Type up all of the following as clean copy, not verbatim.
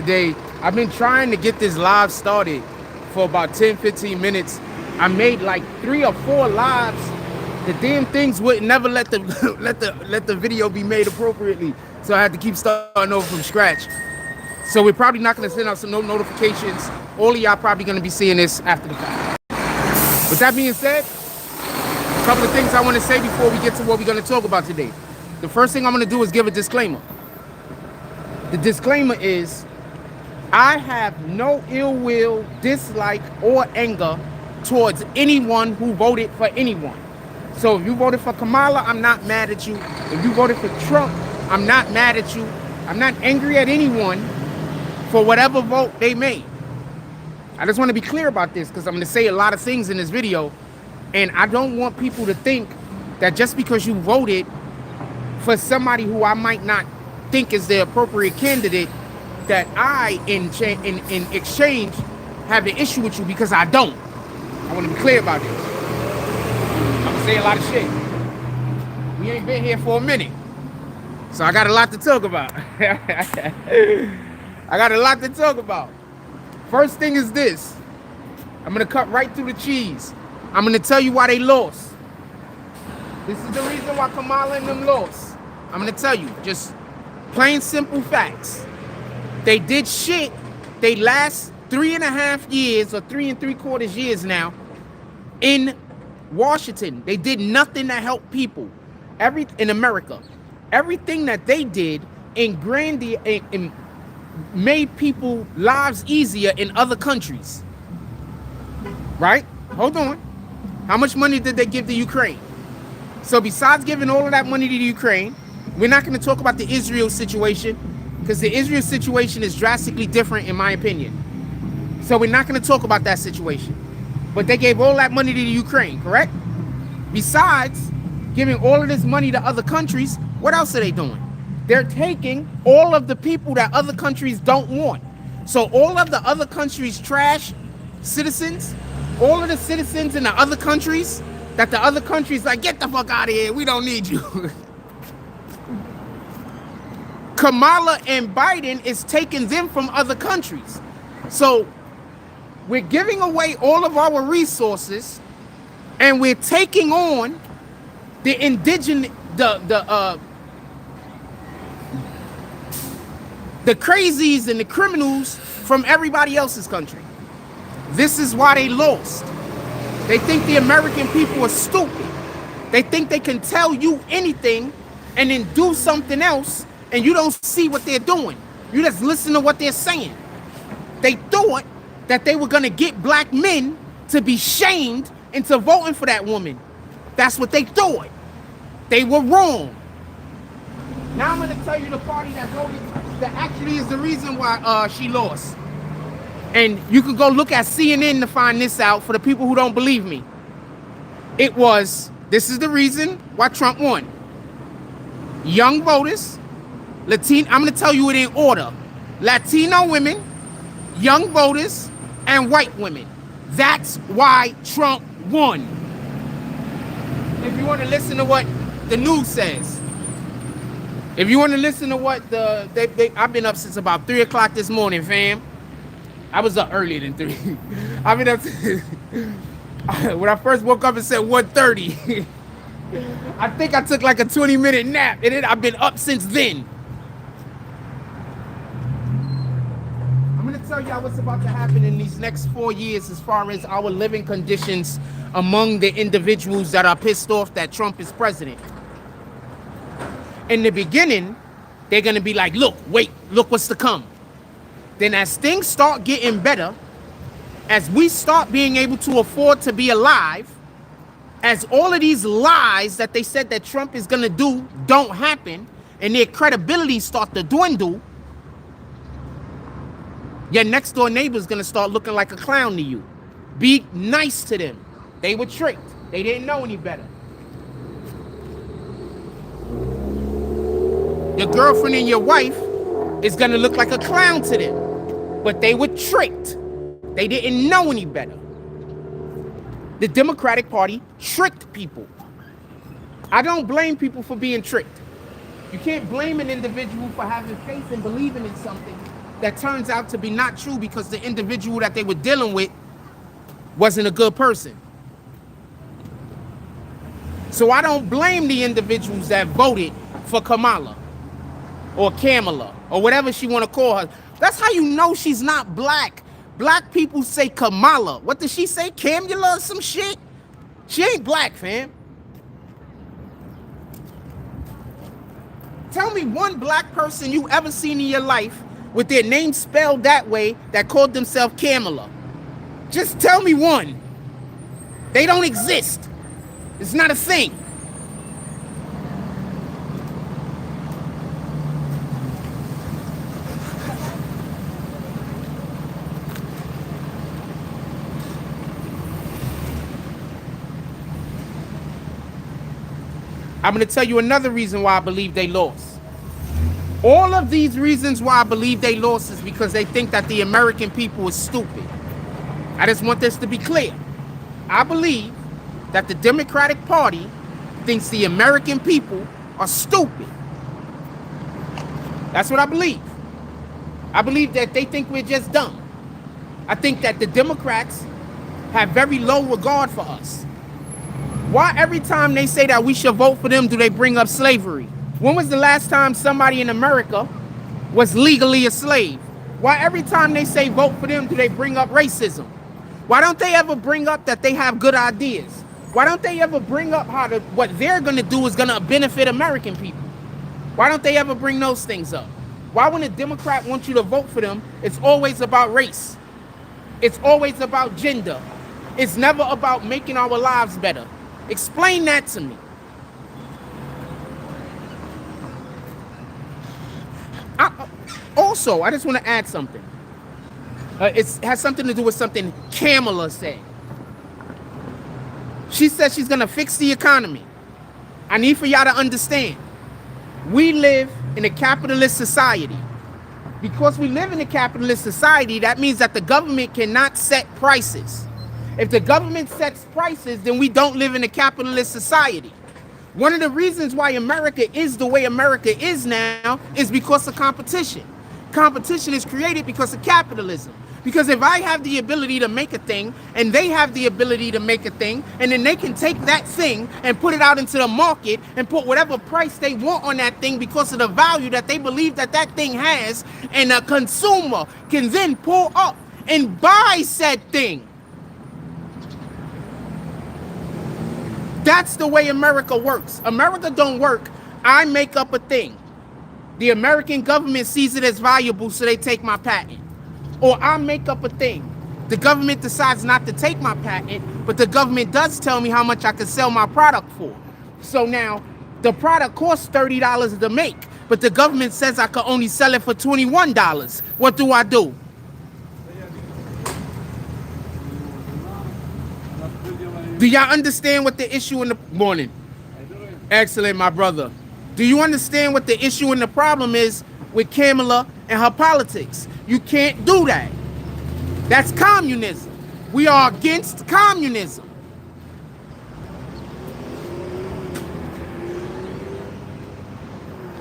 today. I've been trying to get this live started for about 10-15 minutes. I made like 3 or 4 lives. The damn things would never let the let the video be made appropriately, so I had to keep starting over from scratch. So we're probably not going to send out some notifications. All of y'all probably going to be seeing this after the fact. With that being said, a couple of things I want to say before we get to what we're going to talk about today. The first thing I'm going to do is give a disclaimer. The disclaimer is I have no ill will, dislike, or anger towards anyone who voted for anyone. So if you voted for Kamala, I'm not mad at you. If you voted for Trump, I'm not mad at you. I'm not angry at anyone for whatever vote they made. I just want to be clear about this because I'm going to say a lot of things in this video, and I don't want people to think that just because you voted for somebody who I might not think is the appropriate candidate, that I, in exchange, have an issue with you, because I don't. I want to be clear about this. I'm going to say a lot of shit. We ain't been here for a minute, so I got a lot to talk about. I got a lot to talk about. First thing is this. I'm going to cut right through the cheese. I'm going to tell you why they lost. This is the reason why Kamala and them lost. I'm going to tell you, just plain simple facts. They did shit. They last 3.5 years or 3 3/4 years now in Washington. They did nothing to help people. In America, everything that they did made people lives easier in other countries. Right? Hold on. How much money did they give to Ukraine? So besides giving all of that money to Ukraine, we're not going to talk about the Israel situation, because the Israel situation is drastically different in my opinion. So we're not going to talk about that situation. But they gave all that money to Ukraine, correct? Besides giving all of this money to other countries, what else are they doing? They're taking all of the people that other countries don't want. So all of the other countries' trash citizens, all of the citizens in the other countries, that the other countries like, get the fuck out of here, we don't need you. Kamala and Biden is taking them from other countries. So we're giving away all of our resources, and we're taking on the indigenous, the crazies and the criminals from everybody else's country. This is why they lost. They think the American people are stupid. They think they can tell you anything and then do something else, and you don't see what they're doing. You just listen to what they're saying. They thought that they were going to get black men to be shamed into voting for that woman. That's what they thought. They were wrong. Now I'm going to tell you the party that voted that actually is the reason why she lost. And you can go look at CNN to find this out for the people who don't believe me. This is the reason why Trump won. Young voters, I'm going to tell you it in order. Latino women, young voters, and white women. That's why Trump won. If you want to listen to what the news says. If you want to listen to what I've been up since about 3 o'clock this morning, fam. I was up earlier than 3. I've been up when I first woke up, it said 1:30. I think I took like a 20-minute nap, and then I've been up since then. I'm going to tell y'all what's about to happen in these next 4 years as far as our living conditions among the individuals that are pissed off that Trump is president. In the beginning, they're going to be like, look what's to come. Then as things start getting better, as we start being able to afford to be alive, as all of these lies that they said that Trump is going to do don't happen, and their credibility start to dwindle, your next door neighbor is going to start looking like a clown to you. Be nice to them. They were tricked. They didn't know any better. Your girlfriend and your wife is going to look like a clown to them. But they were tricked. They didn't know any better. The Democratic Party tricked people. I don't blame people for being tricked. You can't blame an individual for having faith and believing in something that turns out to be not true because the individual that they were dealing with wasn't a good person. So I don't blame the individuals that voted for Kamala or Kamala or whatever she want to call her. That's how you know she's not black. Black people say Kamala. What did she say? Kamala or some shit? She ain't black, fam. Tell me one black person you ever seen in your life with their name spelled that way that called themselves Kamala. Just tell me one. They don't exist. It's not a thing. I'm going to tell you another reason why I believe they lost. All of these reasons why I believe they lost is because they think that the American people is stupid. I just want this to be clear. I believe that the Democratic Party thinks the American people are stupid. That's what I believe. I believe that they think we're just dumb. I think that the Democrats have very low regard for us. Why every time they say that we should vote for them do they bring up slavery? When was the last time somebody in America was legally a slave? Why every time they say vote for them do they bring up racism? Why don't they ever bring up that they have good ideas? Why don't they ever bring up how what they're going to do is going to benefit American people? Why don't they ever bring those things up? Why when a Democrat wants you to vote for them, it's always about race. It's always about gender. It's never about making our lives better. Explain that to me. Also, I just want to add something. It has something to do with something Kamala said. She said she's going to fix the economy. I need for y'all to understand. We live in a capitalist society. Because we live in a capitalist society, that means that the government cannot set prices. If the government sets prices, then we don't live in a capitalist society. One of the reasons why America is the way America is now is because of competition. Competition is created because of capitalism. Because if I have the ability to make a thing and they have the ability to make a thing, and then they can take that thing and put it out into the market and put whatever price they want on that thing because of the value that they believe that that thing has, and a consumer can then pull up and buy said thing. That's the way America works. America don't work. I make up a thing. The American government sees it as valuable, so they take my patent. Or I make up a thing. The government decides not to take my patent, but the government does tell me how much I can sell my product for. So now, the product costs $30 to make, but the government says I can only sell it for $21. What do I do? Do y'all understand what the issue in the morning? Excellent, my brother. Do you understand what the issue and the problem is with Kamala and her politics? You can't do that. That's communism. We are against communism.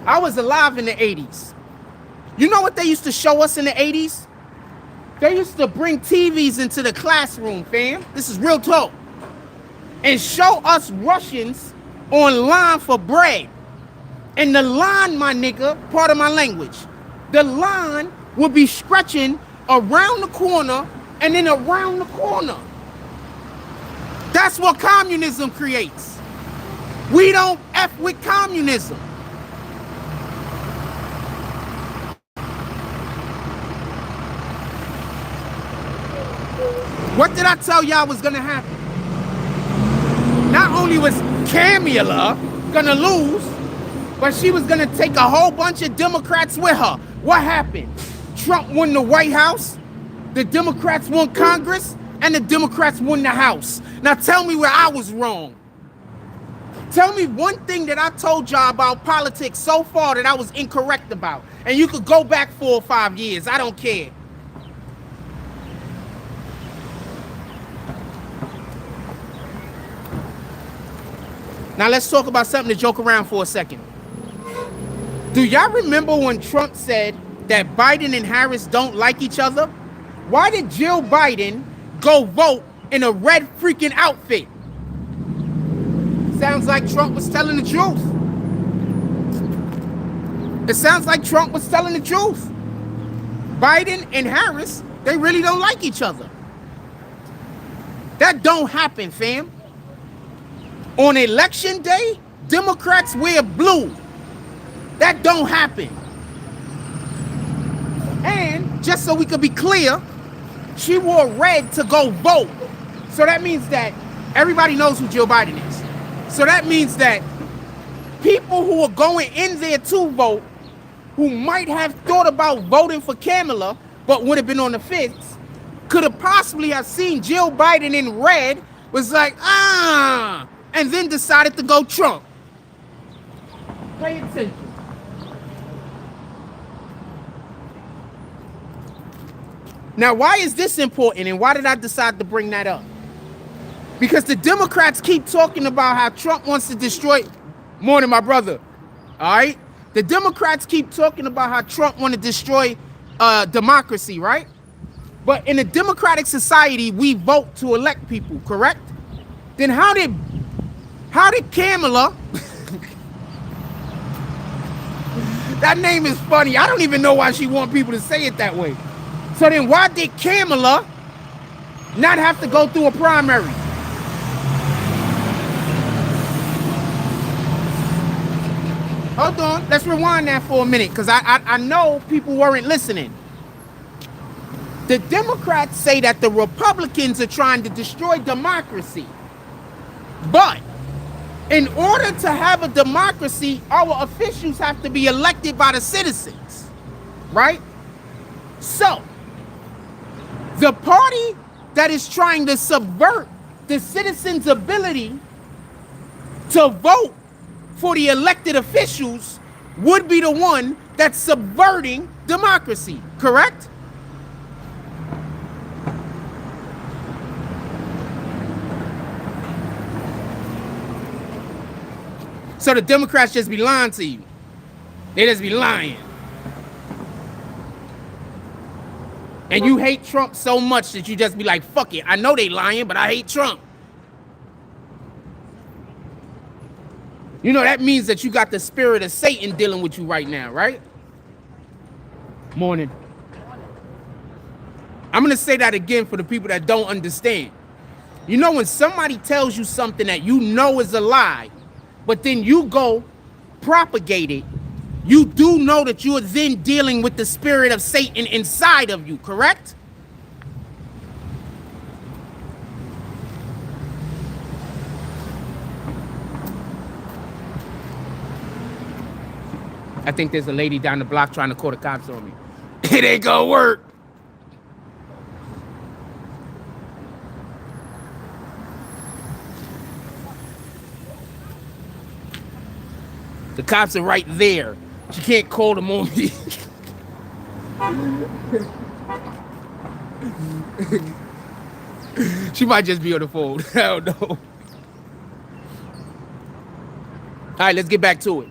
I was alive in the 80s. You know what they used to show us in the 80s? They used to bring TVs into the classroom, fam. This is real talk. And show us Russians online for bread. And the line, my nigga, part of my language, the line will be stretching around the corner and then around the corner. That's what communism creates. We don't F with communism. What did I tell y'all was gonna happen? Not only was Kamala gonna lose, but she was gonna take a whole bunch of Democrats with her. What happened? Trump won the White House, the Democrats won Congress, and the Democrats won the House. Now tell me where I was wrong. Tell me one thing that I told y'all about politics so far that I was incorrect about. And you could go back 4 or 5 years, I don't care. Now let's talk about something to joke around for a second. Do y'all remember when Trump said that Biden and Harris don't like each other, why did Jill Biden go vote in a red freaking outfit? Sounds like Trump was telling the truth. It sounds like Trump was telling the truth. Biden and Harris, they really don't like each other. That don't happen, fam. On election day, Democrats wear blue. That don't happen. And just so we could be clear, she wore red to go vote. So that means that everybody knows who Joe Biden is. So that means that people who are going in there to vote, who might have thought about voting for Kamala, but would have been on the fence, could have possibly have seen Jill Biden in red, was like, and then decided to go Trump. Pay attention. Now, why is this important, and why did I decide to bring that up? Because the Democrats keep talking about how Trump wants to destroy... Morning, my brother. All right? The Democrats keep talking about how Trump wants to destroy democracy, right? But in a democratic society, we vote to elect people, correct? Then how did Kamala... That name is funny. I don't even know why she wants people to say it that way. So then why did Kamala not have to go through a primary? Hold on, let's rewind that for a minute, because I know people weren't listening. The Democrats say that the Republicans are trying to destroy democracy. But in order to have a democracy, our officials have to be elected by the citizens, right? So, the party that is trying to subvert the citizens' ability to vote for the elected officials would be the one that's subverting democracy, correct? So the Democrats just be lying to you. They just be lying. And you hate Trump so much that you just be like, fuck it. I know they lying, but I hate Trump. You know, that means that you got the spirit of Satan dealing with you right now, right? Morning. I'm going to say that again for the people that don't understand. You know, when somebody tells you something that you know is a lie, but then you go propagate it, you do know that you are then dealing with the spirit of Satan inside of you, correct? I think there's a lady down the block trying to call the cops on me. It ain't gonna work. The cops are right there. She can't call them on me. She might just be on the phone. I don't know. All right, let's get back to it.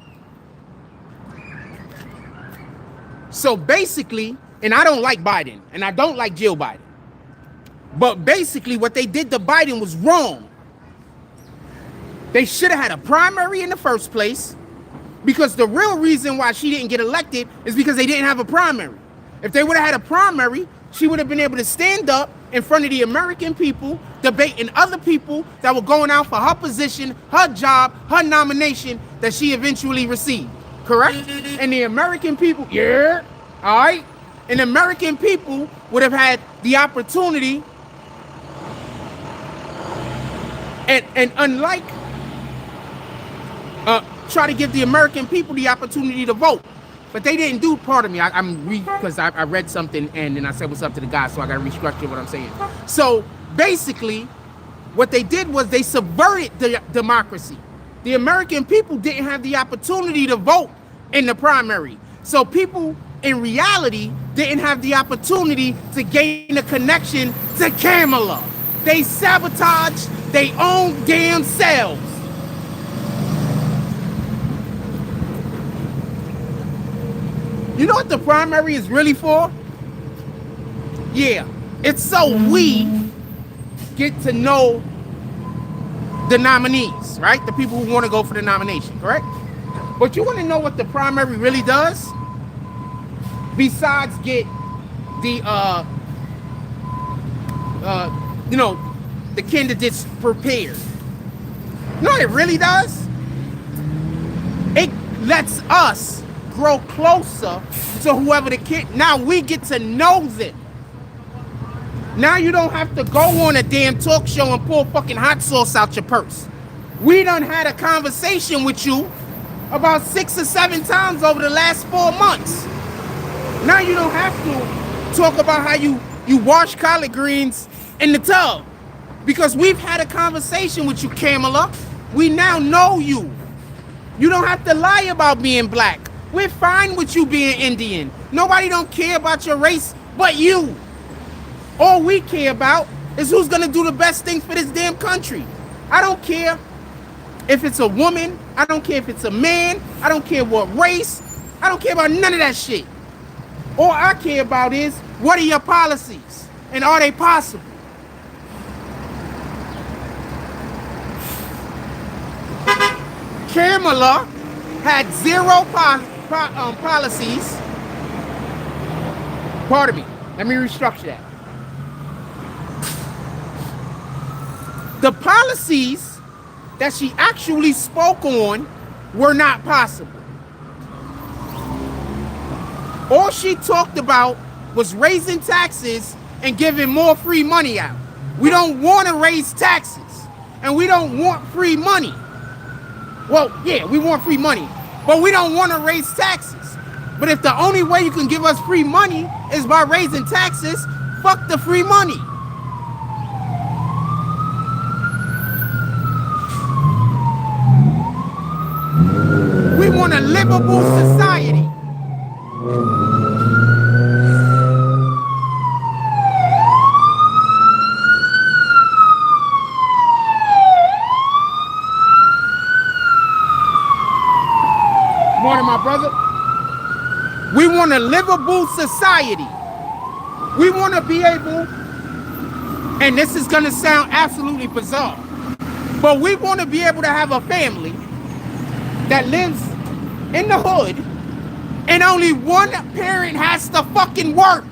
So basically, and I don't like Biden, and I don't like Jill Biden. But basically, what they did to Biden was wrong. They should have had a primary in the first place. Because the real reason why she didn't get elected is because they didn't have a primary. If they would have had a primary, she would have been able to stand up in front of the American people, debating other people that were going out for her position, her job, her nomination that she eventually received. Correct? And the American people, yeah, all right? And the American people would have had the opportunity, and unlike try to give the American people the opportunity to vote. But they didn't do, pardon me, because I read something and then I said what's up to the guy, so I got to restructure what I'm saying. So basically, what they did was they subverted the democracy. The American people didn't have the opportunity to vote in the primary. So people, in reality, didn't have the opportunity to gain a connection to Kamala. They sabotaged their own damn selves. You know what the primary is really for? Yeah, it's so we get to know the nominees, right? The people who want to go for the nomination, correct? But you want to know what the primary really does? Besides get the the candidates prepared. You know what it really does? It lets us grow closer to whoever the kid. Now we get to know them. Now you don't have to go on a damn talk show and pull fucking hot sauce out your purse. We done had a conversation with you about 6 or 7 times over the last 4 months. Now you don't have to talk about how you wash collard greens in the tub. Because we've had a conversation with you, Kamala. We now know you. You don't have to lie about being black. We're fine with you being Indian. Nobody don't care about your race but you. All we care about is who's gonna do the best thing for this damn country. I don't care if it's a woman. I don't care if it's a man. I don't care what race. I don't care about none of that shit. All I care about is, what are your policies? And are they possible? Kamala had 0 policies. Pardon me. Let me restructure that. The policies that she actually spoke on were not possible. All she talked about was raising taxes and giving more free money out. We don't want to raise taxes, and we don't want free money. Well, yeah, we want free money, but we don't want to raise taxes. But if the only way you can give us free money is by raising taxes, fuck the free money. We want a livable society. Morning, my brother. We want a livable society. We want to be able, and this is going to sound absolutely bizarre, but we want to be able to have a family that lives in the hood and only one parent has to fucking work.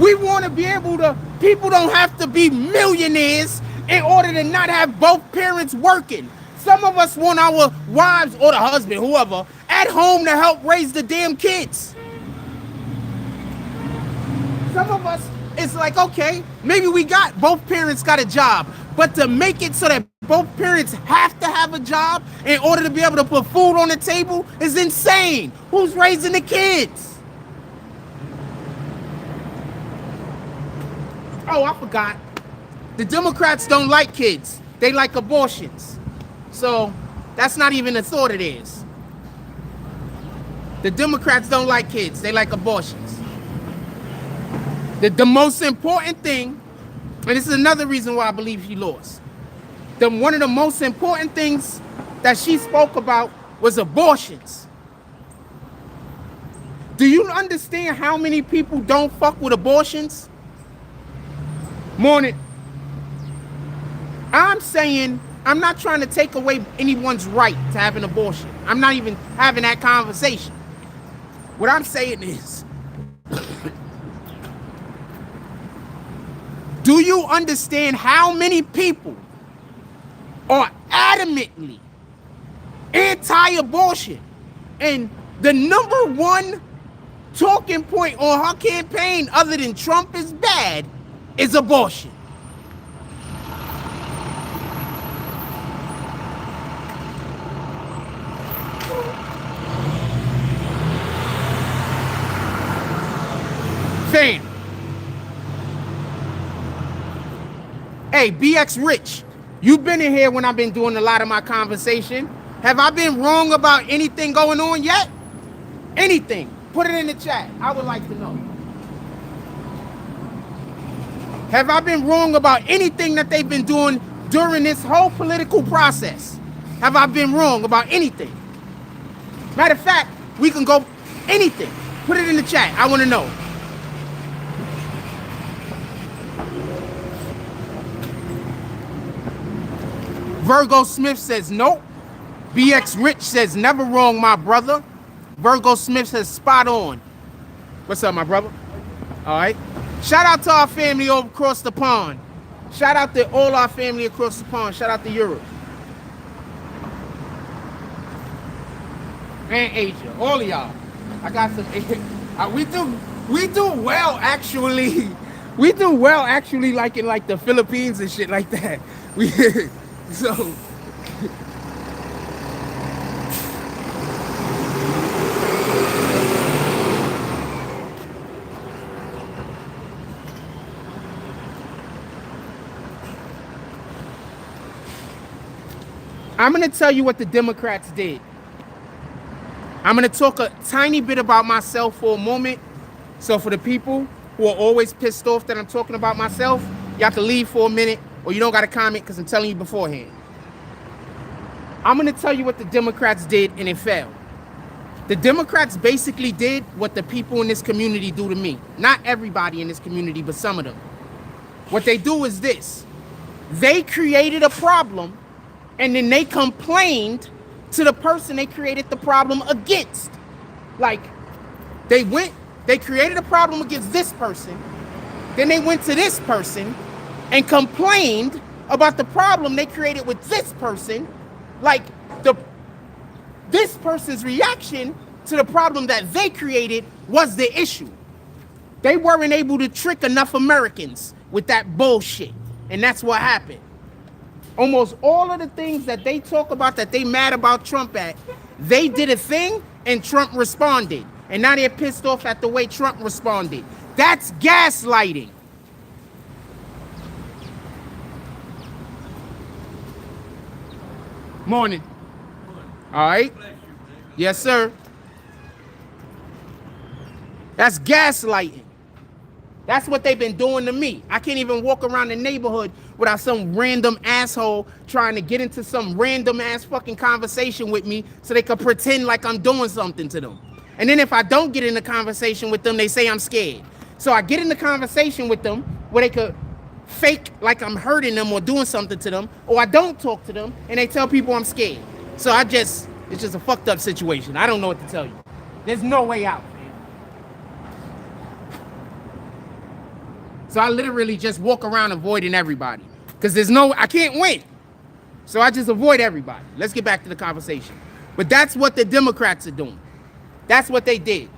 We want to be able to, people don't have to be millionaires in order to not have both parents working. Some of us want our wives or the husband, whoever, at home to help raise the damn kids. Some of us, it's like, okay, maybe both parents got a job, but to make it so that both parents have to have a job in order to be able to put food on the table is insane. Who's raising the kids? Oh, I forgot. The Democrats don't like kids. They like abortions. So that's not even a thought it is. The Democrats don't like kids. They like abortions. The most important thing, and this is another reason why I believe she lost. One of the most important things that she spoke about was abortions. Do you understand how many people don't fuck with abortions? Morning. I'm saying, I'm not trying to take away anyone's right to have an abortion. I'm not even having that conversation. What I'm saying is, do you understand how many people are adamantly anti-abortion? And the number one talking point on her campaign, other than Trump is bad, is abortion. Fam. Hey, BX Rich, you've been in here when I've been doing a lot of my conversation. Have I been wrong about anything going on yet? Anything? Put it in the chat. I would like to know. Have I been wrong about anything that they've been doing during this whole political process? have I been wrong about anything? Matter of fact, we can go anything. Put it in the chat. I want to know. Virgo Smith says nope. BX Rich says never wrong, my brother. Virgo Smith says spot on. What's up, my brother? All right. Shout out to our family over across the pond. Shout out to all our family across the pond. Shout out to Europe. And Asia. All of y'all. I got some. We do well actually. We do well actually like in like the Philippines and shit like that. We so I'm going to tell you what the Democrats did. I'm going to talk a tiny bit about myself for a moment. So for the people who are always pissed off that I'm talking about myself, y'all can leave for a minute or you don't got to comment because I'm telling you beforehand. I'm going to tell you what the Democrats did and it failed. The Democrats basically did what the people in this community do to me. Not everybody in this community, but some of them. What they do is this. They created a problem and then they complained to the person they created the problem against. Like, they created a problem against this person, then they went to this person and complained about the problem they created with this person, like this person's reaction to the problem that they created was the issue. They weren't able to trick enough Americans with that bullshit, and that's what happened. Almost all of the things that they talk about that they mad about Trump at, they did a thing and Trump responded. And now they're pissed off at the way Trump responded. That's gaslighting. Morning. All right. Yes, sir. That's gaslighting. That's what they've been doing to me. I can't even walk around the neighborhood without some random asshole trying to get into some random ass fucking conversation with me so they could pretend like I'm doing something to them. And then if I don't get in the conversation with them, they say I'm scared. So I get in the conversation with them where they could fake like I'm hurting them or doing something to them, or I don't talk to them and they tell people I'm scared. So it's just a fucked up situation. I don't know what to tell you. There's no way out. So I literally just walk around avoiding everybody because I can't win. So I just avoid everybody. Let's get back to the conversation. But that's what the Democrats are doing. That's what they did.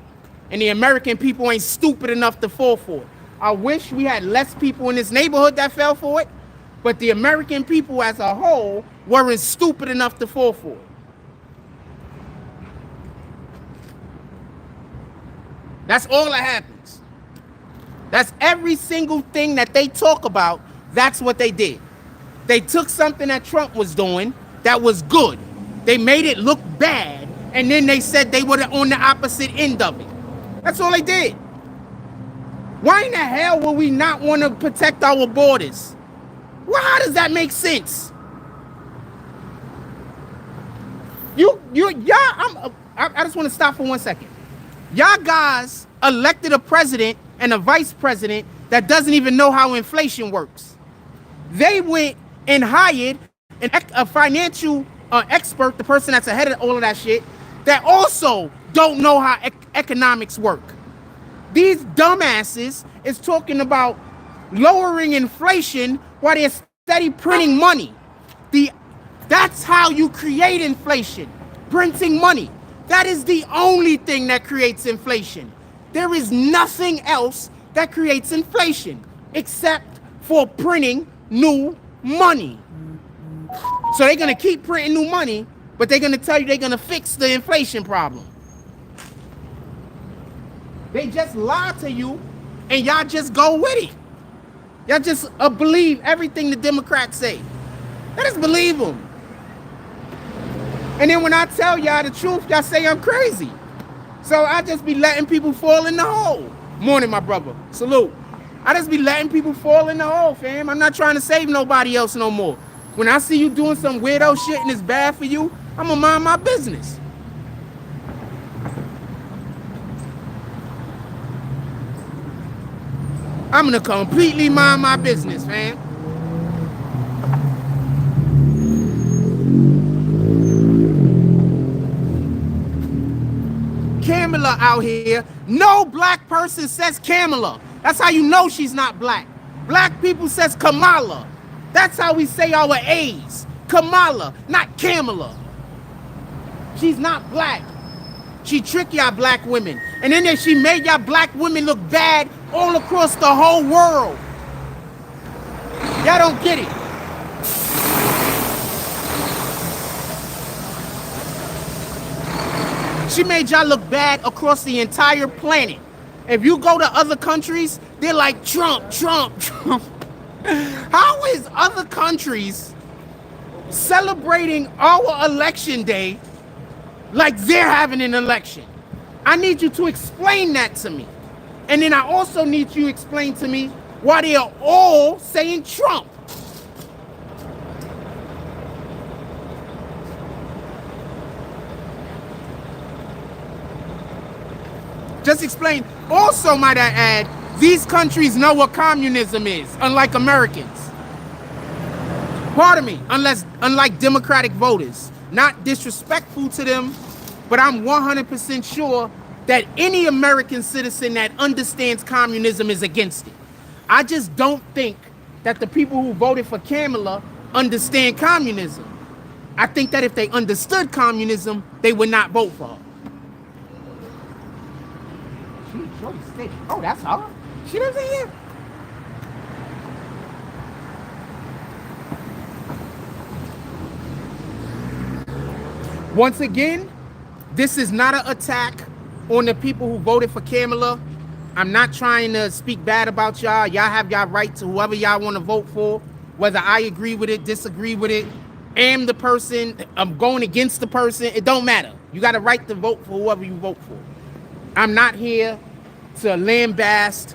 And the American people ain't stupid enough to fall for it. I wish we had less people in this neighborhood that fell for it, but the American people as a whole weren't stupid enough to fall for it. That's all that happens. That's every single thing that they talk about. That's what they did. They took something that Trump was doing that was good. They made it look bad. And then they said they were on the opposite end of it. That's all they did. Why in the hell would we not want to protect our borders? Well, how does that make sense? I just want to stop for 1 second. Y'all guys elected a president and a vice president that doesn't even know how inflation works. They went and hired a financial expert, the person that's ahead of all of that shit, that also don't know how economics work. These dumbasses is talking about lowering inflation while they're steady printing money. That's how you create inflation, printing money. That is the only thing that creates inflation. There is nothing else that creates inflation except for printing new money. So they're going to keep printing new money, but they're going to tell you they're going to fix the inflation problem. They just lie to you and y'all just go with it. Y'all just believe everything the Democrats say. Y'all just believe them. And then when I tell y'all the truth, y'all say I'm crazy. So I just be letting people fall in the hole. Morning, my brother. Salute. I just be letting people fall in the hole, fam. I'm not trying to save nobody else no more. When I see you doing some weirdo shit and it's bad for you, I'm gonna mind my business. I'm gonna completely mind my business, man. Kamala out here. No black person says Kamala. That's how you know she's not black. Black people says Kamala. That's how we say our A's. Kamala, not Kamala. She's not black. She tricked y'all black women. And then she made y'all black women look bad all across the whole world. Y'all don't get it. She made y'all look bad across the entire planet. If you go to other countries, they're like Trump, Trump, Trump. How is other countries celebrating our election day like they're having an election? I need you to explain that to me. And then I also need you to explain to me why they are all saying Trump. Just explain. Also, might I add, these countries know what communism is, unlike Americans. Pardon me, unlike Democratic voters. Not disrespectful to them, but I'm 100% sure that any American citizen that understands communism is against it. I just don't think that the people who voted for Kamala understand communism. I think that if they understood communism, they would not vote for her. Oh, that's her. She lives in here. Once again, this is not an attack on the people who voted for Kamala. I'm not trying to speak bad about y'all. Y'all have y'all right to whoever y'all want to vote for, whether I agree with it, disagree with it, am the person, I'm going against the person. It don't matter. You got a right to vote for whoever you vote for. I'm not here to lambast,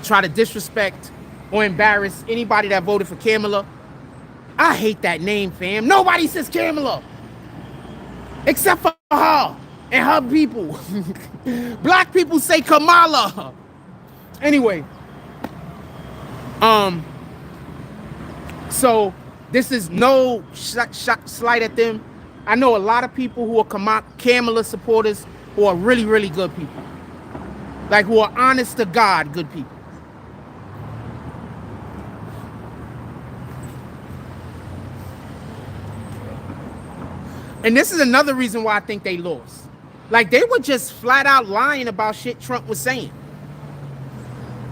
try to disrespect or embarrass anybody that voted for Kamala. I hate that name, fam. Nobody says Kamala except for her and her people. Black people say Kamala. Anyway, so this is no slight at them. I know a lot of people who are Kamala supporters who are really, really good people. Like, who are honest to God good people. And this is another reason why I think they lost. Like, they were just flat out lying about shit Trump was saying.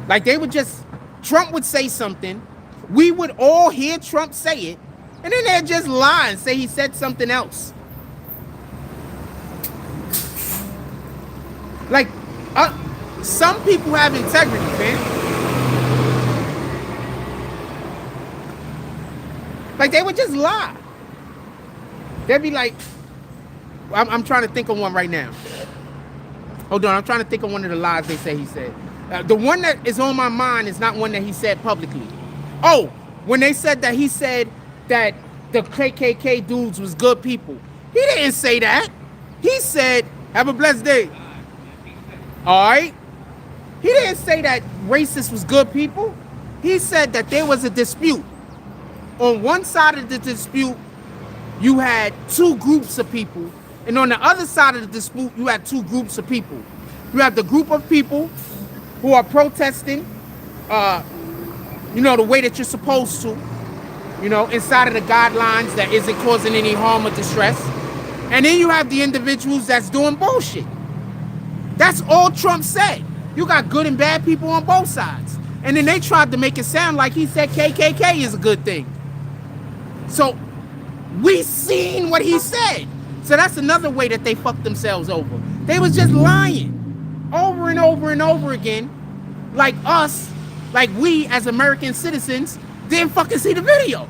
Like, they would just, Trump would say something, we would all hear Trump say it, and then they'd just lie and say he said something else. Like, some people have integrity, man. Like, they would just lie. They'd be like, I'm trying to think of one right now. Hold on, I'm trying to think of one of the lies they say he said. The one that is on my mind is not one that he said publicly. Oh, when they said that he said that the KKK dudes was good people. He didn't say that. He said, have a blessed day. All right? He didn't say that racists was good people. He said that there was a dispute. On one side of the dispute, you had two groups of people. And on the other side of the dispute, you had two groups of people. You have the group of people who are protesting, you know, the way that you're supposed to, you know, inside of the guidelines that isn't causing any harm or distress. And then you have the individuals that's doing bullshit. That's all Trump said. You got good and bad people on both sides. And then they tried to make it sound like he said KKK is a good thing. So we seen what he said. So that's another way that they fucked themselves over. They was just lying over and over and over again, like us, like we as American citizens didn't fucking see the video.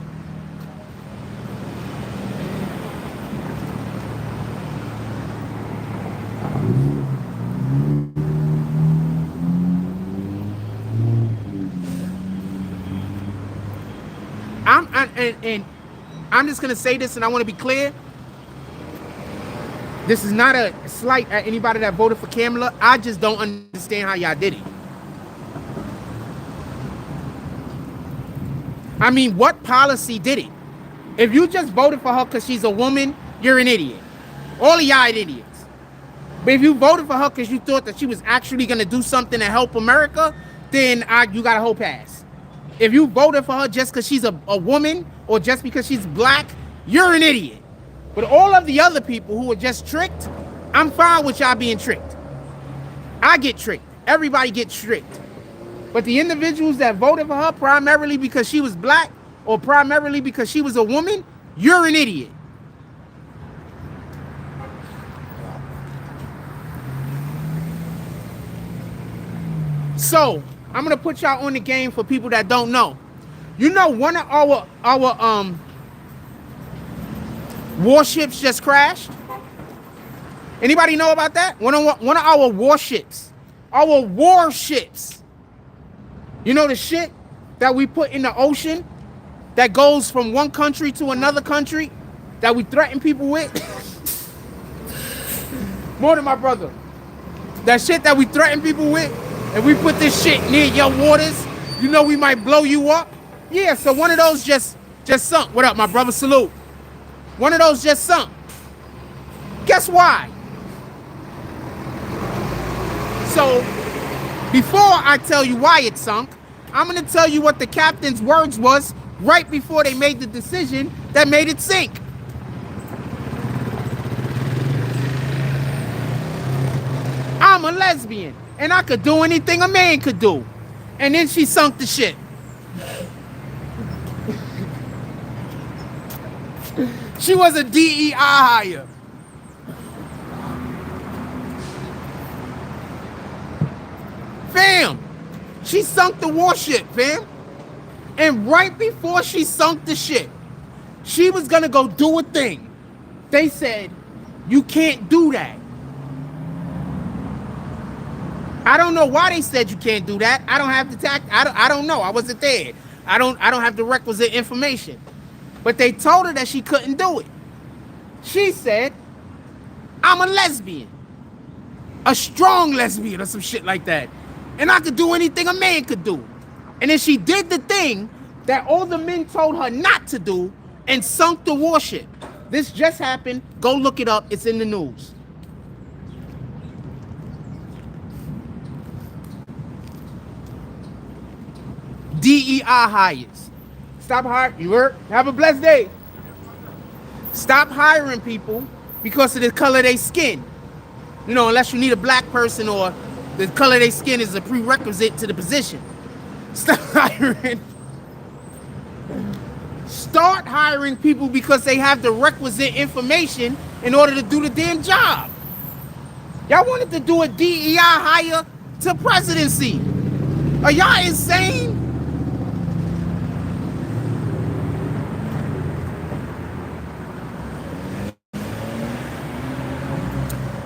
and I'm just gonna say this, and I want to be clear. This is not a slight at anybody that voted for Kamala. I just don't understand how y'all did it. I mean, what policy did it? If you just voted for her because she's a woman, you're an idiot. All of y'all are idiots. But if you voted for her because you thought that she was actually going to do something to help America, then you got a whole pass. If you voted for her just because she's a woman or just because she's black, you're an idiot. But all of the other people who were just tricked, I'm fine with y'all being tricked. I get tricked. Everybody gets tricked. But the individuals that voted for her primarily because she was black or primarily because she was a woman, you're an idiot. So, I'm going to put y'all on the game for people that don't know. You know, one of our warships just crashed. Anybody know about that? One of our warships. Our warships. You know the shit that we put in the ocean that goes from one country to another country that we threaten people with? More than my brother. That shit that we threaten people with, and we put this shit near your waters, you know we might blow you up. Yeah, so one of those just sunk. What up, my brother? Salute. One of those just sunk. Guess why? So, before I tell you why it sunk, I'm going to tell you what the captain's words was right before they made the decision that made it sink. I'm a lesbian, and I could do anything a man could do. And then she sunk the ship. She was a DEI hire. Fam, she sunk the warship, fam. And right before she sunk the ship, she was gonna go do a thing. They said, you can't do that. I don't know why they said you can't do that. I don't have the I don't know. I wasn't there. I don't have the requisite information. But they told her that she couldn't do it. She said, I'm a lesbian. A strong lesbian or some shit like that. And I could do anything a man could do. And then she did the thing that all the men told her not to do and sunk the warship. This just happened. Go look it up. It's in the news. DEI hires. Stop hiring. You heard? Have a blessed day. Stop hiring people because of the color of their skin. You know, unless you need a black person or the color of their skin is a prerequisite to the position. Stop hiring. Start hiring people because they have the requisite information in order to do the damn job. Y'all wanted to do a DEI hire to presidency. Are y'all insane?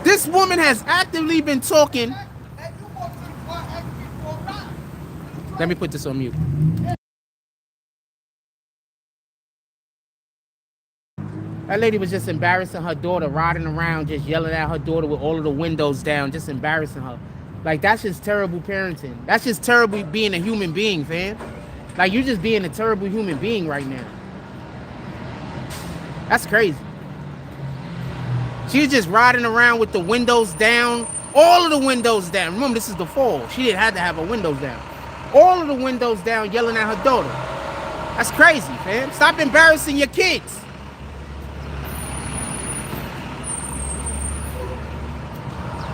This woman has actively been talking. Let me put this on mute. That lady was just embarrassing her daughter, riding around, just yelling at her daughter with all of the windows down, just embarrassing her. Like, that's just terrible parenting. That's just terrible being a human being, fam. Like, you're just being a terrible human being right now. That's crazy. She was just riding around with the windows down, all of the windows down. Remember, this is the fall. She didn't have to have her windows down. All of the windows down, yelling at her daughter. That's crazy, fam. Stop embarrassing your kids.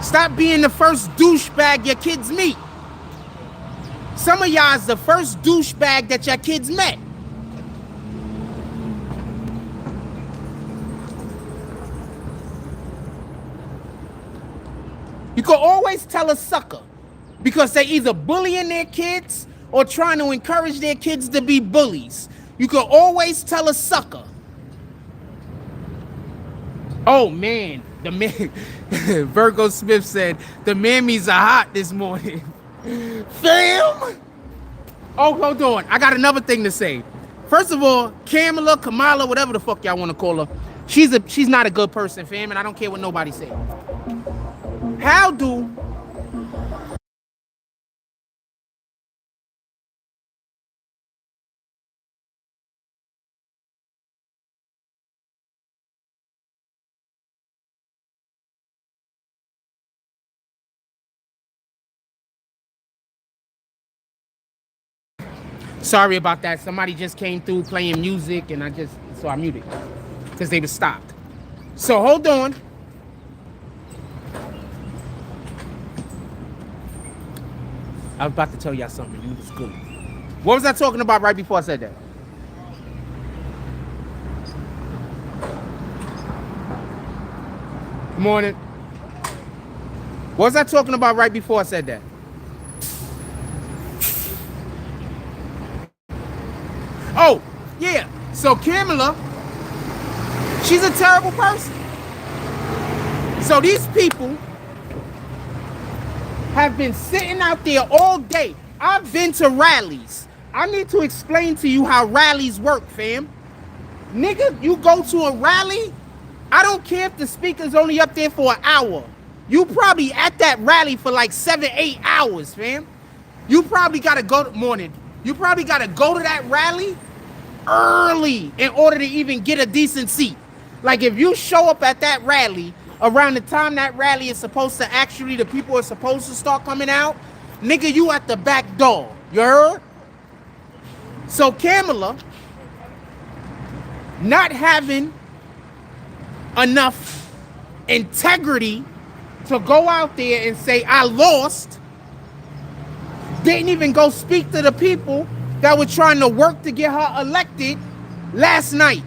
Stop being the first douchebag your kids meet. Some of y'all is the first douchebag that your kids met. You can always tell a sucker because they either bullying their kids or trying to encourage their kids to be bullies. You can always tell a sucker. Oh man, the man, Virgo Smith said, the mammies are hot this morning. Fam! Oh, hold on. I got another thing to say. First of all, Kamala, whatever the fuck y'all want to call her, she's not a good person, fam, and I don't care what nobody say. How do Sorry about that. Somebody just came through playing music, and I muted because they were stopped. So hold on. I was about to tell y'all something. It was good. What was I talking about right before I said that? Good morning. What was I talking about right before I said that? Oh, yeah. So Kamala, she's a terrible person. So these people have been sitting out there all day. I've been to rallies. I need to explain to you how rallies work, fam. Nigga, you go to a rally, I don't care if the speaker's only up there for an hour. You probably at that rally for like 7, 8 hours, fam. You probably gotta go to morning. You probably gotta go to that rally early in order to even get a decent seat. Like if you show up at that rally around the time that rally is supposed to actually, the people are supposed to start coming out, nigga, you at the back door. You heard? So Kamala not having enough integrity to go out there and say, I lost, didn't even go speak to the people that were trying to work to get her elected last night.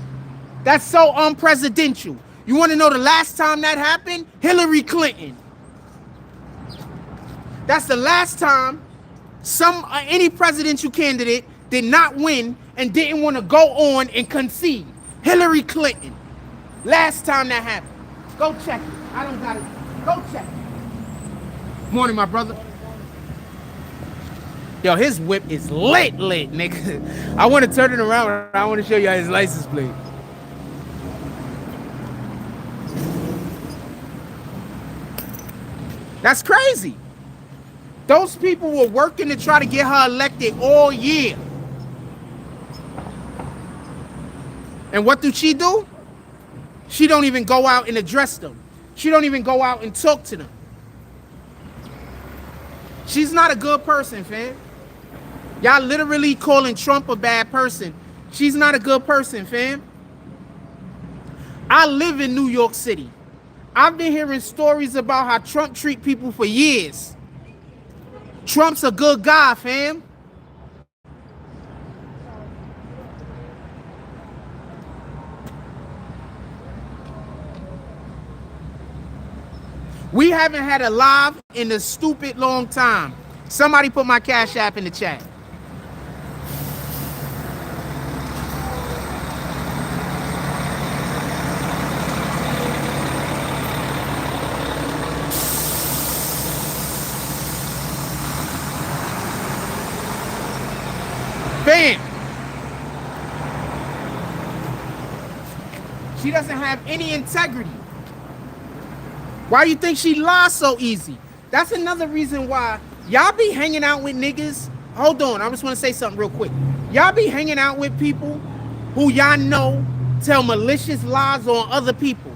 That's so unpresidential. You want to know the last time that happened? Hillary Clinton. That's the last time any presidential candidate did not win and didn't want to go on and concede. Hillary Clinton. Last time that happened. Go check it. I don't got it. Go check it. Morning, my brother. Yo, his whip is lit, nigga. I want to turn it around. I want to show you his license plate. That's crazy. Those people were working to try to get her elected all year. And what do? She don't even go out and address them. She don't even go out and talk to them. She's not a good person, fam. Y'all literally calling Trump a bad person. She's not a good person, fam. I live in New York City. I've been hearing stories about how Trump treat people for years. Trump's a good guy, fam. We haven't had a live in a stupid long time. Somebody put my Cash App in the chat. Bam! She doesn't have any integrity. Why do you think she lies so easy? That's another reason why y'all be hanging out with niggas. Hold on, I just want to say something real quick. Y'all be hanging out with people who y'all know tell malicious lies on other people.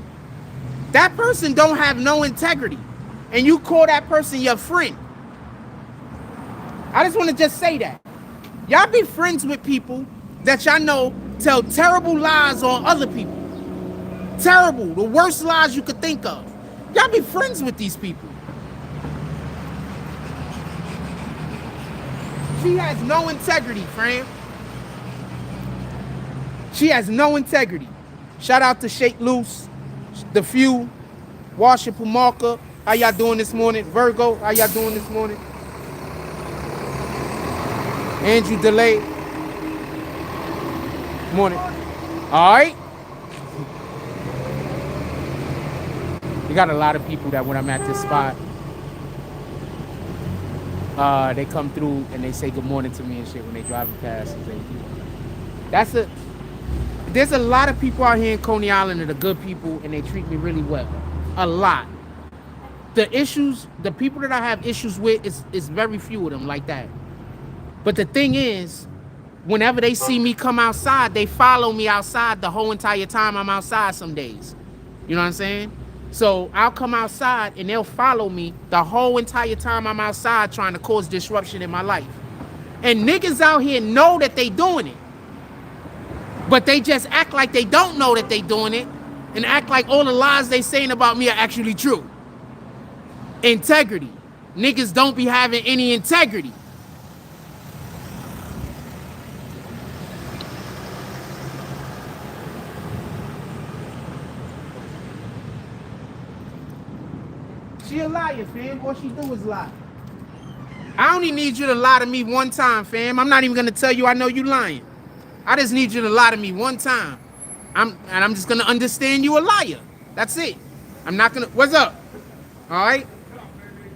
That person don't have no integrity. And you call that person your friend. I just want to just say that. Y'all be friends with people that y'all know tell terrible lies on other people. Terrible, the worst lies you could think of. Y'all be friends with these people. She has no integrity, friend. She has no integrity. Shout out to Shake Loose, The Few, Washington Marker. How y'all doing this morning? Virgo, how y'all doing this morning? Andrew Delay. Morning. All right. We got a lot of people that when I'm at this spot, they come through and they say good morning to me and shit when they driving past. There's a lot of people out here in Coney Island that are good people and they treat me really well. A lot. The people that I have issues with is very few of them like that. But the thing is, whenever they see me come outside, they follow me outside the whole entire time I'm outside some days. You know what I'm saying? So I'll come outside and they'll follow me the whole entire time I'm outside trying to cause disruption in my life. And niggas out here know that they doing it. But they just act like they don't know that they doing it and act like all the lies they saying about me are actually true. Integrity. Niggas don't be having any integrity. She a liar, fam. All she do is lie. I only need you to lie to me one time, fam. I'm not even gonna tell you I know you lying. I just need you to lie to me one time. I'm just gonna understand you a liar. That's it. I'm not gonna. What's up? All right.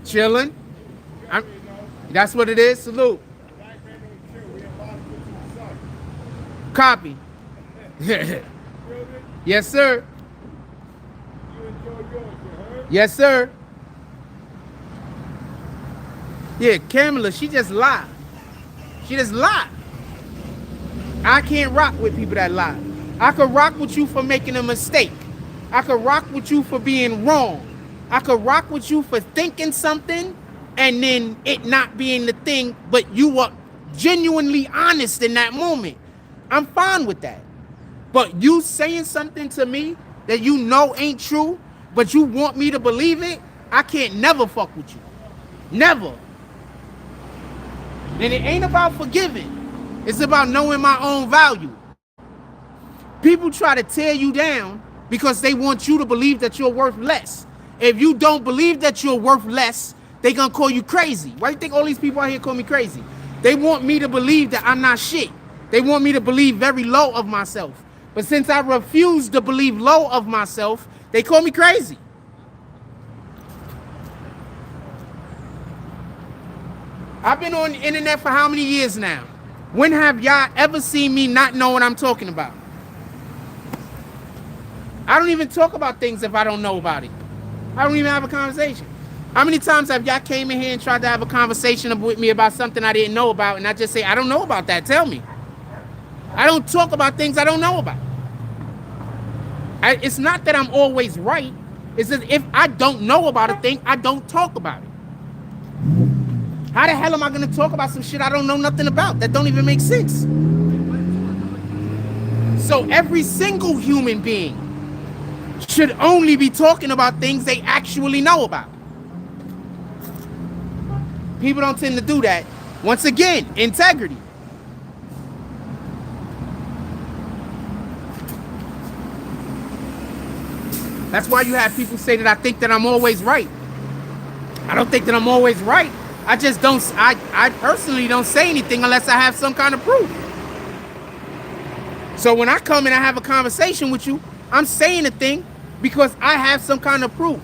Chilling. That's what it is. Salute. Copy. Yes, sir. Yes, sir. Yeah, Kamala, she just lied. She just lied. I can't rock with people that lie. I could rock with you for making a mistake. I could rock with you for being wrong. I could rock with you for thinking something and then it not being the thing, but you were genuinely honest in that moment. I'm fine with that. But you saying something to me that you know ain't true, but you want me to believe it, I can't never fuck with you. Never. And it ain't about forgiving. It's about knowing my own value. People try to tear you down because they want you to believe that you're worth less. If you don't believe that you're worth less, they gonna call you crazy. Why do you think all these people out here call me crazy? They want me to believe that I'm not shit. They want me to believe very low of myself. But since I refuse to believe low of myself, they call me crazy. I've been on the internet for how many years now? When have y'all ever seen me not know what I'm talking about? I don't even talk about things if I don't know about it. I don't even have a conversation. How many times have y'all came in here and tried to have a conversation with me about something I didn't know about and I just say, I don't know about that, tell me. I don't talk about things I don't know about. It's not that I'm always right. It's that if I don't know about a thing, I don't talk about it. How the hell am I going to talk about some shit I don't know nothing about? That don't even make sense. So every single human being should only be talking about things they actually know about. People don't tend to do that. Once again, integrity. That's why you have people say that I think that I'm always right. I don't think that I'm always right. I just don't, I personally don't say anything unless I have some kind of proof. So when I come and I have a conversation with you, I'm saying a thing because I have some kind of proof.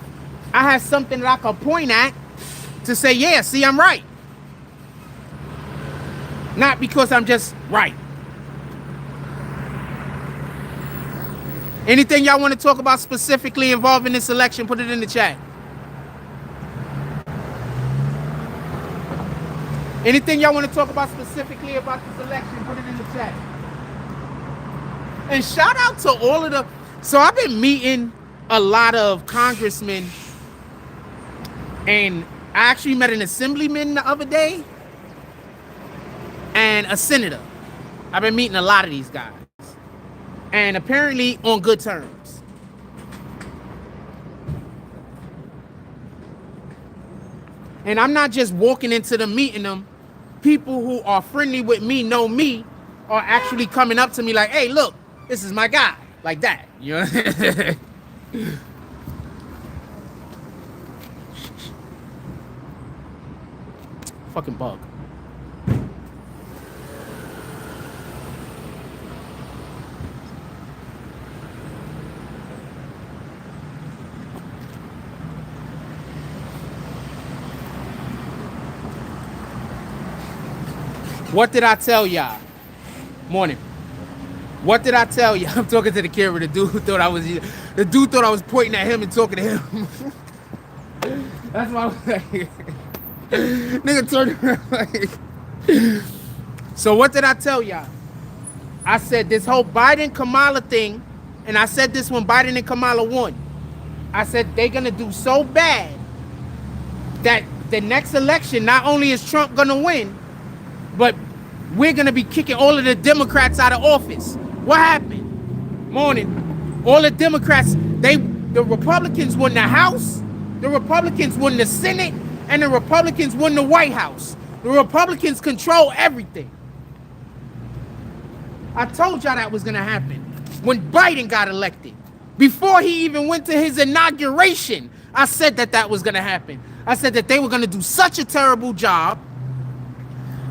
I have something that I can point at to say, yeah, see, I'm right. Not because I'm just right. Anything y'all want to talk about specifically involving this election, put it in the chat. Anything y'all want to talk about specifically about this election, put it in the chat. And shout out to all of the... So I've been meeting a lot of congressmen, and I actually met an assemblyman the other day and a senator. I've been meeting a lot of these guys. And apparently on good terms. And I'm not just walking into them, meeting them. People who are friendly with me, know me, are actually coming up to me like, hey, look, this is my guy. Like that. You know? Fucking bug. What did I tell y'all? Morning. What did I tell you? I'm talking to the camera. The dude thought I was pointing at him and talking to him. That's why I was like, nigga turned around like. So what did I tell y'all? I said this whole Biden-Kamala thing, and I said this when Biden and Kamala won. I said they're gonna do so bad that the next election, not only is Trump gonna win, but we're gonna be kicking all of the Democrats out of office. What happened? Morning. All the Democrats, the Republicans won the House, the Republicans won the Senate, and the Republicans won the White House. The Republicans control everything. I told y'all that was gonna happen when Biden got elected. Before he even went to his inauguration, I said that was gonna happen. I said that they were gonna do such a terrible job.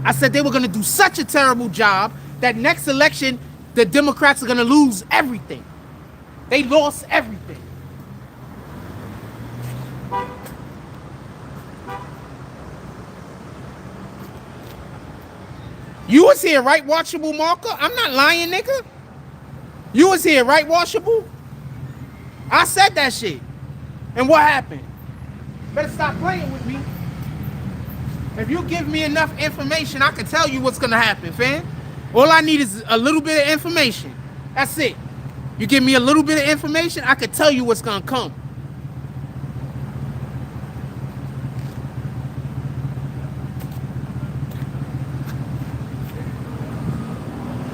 I said they were gonna do such a terrible job that next election, the Democrats are gonna lose everything. They lost everything. You was here, right, Washable Marker? I'm not lying, nigga. You was here, right, Washable? I said that shit. And what happened? Better stop playing with me. If you give me enough information, I can tell you what's gonna happen, fam. All I need is a little bit of information. That's it. You give me a little bit of information, I can tell you what's gonna come.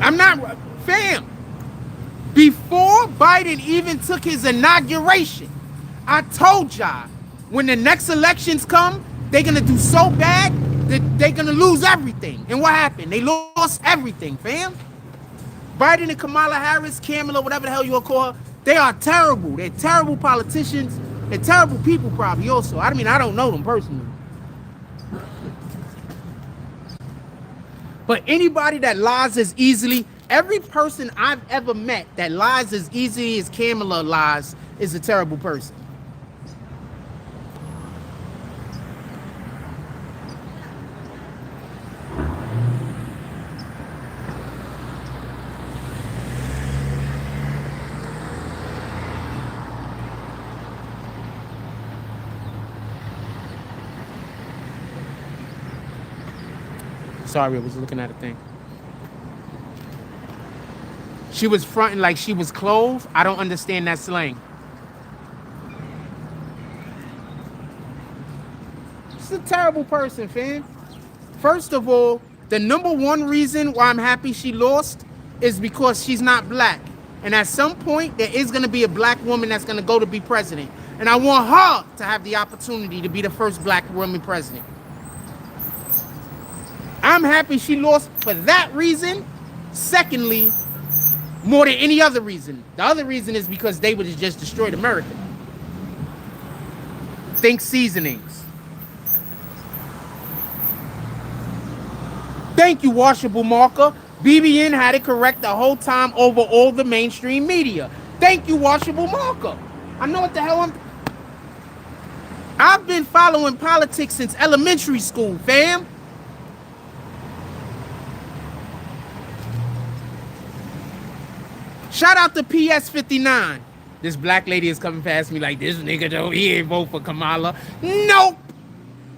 I'm not, fam. Before Biden even took his inauguration, I told y'all, when the next elections come, they're gonna do so bad that they're gonna lose everything. And what happened? They lost everything, fam. Biden and Kamala Harris, Kamala, whatever the hell you want to call her, they are terrible. They're terrible politicians. They're terrible people probably also. I mean, I don't know them personally. But anybody that lies as easily, every person I've ever met that lies as easily as Kamala lies is a terrible person. Sorry, I was looking at a thing. She was fronting like she was clothed. I don't understand that slang. She's a terrible person, fam. First of all, the number one reason why I'm happy she lost is because she's not black. And at some point, there is going to be a black woman that's going to go to be president. And I want her to have the opportunity to be the first black woman president. I'm happy she lost for that reason. Secondly, more than any other reason. The other reason is because they would have just destroyed America. Think seasonings. Thank you, Washable Marker. BBN had it correct the whole time over all the mainstream media. Thank you, Washable Marker. I know what the hell I've been following politics since elementary school, fam. Shout out to PS59. This black lady is coming past me like, this nigga though, he ain't vote for Kamala. Nope.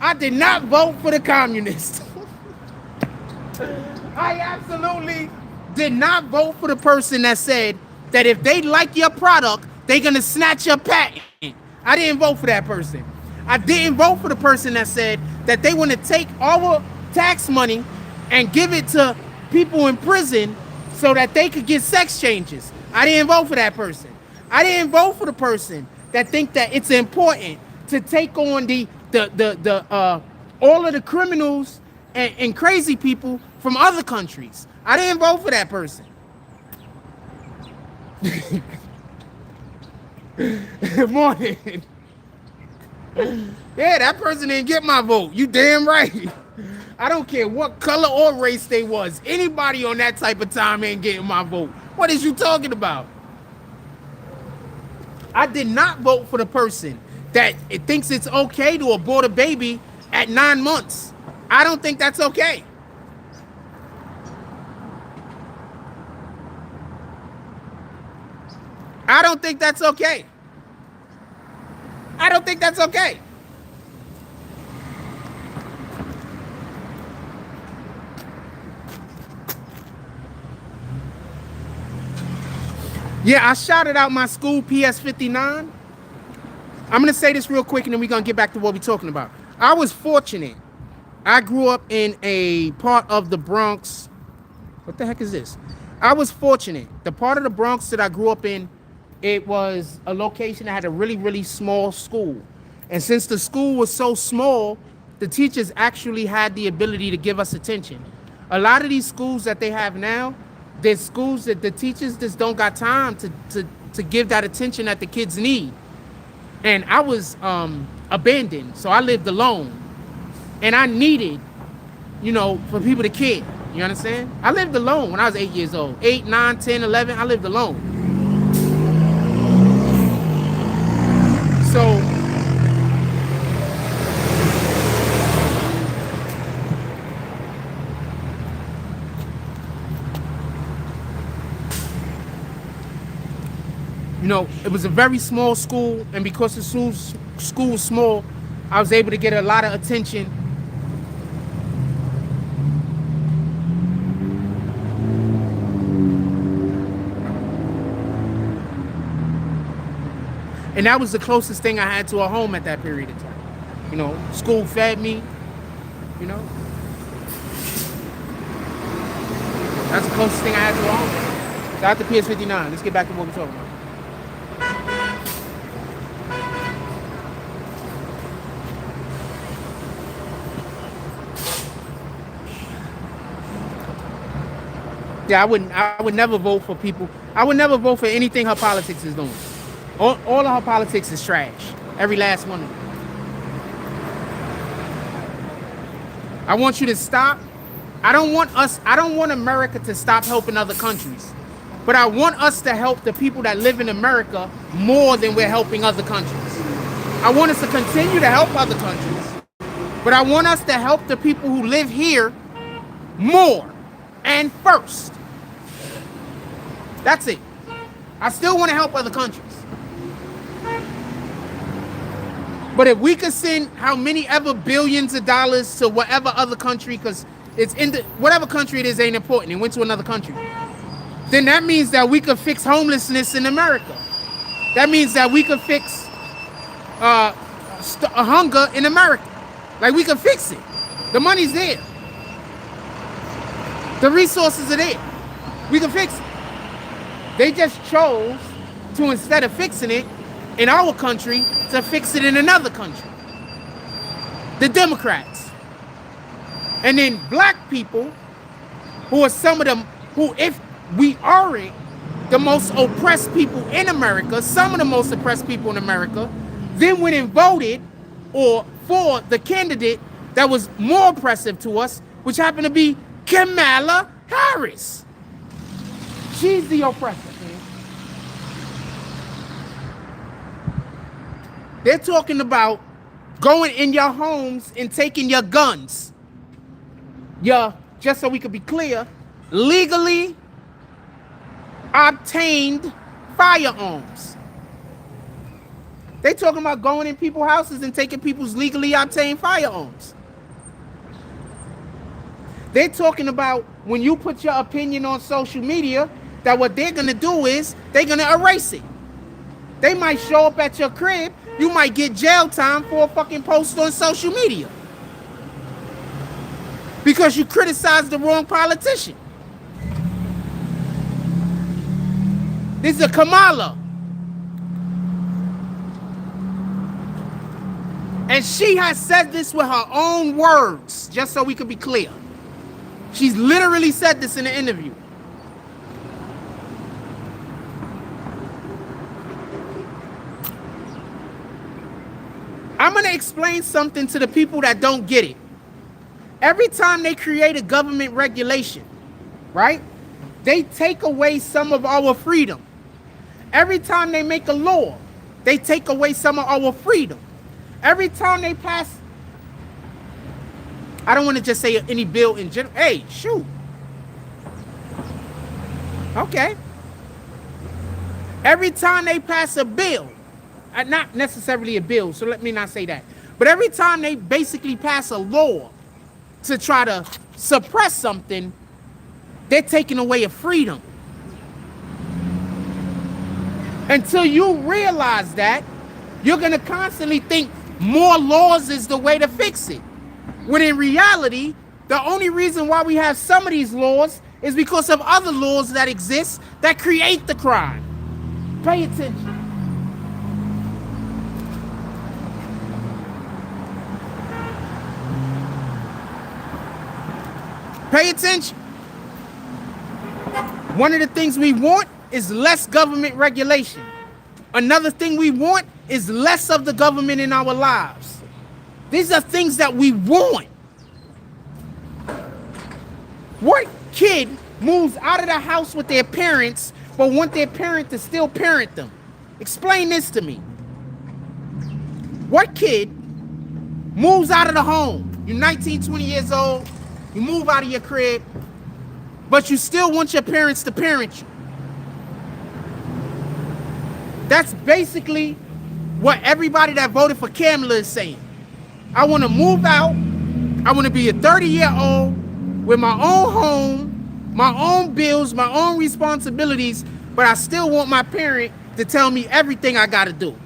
I did not vote for the communists. I absolutely did not vote for the person that said that if they like your product, they're gonna snatch your patent. I didn't vote for that person. I didn't vote for the person that said that they want to take our tax money and give it to people in prison so that they could get sex changes. I didn't vote for that person. I didn't vote for the person that think that it's important to take on all of the criminals and crazy people from other countries. I didn't vote for that person. Good morning. Yeah, that person didn't get my vote. You damn right. I don't care what color or race they was. Anybody on that type of time ain't getting my vote. What is you talking about? I did not vote for the person that it thinks it's okay to abort a baby at 9 months. I don't think that's okay. I don't think that's okay. I don't think that's okay. Yeah, I shouted out my school PS59. I'm going to say this real quick and then we're going to get back to what we're talking about. I was fortunate. I grew up in a part of the Bronx. What the heck is this? I was fortunate. The part of the Bronx that I grew up in, it was a location that had a really, really small school. And since the school was so small, the teachers actually had the ability to give us attention. A lot of these schools that they have now, there's schools that the teachers just don't got time to give that attention that the kids need. And I was abandoned, so I lived alone. And I needed, you know, for people to care. You understand? I lived alone when I was 8 years old. 8, 9, 10, 11, I lived alone. So, you know, it was a very small school, and because the school was small, I was able to get a lot of attention. And that was the closest thing I had to a home at that period of time. You know, school fed me, you know. That's the closest thing I had to a home. Shout out to PS59. Let's get back to what we're talking about. Yeah, I would never vote for people. I would never vote for anything her politics is doing. All of her politics is trash. Every last one of them. I want you to stop. I don't want America to stop helping other countries. But I want us to help the people that live in America more than we're helping other countries. I want us to continue to help other countries. But I want us to help the people who live here more and first. That's it. I still want to help other countries. But if we could send how many ever billions of dollars to whatever other country, because it's in whatever country it is ain't important, it went to another country, then that means that we could fix homelessness in America. That means that we could fix hunger in America. Like, we could fix it. The money's there. The resources are there. We can fix it. They just chose to, instead of fixing it in our country, to fix it in another country. The Democrats. And then black people, who are some of them, who, if we aren't the most oppressed people in America, some of the most oppressed people in America, then went and voted or for the candidate that was more oppressive to us, which happened to be Kamala Harris. She's the oppressor. They're talking about going in your homes and taking your guns. Just so we could be clear, legally obtained firearms. They're talking about going in people's houses and taking people's legally obtained firearms. They're talking about when you put your opinion on social media, that what they're going to do is they're going to erase it. They might show up at your crib. You might get jail time for a fucking post on social media because you criticized the wrong politician. This is a Kamala. And she has said this with her own words, just so we could be clear. She's literally said this in an interview. I'm going to explain something to the people that don't get it. Every time they create a government regulation, right, they take away some of our freedom. Every time they make a law, they take away some of our freedom. Every time they pass, I don't want to just say any bill in general. Hey, shoot. Okay. Every time they pass a bill, not necessarily a bill, so let me not say that, but every time they basically pass a law to try to suppress something, they're taking away a freedom. Until you realize that, you're going to constantly think more laws is the way to fix it. When in reality, the only reason why we have some of these laws is because of other laws that exist that create the crime. Pay attention. Pay attention. One of the things we want is less government regulation. Another thing we want is less of the government in our lives. These are things that we want. What kid moves out of the house with their parents but want their parent to still parent them? Explain this to me. What kid moves out of the home? You're 19, 20 years old. You move out of your crib, but you still want your parents to parent you. That's basically what everybody that voted for Kamala is saying. I want to move out. I want to be a 30-year-old with my own home, my own bills, my own responsibilities, but I still want my parent to tell me everything I got to do.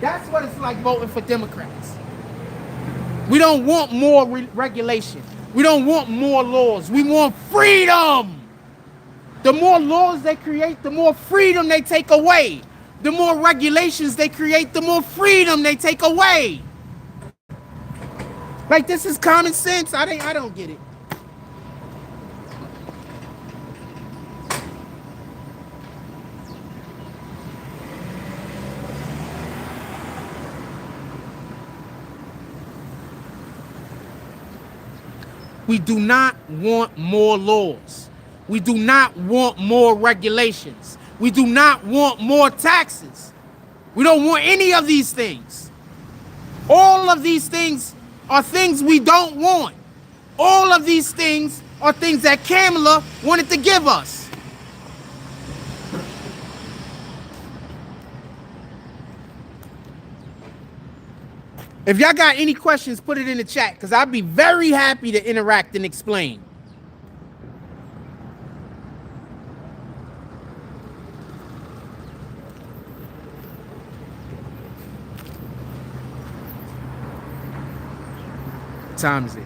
That's what it's like voting for Democrats. We don't want more regulation. We don't want more laws. We want freedom. The more laws they create, the more freedom they take away. The more regulations they create, the more freedom they take away. Like, this is common sense. I don't get it. We do not want more laws. We do not want more regulations. We do not want more taxes. We don't want any of these things. All of these things are things we don't want. All of these things are things that Kamala wanted to give us. If y'all got any questions, put it in the chat, because I'd be very happy to interact and explain. What time is it?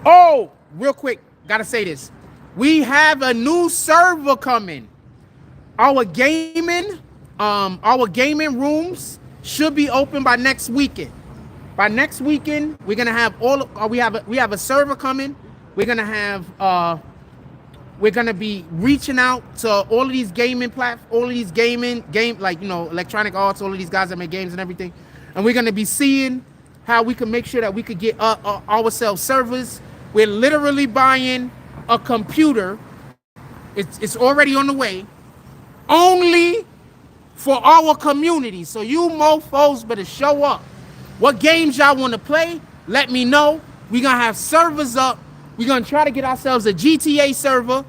Oh, real quick, gotta say this. We have a new server coming. Our gaming rooms should be open by next weekend. By next weekend, we're gonna have we have a server coming. We're gonna be reaching out to all of these gaming like, you know, Electronic Arts, all of these guys that make games and everything, and we're gonna be seeing how we can make sure that we could get ourselves servers. We're literally buying a computer. It's already on the way, only for our community. So you mofos better show up. What games y'all want to play, let me know. We're going to have servers up. We're going to try to get ourselves a GTA server.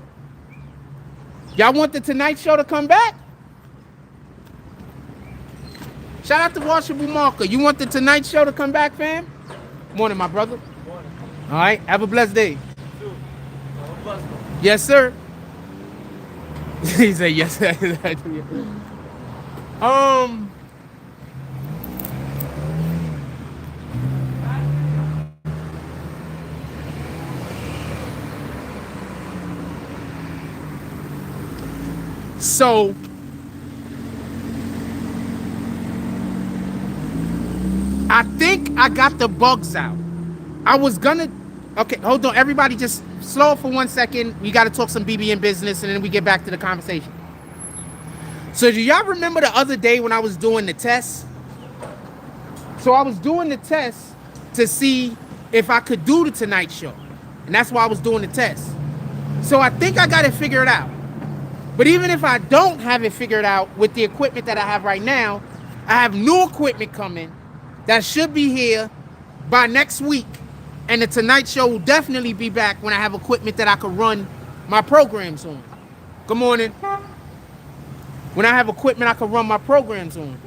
Y'all want the Tonight Show to come back? Shout out to Washable Marker. You want the Tonight Show to come back, fam? Morning, my brother. Morning. All right, have a blessed day. Yes, sir. He said yes. So I think I got the bugs out. I was gonna, okay, hold on, everybody just slow for 1 second. We got to talk some BBN business and then we get back to the conversation. So do y'all remember the other day when I was doing the test? So I was doing the test to see if I could do the Tonight Show. And that's why I was doing the test. So I think I got it figured out. But even if I don't have it figured out with the equipment that I have right now, I have new equipment coming that should be here by next week. And the Tonight Show will definitely be back when I have equipment that I can run my programs on. Good morning. When I have equipment I can run my programs on.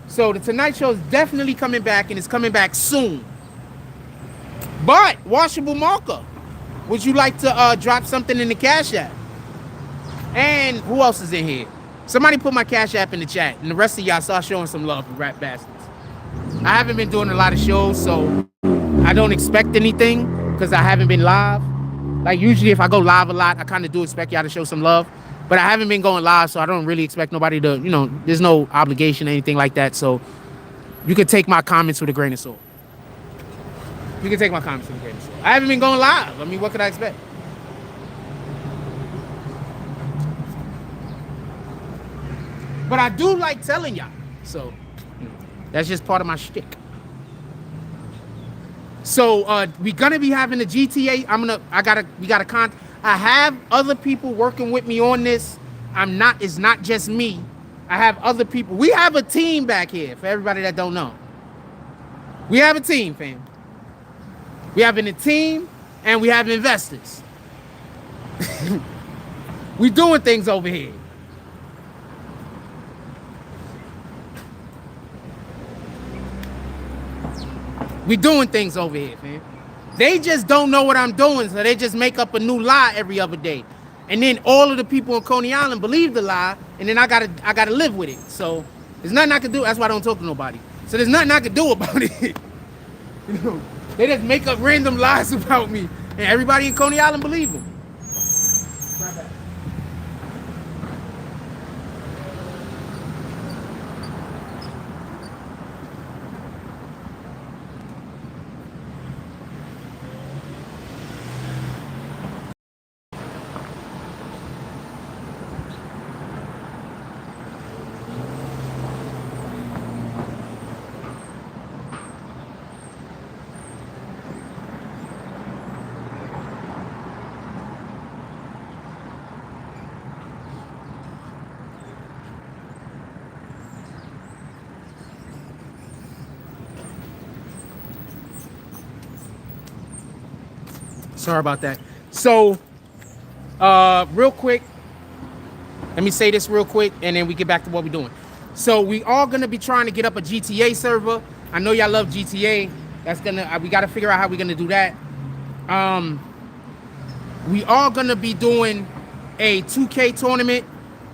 So the Tonight Show is definitely coming back, and it's coming back soon. But washable marker, would you like to drop something in the Cash App? And who else is in here? Somebody put my Cash App in the chat, and the rest of y'all start showing some love for Rap Bastards. I haven't been doing a lot of shows, so I don't expect anything because I haven't been live. Like usually if I go live a lot, I kind of do expect y'all to show some love. But I haven't been going live, so I don't really expect nobody to, you know, there's no obligation or anything like that. So you can take my comments with a grain of salt. You can take my comments with a grain of salt. I haven't been going live. I mean, what could I expect? But I do like telling y'all. So that's just part of my shtick. So we're gonna be having a GTA. I have other people working with me on this. It's not just me. I have other people. We have a team back here for everybody that don't know. We have a team, fam. We have a team and we have investors. We doing things over here. We doing things over here, man. They just don't know what I'm doing, so they just make up a new lie every other day. And then all of the people in Coney Island believe the lie, and then I gotta live with it. So there's nothing I can do. That's why I don't talk to nobody. So there's nothing I can do about it. You know, they just make up random lies about me, and everybody in Coney Island believe them. Sorry about that. So, real quick, let me say this real quick, and then we get back to what we're doing. So we are gonna be trying to get up a GTA server. I know y'all love GTA. We gotta figure out how we're gonna do that. We are gonna be doing a 2K tournament.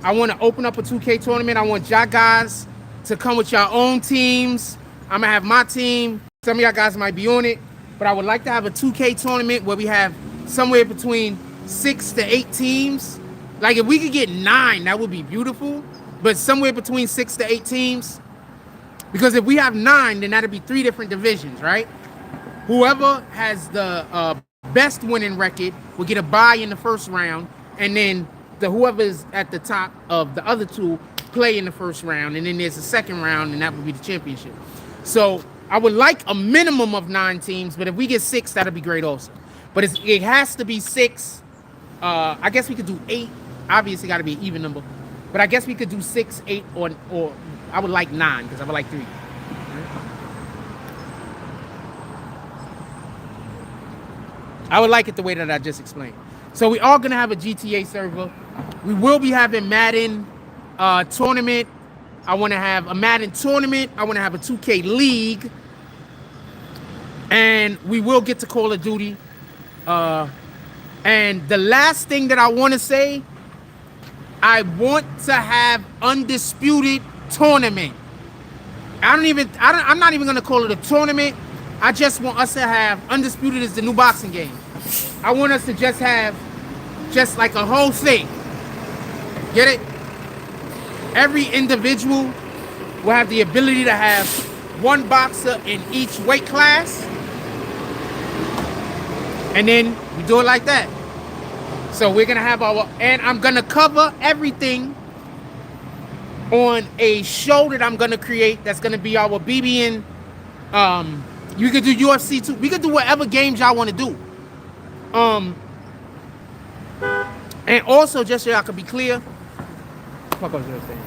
I want to open up a 2K tournament. I want y'all guys to come with your own teams. I'm gonna have my team. Some of y'all guys might be on it. But I would like to have a 2K tournament where we have somewhere between 6 to 8 teams. Like if we could get 9, that would be beautiful. But somewhere between 6 to 8 teams. Because if we have 9, then that'd be 3 different divisions, right? Whoever has the best winning record will get a bye in the first round. And then whoever is at the top of the other 2 play in the first round. And then there's a second round, and that would be the championship. So I would like a minimum of 9 teams, but if we get 6, that'll be great also. But it has to be 6. I guess we could do 8. Obviously, got to be an even number. But I guess we could do 6, 8, or I would like 9 because I would like 3. I would like it the way that I just explained. So we are gonna have a GTA server. We will be having Madden tournament. I want to have a Madden tournament. I want to have a 2K league. And we will get to Call of Duty. And the last thing that I want to say, I want to have undisputed tournament. I'm not even going to call it a tournament. I just want us to have undisputed is the new boxing game. I want us to just have just like a whole thing. Get it? Every individual will have the ability to have 1 boxer in each weight class. And then we do it like that. So we're going to have and I'm going to cover everything on a show that I'm going to create. That's going to be our BBN. You could do UFC too. We could do whatever games y'all want to do. And also, just so y'all can be clear, fuck up this thing.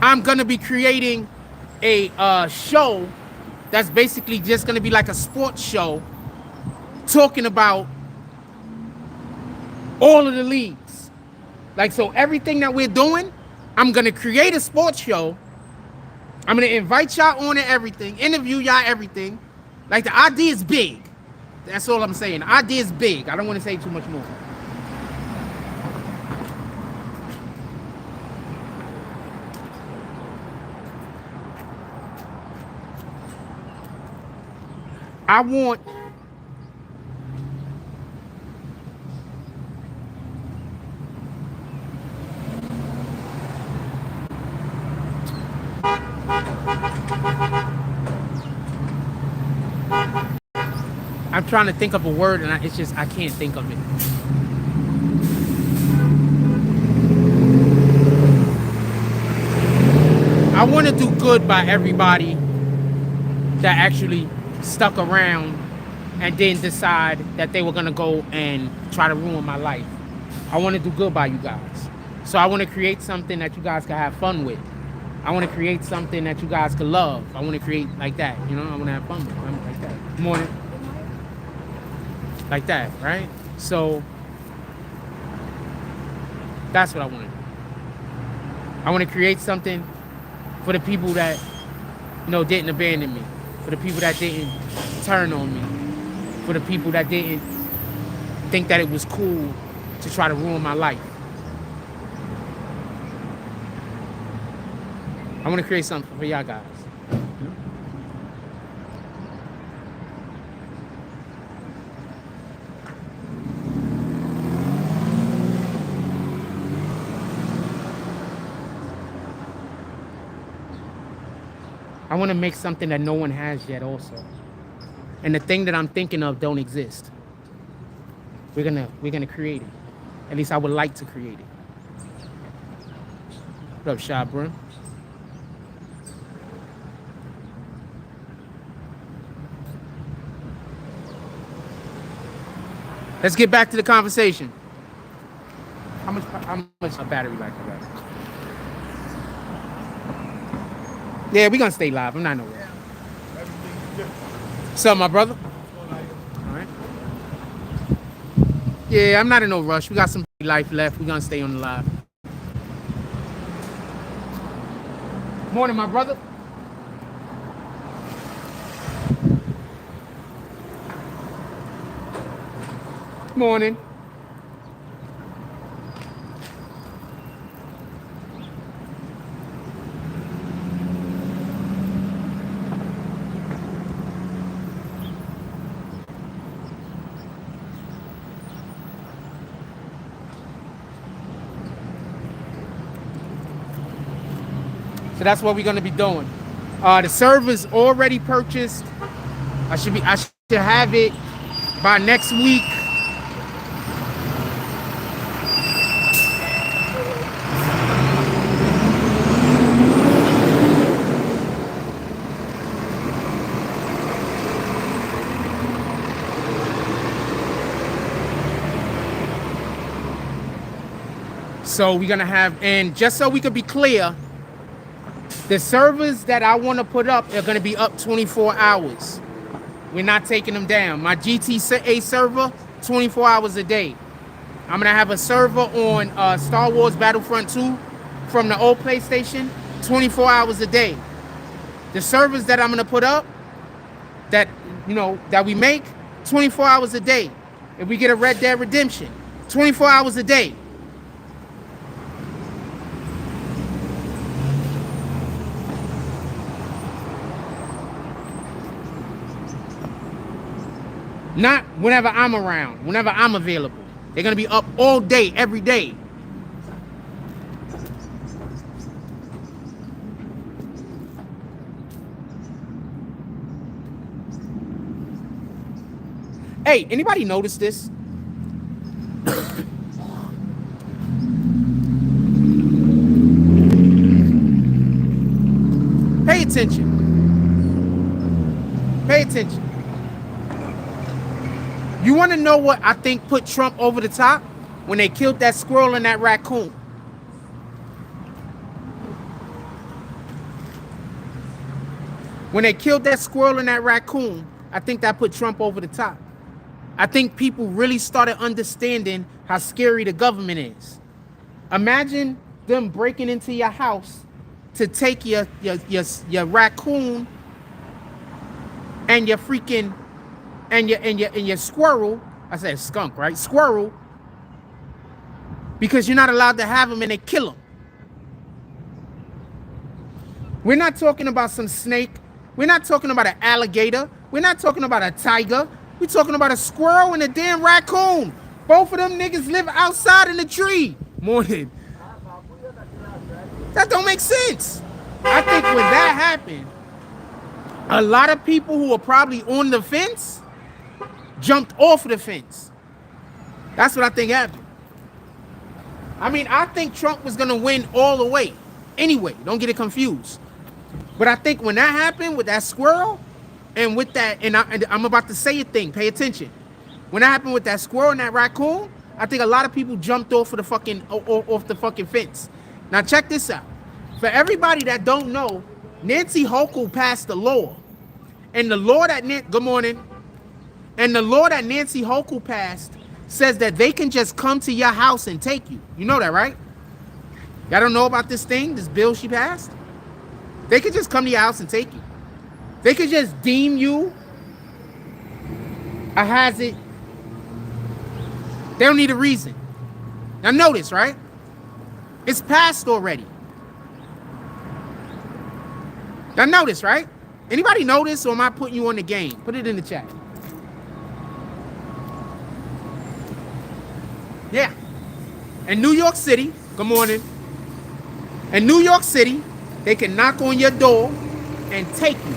I'm gonna be creating a show that's basically just gonna be like a sports show, talking about All of the leagues. Like, so everything that we're doing, I'm going to create a sports show. I'm going to invite y'all on and everything, interview y'all everything. Like, the idea is big. That's all I'm saying. The idea is big. I don't want to say too much more. I want I'm trying to think of a word, and it's just I can't think of it. I want to do good by everybody that actually stuck around and didn't decide that they were going to go and try to ruin my life. I want to do good by you guys. So I want to create something that you guys can have fun with. I want to create something that you guys can love. I want to create like that, you know? I want to have fun with it, like that. Good morning. Like that, right? So that's what I want to do. I want to create something for the people that, you know, didn't abandon me, for the people that didn't turn on me, for the people that didn't think that it was cool to try to ruin my life. I want to create something for y'all guys. I want to make something that no one has yet also. And the thing that I'm thinking of don't exist. We're gonna create it. At least I would like to create it. What up, Shy Brim? Let's get back to the conversation. How much a battery life for that? Yeah, we're gonna stay live. I'm not nowhere. What's up, my brother? All right. Yeah, I'm not in no rush. We got some life left. We're gonna stay on the live. Morning, my brother. Morning. So that's what we're gonna be doing. The server's already purchased. I should have it by next week. So we're gonna have, and just so we could be clear, the servers that I want to put up are going to be up 24 hours. We're not taking them down. My GTA server, 24 hours a day. I'm going to have a server on Star Wars Battlefront 2 from the old PlayStation, 24 hours a day. The servers that I'm going to put up, that, you know, that we make, 24 hours a day. If we get a Red Dead Redemption, 24 hours a day. Not whenever I'm around, whenever I'm available. They're going to be up all day, every day. Hey, anybody notice this? Pay attention. Pay attention. You want to know what I think put Trump over the top? When they killed that squirrel and that raccoon. When they killed that squirrel and that raccoon, I think that put Trump over the top. I think people really started understanding how how scary the government is. Imagine them breaking into your house to take your raccoon and your freaking and your squirrel. I said skunk, right? Squirrel, because you're not allowed to have them and they kill them. We're not talking about some snake. We're not talking about an alligator. We're not talking about a tiger. We're talking about a squirrel and a damn raccoon. Both of them niggas live outside in the tree. Morning. That don't make sense. I think when that happened, a lot of people who were probably on the fence jumped off of the fence. That's what I think happened. I mean, I think Trump was gonna win all the way. Anyway, don't get it confused. But I think when that happened with that squirrel and with that, and I'm about to say a thing, pay attention. When that happened with that squirrel and that raccoon, I think a lot of people jumped off of the fucking fence. Now check this out. For everybody that don't know, Nancy Hochul passed the law. And the law that good morning. And the law that Nancy Hochul passed says that they can just come to your house and take you. You know that, right? Y'all don't know about this thing, this bill she passed? They could just come to your house and take you. They could just deem you a hazard. They don't need a reason. Now notice, right? It's passed already. Now notice, right? Anybody notice, or am I putting you on the game? Put it in the chat. Yeah. In New York City, good morning. In New York City, they can knock on your door and take you.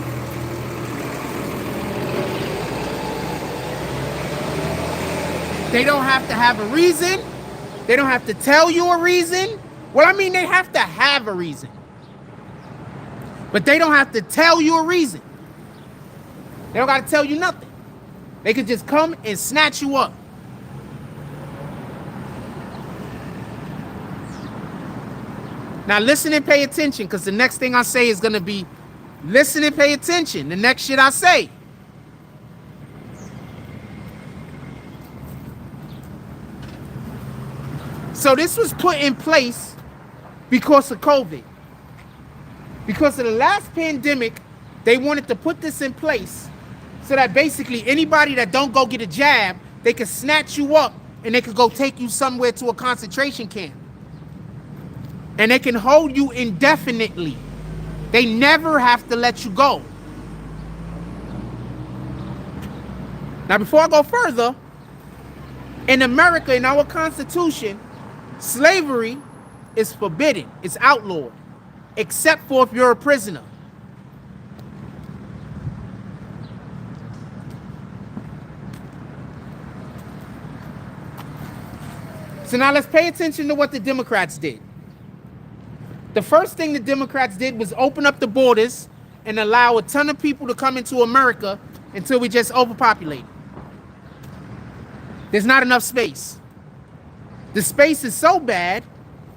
They don't have to have a reason. They don't have to tell you a reason. Well, I mean, they have to have a reason. But they don't have to tell you a reason. They don't got to tell you nothing. They could just come and snatch you up. Now listen and pay attention, because the next thing I say is going to be, listen and pay attention. The next shit I say. So this was put in place because of COVID. Because of the last pandemic, they wanted to put this in place so that basically anybody that don't go get a jab, they could snatch you up and they could go take you somewhere to a concentration camp. And they can hold you indefinitely. They never have to let you go. Now, before I go further, in America, in our Constitution, slavery is forbidden. It's outlawed, except for if you're a prisoner. So now let's pay attention to what the Democrats did. The first thing the Democrats did was open up the borders and allow a ton of people to come into America until we just overpopulate. There's not enough space. The space is so bad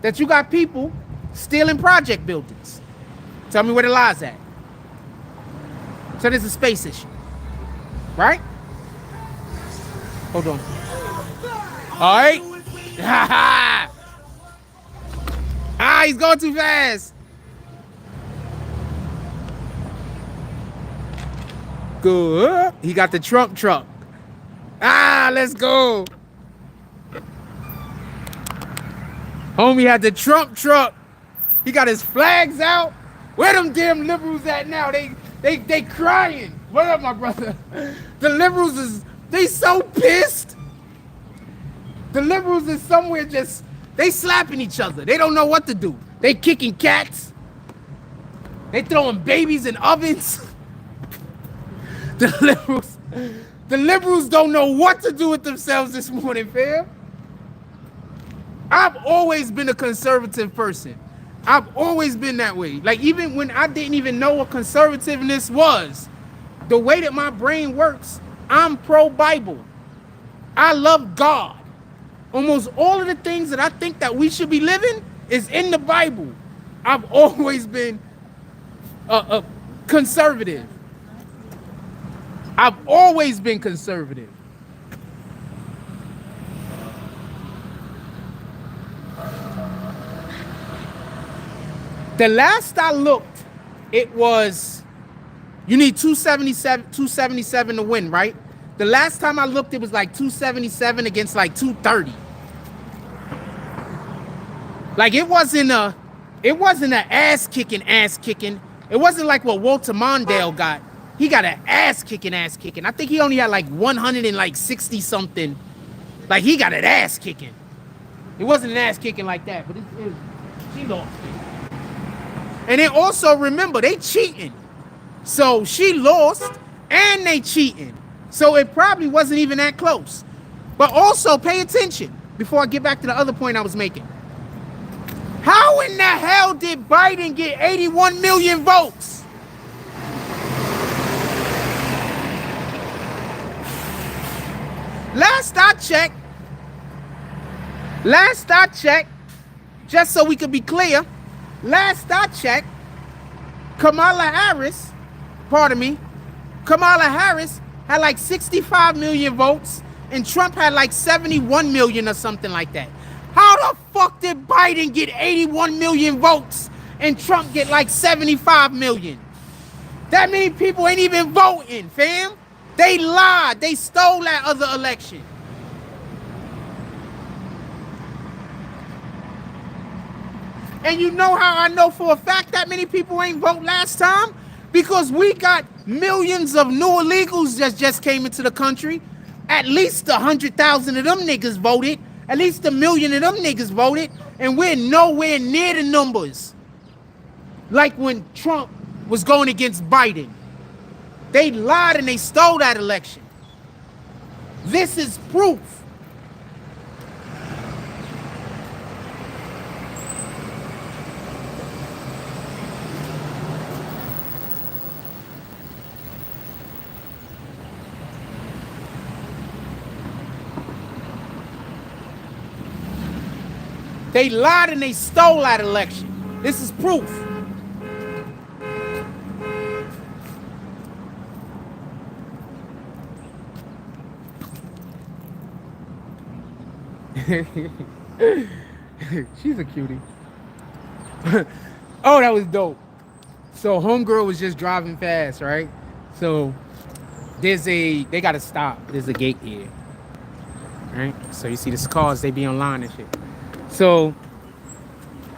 that you got people stealing project buildings. Tell me where the lie's at. So there's a space issue, right? Hold on. All right. He's going too fast. Good. He got the Trump truck. Let's go. Homie had the Trump truck. He got his flags out. Where them damn liberals at now? They crying. What up, my brother? The liberals they so pissed. The liberals is somewhere just, they slapping each other. They don't know what to do. They kicking cats. They throwing babies in ovens. The liberals don't know what to do with themselves this morning, fam. I've always been a conservative person. I've always been that way. Like, even when I didn't even know what conservativeness was, the way that my brain works, I'm pro-Bible. I love God. Almost all of the things that I think that we should be living is in the Bible. I've always been a conservative. I've always been conservative. The last I looked, it was, you need 277 to win, right? The last time I looked, it was like 277 against like 230. Like it wasn't an ass kicking. It wasn't like what Walter Mondale got. He got an ass kicking. I think he only had like 160 something. Like he got an ass kicking. It wasn't an ass kicking like that, but she lost it. And then also remember, they cheating. So she lost and they cheating. So it probably wasn't even that close. But also pay attention before I get back to the other point I was making. How in the hell did Biden get 81 million votes? Last I checked, just so we could be clear, last I checked, Kamala Harris had like 65 million votes and Trump had like 71 million or something like that. How the fuck did Biden get 81 million votes and Trump get like 75 million? That many people ain't even voting, fam. They lied. They stole that other election. And you know how I know for a fact that many people ain't vote last time? Because we got millions of new illegals that just came into the country. At least 100,000 of them niggas voted. At least 1 million of them niggas voted. And we're nowhere near the numbers. Like when Trump was going against Biden. They lied and they stole that election. This is proof. They lied and they stole that election. This is proof. She's a cutie. Oh, that was dope. So homegirl was just driving fast, right? So they gotta stop. There's a gate here. Right? So you see these cars, they be online and shit. So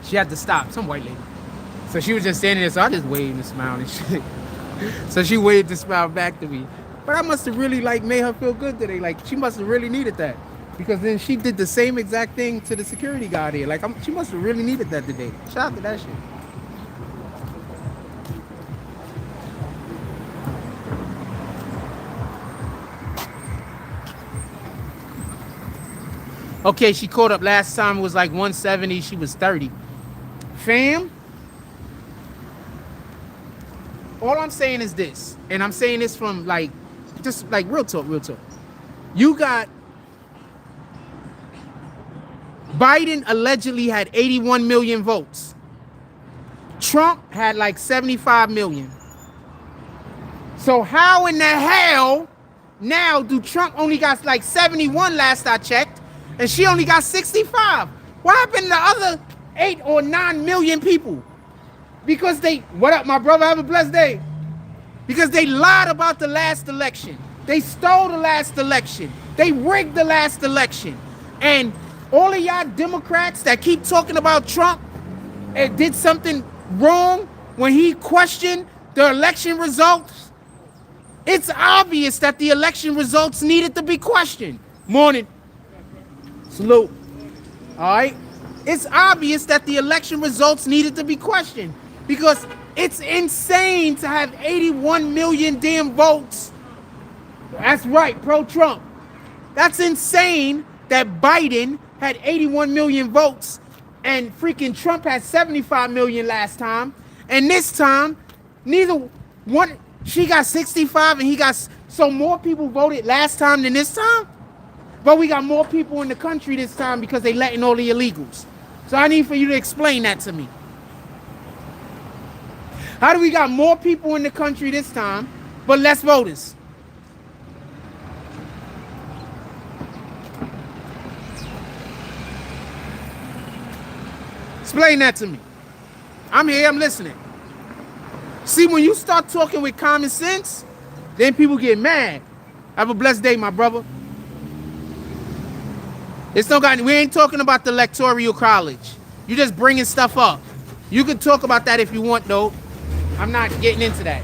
she had to stop, some white lady. So she was just standing there, so I just waved and smiled and shit. So she waved and smiled back to me. But I must have really like made her feel good today. Like she must have really needed that. Because then she did the same exact thing to the security guard here. Like she must have really needed that today. Shout out to that shit. Okay, she caught up last time. It was like 170. She was 30. Fam, all I'm saying is this. And I'm saying this from like, just like real talk. You got Biden allegedly had 81 million votes. Trump had like 75 million. So how in the hell now do Trump only got like 71 last I checked, and she only got 65? What happened to the other 8 or 9 million people? Because they, what up, my brother? Have a blessed day. Because they lied about the last election. They stole the last election. They rigged the last election. And all of y'all Democrats that keep talking about Trump and did something wrong when he questioned the election results, it's obvious that the election results needed to be questioned. Morning. Salute. All right. It's obvious that the election results needed to be questioned because it's insane to have 81 million damn votes. That's right, pro-Trump. That's insane that Biden had 81 million votes and freaking Trump had 75 million last time. And this time, neither one, she got 65 and he got, so more people voted last time than this time. But we got more people in the country this time because they letting all the illegals. So I need for you to explain that to me. How do we got more people in the country this time, but less voters? Explain that to me. I'm here, I'm listening. See, when you start talking with common sense, then people get mad. Have a blessed day, my brother. We ain't talking about the electoral college. You just bringing stuff up. You can talk about that if you want, though. I'm not getting into that.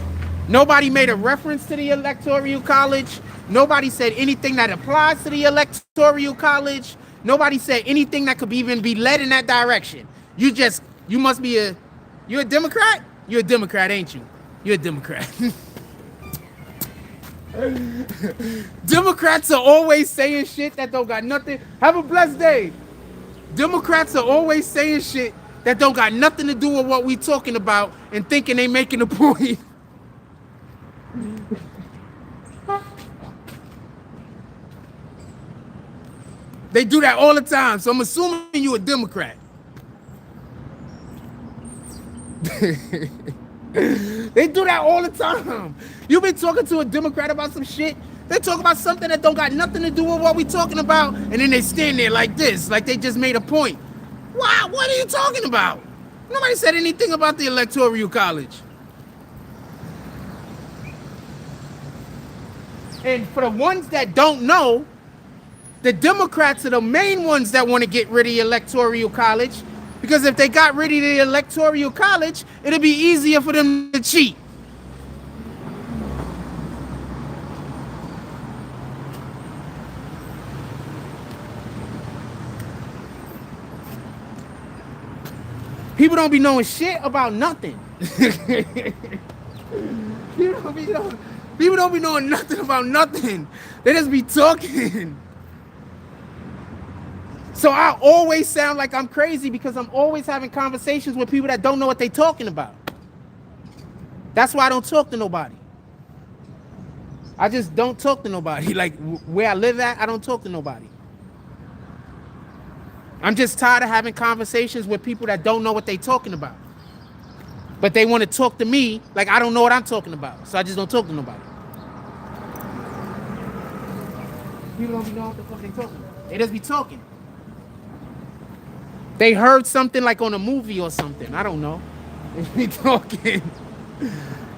Nobody made a reference to the electoral college. Nobody said anything that applies to the electoral college. Nobody said anything that could even be led in that direction. You must be you're a Democrat? You're a Democrat, ain't you? You're a Democrat. Democrats are always saying shit that don't got nothing. Have a blessed day. Democrats are always saying shit that don't got nothing to do with what we talking about and thinking they making a point. They do that all the time, so I'm assuming you a Democrat. They do that all the time. You been talking to a Democrat about some shit, they talk about something that don't got nothing to do with what we talking about, and then they stand there like this, like they just made a point. Wow, what are you talking about? Nobody said anything about the electoral college. And for the ones that don't know, the Democrats are the main ones that want to get rid of the electoral college, because if they got rid of the electoral college, it'll be easier for them to cheat. People don't be knowing shit about nothing. People don't be knowing nothing about nothing. They just be talking. So I always sound like I'm crazy because I'm always having conversations with people that don't know what they're talking about. That's why I don't talk to nobody. I just don't talk to nobody. Like where I live at, I don't talk to nobody. I'm just tired of having conversations with people that don't know what they're talking about. But they want to talk to me like I don't know what I'm talking about. So I just don't talk to nobody. People don't be knowing what the fuck they talking about. They just be talking. They heard something like on a movie or something. I don't know. They be talking.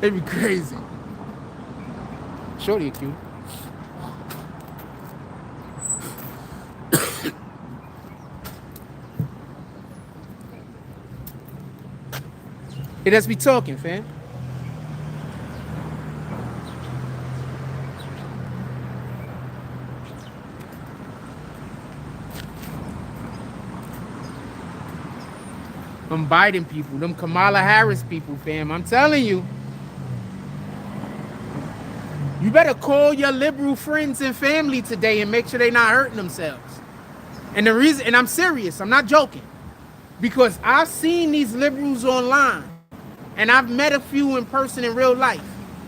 They be crazy. Shorty cute. They just be talking, fam. Them Biden people, them Kamala Harris people, fam. I'm telling you. You better call your liberal friends and family today and make sure they're not hurting themselves. And the reason, and I'm serious, I'm not joking. Because I've seen these liberals online. And I've met a few in person in real life.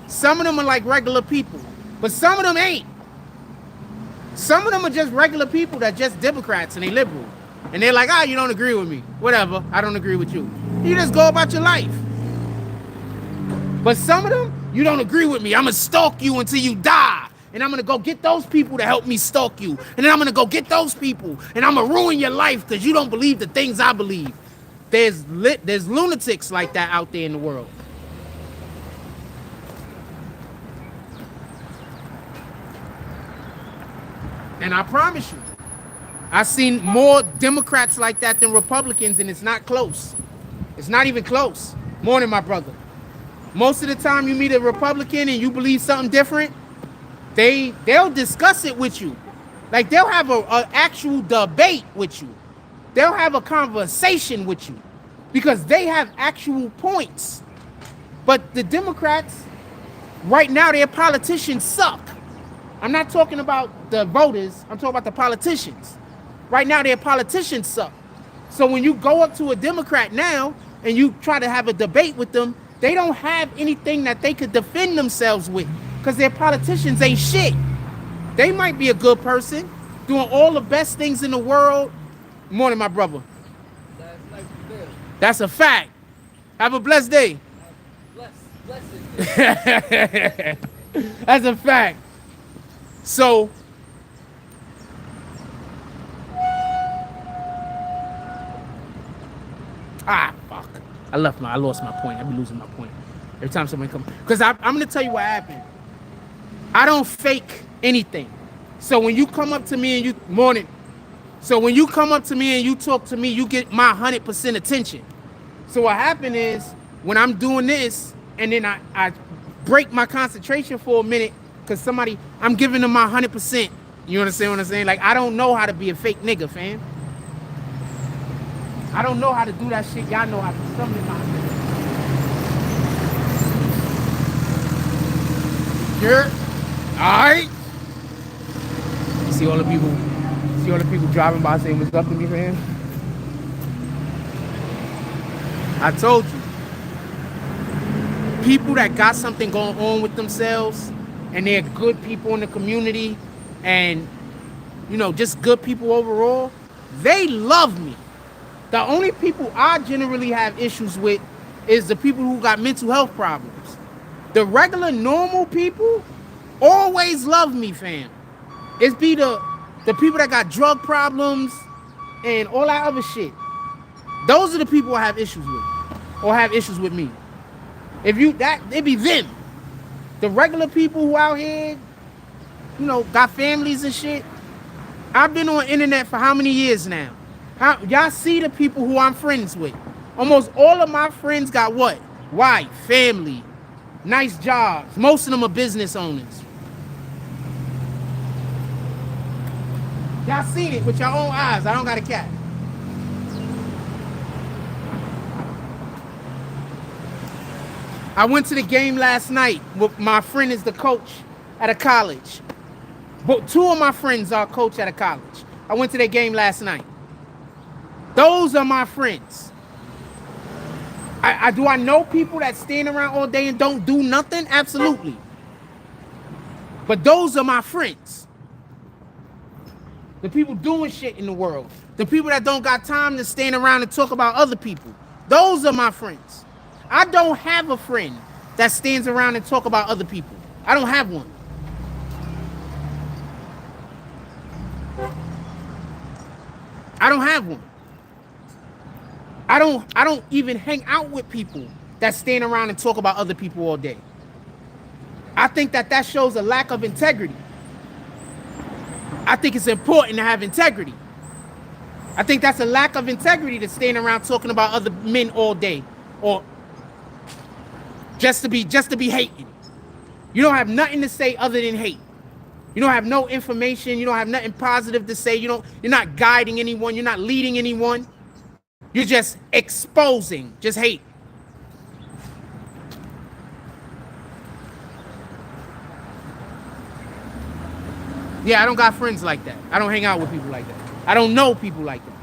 Some of them are like regular people. But some of them ain't. Some of them are just regular people that just Democrats and they liberal. And they're like, you don't agree with me. Whatever, I don't agree with you. You just go about your life. But some of them, you don't agree with me. I'm going to stalk you until you die. And I'm going to go get those people to help me stalk you. And then I'm going to go get those people. And I'm going to ruin your life because you don't believe the things I believe. There's lunatics like that out there in the world. And I promise you, I've seen more Democrats like that than Republicans, and it's not close. It's not even close. Morning, my brother. Most of the time you meet a Republican and you believe something different, they'll discuss it with you. Like they'll have an actual debate with you. They'll have a conversation with you because they have actual points. But the Democrats, right now, their politicians suck. I'm not talking about the voters. I'm talking about the politicians. Right now, their politicians suck. So when you go up to a Democrat now and you try to have a debate with them, they don't have anything that they could defend themselves with because their politicians ain't shit. They might be a good person, doing all the best things in the world. Morning, my brother. That's a fact. Have a blessed day. That's a fact. So, fuck. I lost my point. I be losing my point every time somebody comes. Because I'm gonna tell you what happened. I don't fake anything. So when you come up to me and when you come up to me and you talk to me, you get my 100% attention. So what happened is when I'm doing this and then I break my concentration for a minute because I'm giving them my 100%. You understand what I'm saying? Like, I don't know how to be a fake nigga, fam. I don't know how to do that shit. Y'all know how to summon my Sure. Alright. You see all the people driving by saying what's up to me, fam? I told you. People that got something going on with themselves and they're good people in the community and, you know, just good people overall, they love me. The only people I generally have issues with is the people who got mental health problems. The regular normal people always love me, fam. It's be the people that got drug problems and all that other shit. Those are the people I have issues with or have issues with me. It be them. The regular people who out here, you know, got families and shit. I've been on the internet for how many years now? Y'all see the people who I'm friends with. Almost all of my friends got what? Wife, family, nice jobs. Most of them are business owners. Y'all seen it with your own eyes. I don't got a cat. I went to the game last night with my friend is the coach at a college. But 2 of my friends are coach at a college. I went to their game last night. Those are my friends. Do I know people that stand around all day and don't do nothing? Absolutely. But those are my friends. The people doing shit in the world. The people that don't got time to stand around and talk about other people. Those are my friends. I don't have a friend that stands around and talk about other people. I don't have one. I don't have one. I don't even hang out with people that stand around and talk about other people all day. I think that shows a lack of integrity. I think it's important to have integrity. I think that's a lack of integrity to stand around talking about other men all day or just to be hating. You don't have nothing to say other than hate. You don't have no information. You don't have nothing positive to say. You're not guiding anyone. You're not leading anyone. You're just exposing, just hate. Yeah, I don't got friends like that. I don't hang out with people like that. I don't know people like that.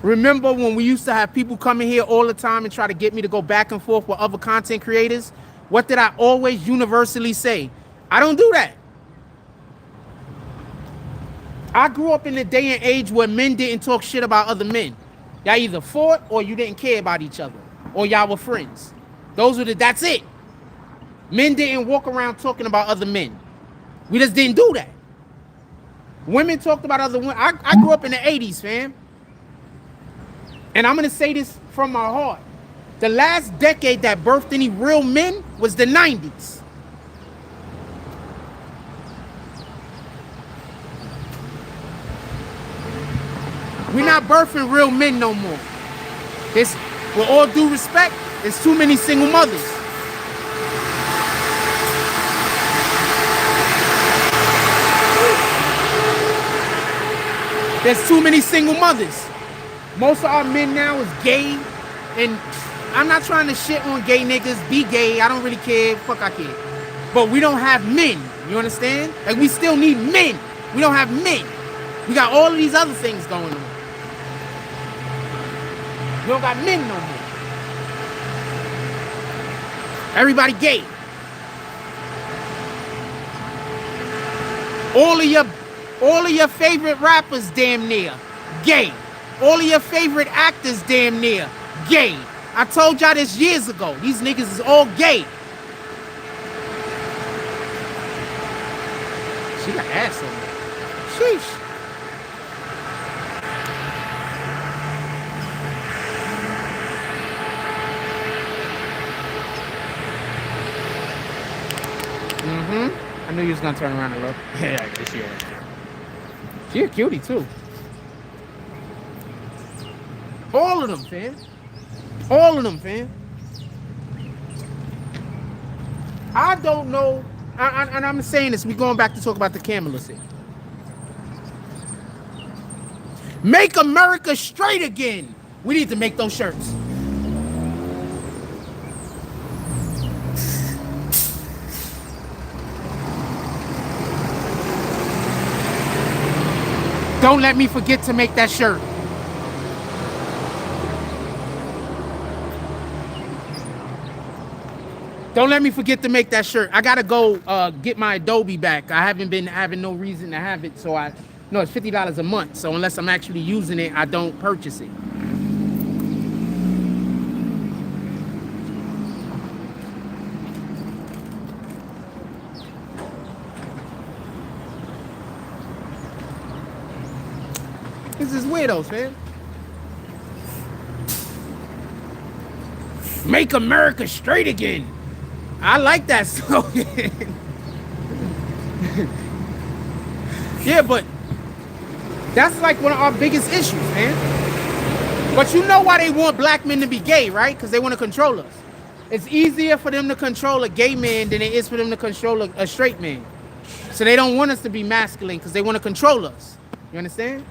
Remember when we used to have people come in here all the time and try to get me to go back and forth with other content creators? What did I always universally say? I don't do that. I grew up in the day and age where men didn't talk shit about other men. Y'all either fought or you didn't care about each other. Or y'all were friends. That's it. Men didn't walk around talking about other men. We just didn't do that. Women talked about other women. I grew up in the 80s, fam. And I'm going to say this from my heart. The last decade that birthed any real men was the 90s. We're not birthing real men no more. With all due respect, there's too many single mothers. There's too many single mothers. Most of our men now is gay, and I'm not trying to shit on gay niggas. Be gay, I don't really care. Fuck, I care. But we don't have men. You understand? Like, we still need men. We don't have men. We got all of these other things going on. We don't got men no more. Everybody gay. All of your favorite rappers damn near gay. All of your favorite actors damn near gay. I told y'all this years ago. These niggas is all gay. She got ass on her. Sheesh. I knew you was gonna turn around and look. Yeah, I guess yeah. She a cutie too. All of them, fam. All of them, fam. I don't know, and I'm saying this, we going back to talk about the candidacy. Make America straight again. We need to make those shirts. Don't let me forget to make that shirt. Don't let me forget to make that shirt. I gotta go get my Adobe back. I haven't been having no reason to have it, so no, it's $50 a month. So unless I'm actually using it, I don't purchase it. This is weirdos, man. Make America straight again. I like that slogan. Yeah, but that's like one of our biggest issues, man. But you know why they want black men to be gay, right? Because they want to control us. It's easier for them to control a gay man than it is for them to control a straight man. So they don't want us to be masculine because they want to control us. You understand?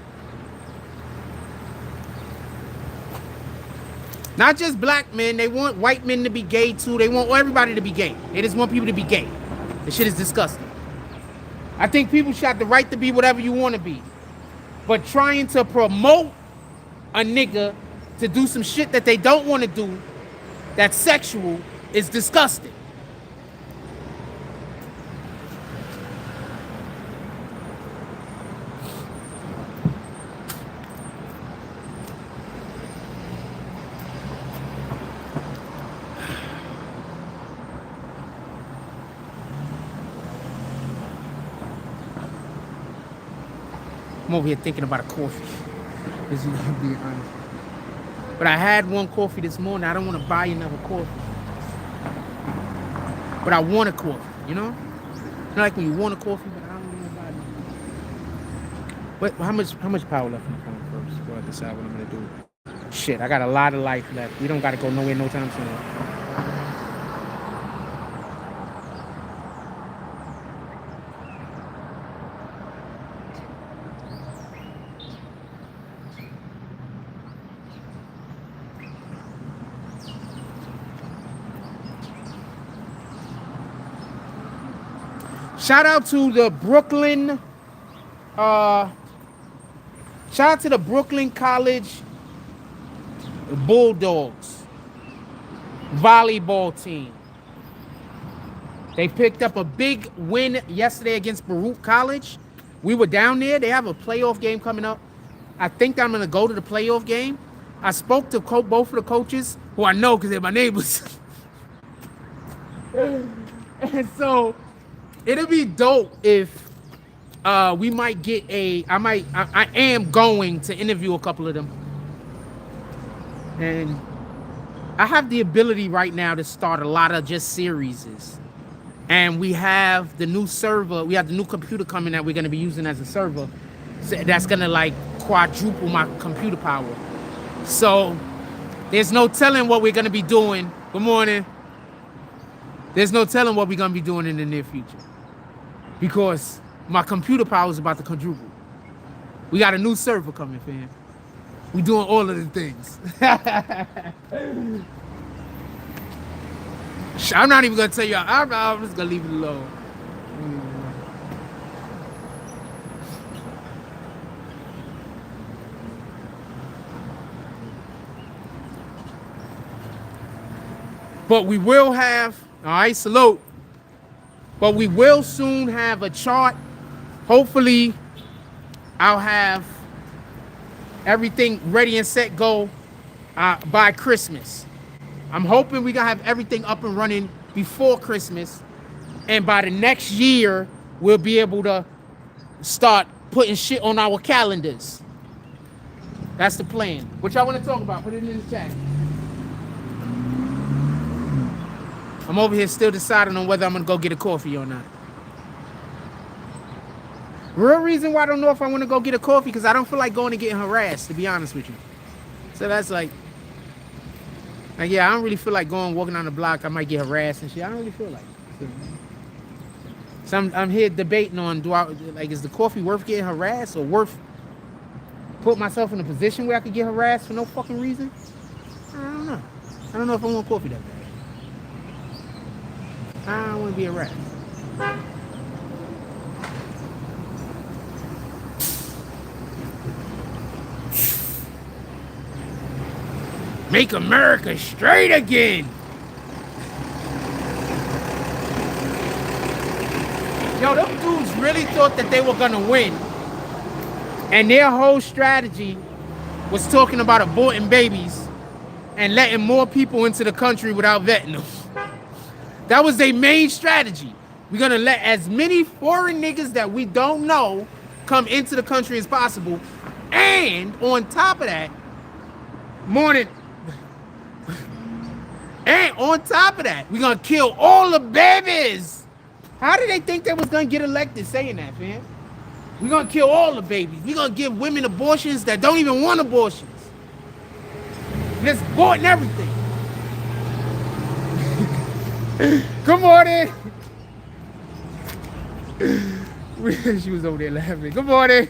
Not just black men, they want white men to be gay too. They want everybody to be gay. They just want people to be gay. This shit is disgusting. I think people should have the right to be whatever you want to be. But trying to promote a nigga to do some shit that they don't want to do, that's sexual, is disgusting. I'm over here thinking about a coffee. This is being honest. But I had one coffee this morning. I don't want to buy another coffee. But I want a coffee, you know? Not like when you want a coffee, but I don't want to buy it. But how much power left in the phone first before I decide what I'm gonna do? Shit, I got a lot of life left. We don't gotta go nowhere no time soon. Shout out to the Brooklyn College Bulldogs volleyball team. They picked up a big win yesterday against Baruch College. We were down there. They have a playoff game coming up. I think I'm going to go to the playoff game. I spoke to both of the coaches, who I know because they're my neighbors. And so it'll be dope if we might get I am going to interview a couple of them. And I have the ability right now to start a lot of just series. And we have the new server, we have the new computer coming that we're going to be using as a server. So that's going to like quadruple my computer power. So there's no telling what we're going to be doing. Good morning. There's no telling what we're going to be doing in the near future. Because my computer power is about to quadruple. We got a new server coming, fam. We doing all of the things. I'm not even gonna tell you. I'm just gonna leave it alone. But we will have, all right, salute. But we will soon have a chart. Hopefully, I'll have everything ready and set go by Christmas. I'm hoping we're gonna have everything up and running before Christmas. And by the next year, we'll be able to start putting shit on our calendars. That's the plan. What y'all want to talk about? Put it in the chat. I'm over here still deciding on whether I'm going to go get a coffee or not. Real reason why I don't know if I want to go get a coffee, because I don't feel like going and getting harassed, to be honest with you. So that's like, yeah, I don't really feel like walking on the block. I might get harassed and shit. I don't really feel like it. So I'm here debating on, is the coffee worth getting harassed, or worth put myself in a position where I could get harassed for no fucking reason? I don't know. I don't know if I want coffee that bad. I don't want to be harassed. Make America straight again. Yo, them dudes really thought that they were gonna win. And their whole strategy was talking about aborting babies and letting more people into the country without vetting them. That was their main strategy. We're gonna let as many foreign niggas that we don't know come into the country as possible. And on top of that, we're gonna kill all the babies. How did they think they was gonna get elected saying that, man? We're gonna kill all the babies. We're gonna give women abortions that don't even want abortions. Let's abort everything. Good morning. She was over there laughing. Good morning.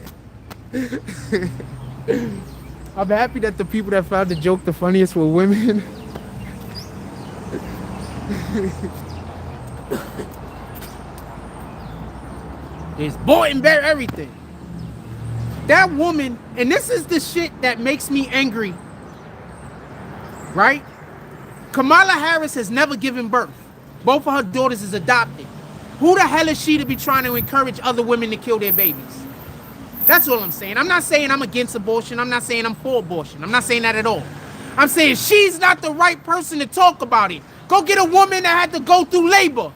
I'm happy that the people that found the joke the funniest were women. It's bought and bear everything. That woman, and this is the shit that makes me angry, right? Kamala Harris has never given birth. Both of her daughters is adopted. Who the hell is she to be trying to encourage other women to kill their babies? That's all I'm saying. I'm not saying I'm against abortion. I'm not saying I'm for abortion. I'm not saying that at all. I'm saying she's not the right person to talk about it. Go get a woman that had to go through labor.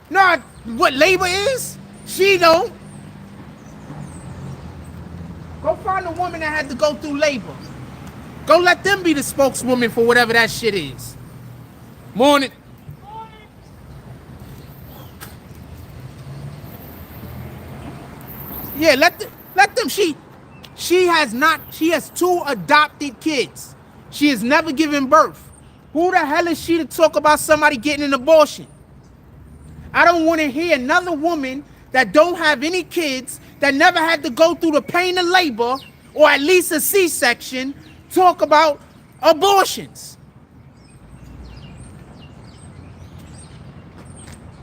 Not what labor is. She don't. Go find a woman that had to go through labor. Go let them be the spokeswoman for whatever that shit is. Morning. Yeah, let them. She has 2 adopted kids. She has never given birth. Who the hell is she to talk about somebody getting an abortion? I don't want to hear another woman that don't have any kids, that never had to go through the pain of labor, or at least a C-section, talk about abortions.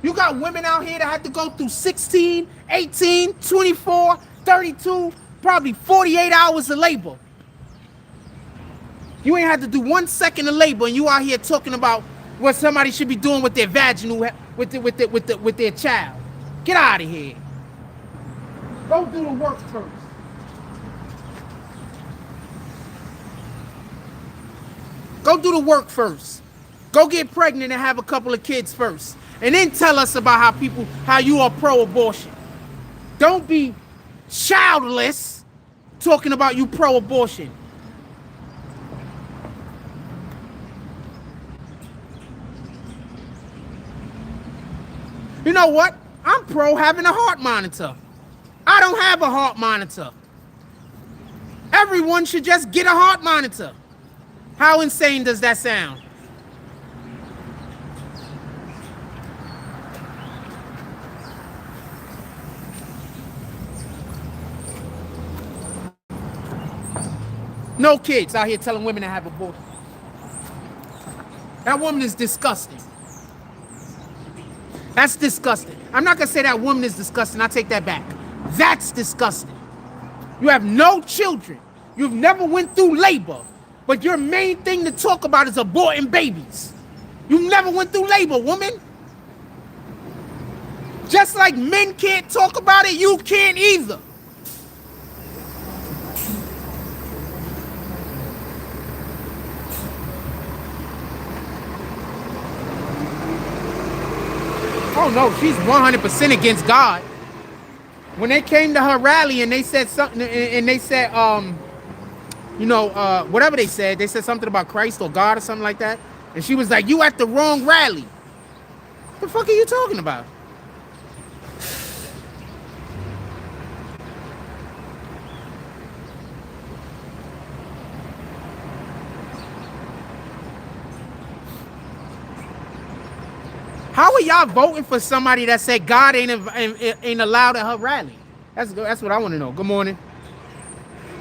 You got women out here that had to go through 16, 18, 24, 32, probably 48 hours of labor. You ain't had to do 1 second of labor, and you out here talking about what somebody should be doing with their vaginal, with their child. Get out of here. Go do the work first. Go do the work first. Go get pregnant and have a couple of kids first. And then tell us about how you are pro-abortion. Don't be childless talking about you pro-abortion. You know what? I'm pro having a heart monitor. I don't have a heart monitor. Everyone should just get a heart monitor. How insane does that sound? No kids out here telling women to have abortion. That woman is disgusting. That's disgusting. I'm not going to say that woman is disgusting. I take that back. That's disgusting. You have no children. You've never went through labor. But your main thing to talk about is aborting babies. You never went through labor, woman. Just like men can't talk about it, you can't either. Oh no, she's 100% against God. When they came to her rally and they said something, and they said, you know, whatever they said something about Christ or God or something like that. And she was like, you at the wrong rally. What the fuck are you talking about? How are y'all voting for somebody that said God ain't allowed at her rally? That's what I want to know. Good morning.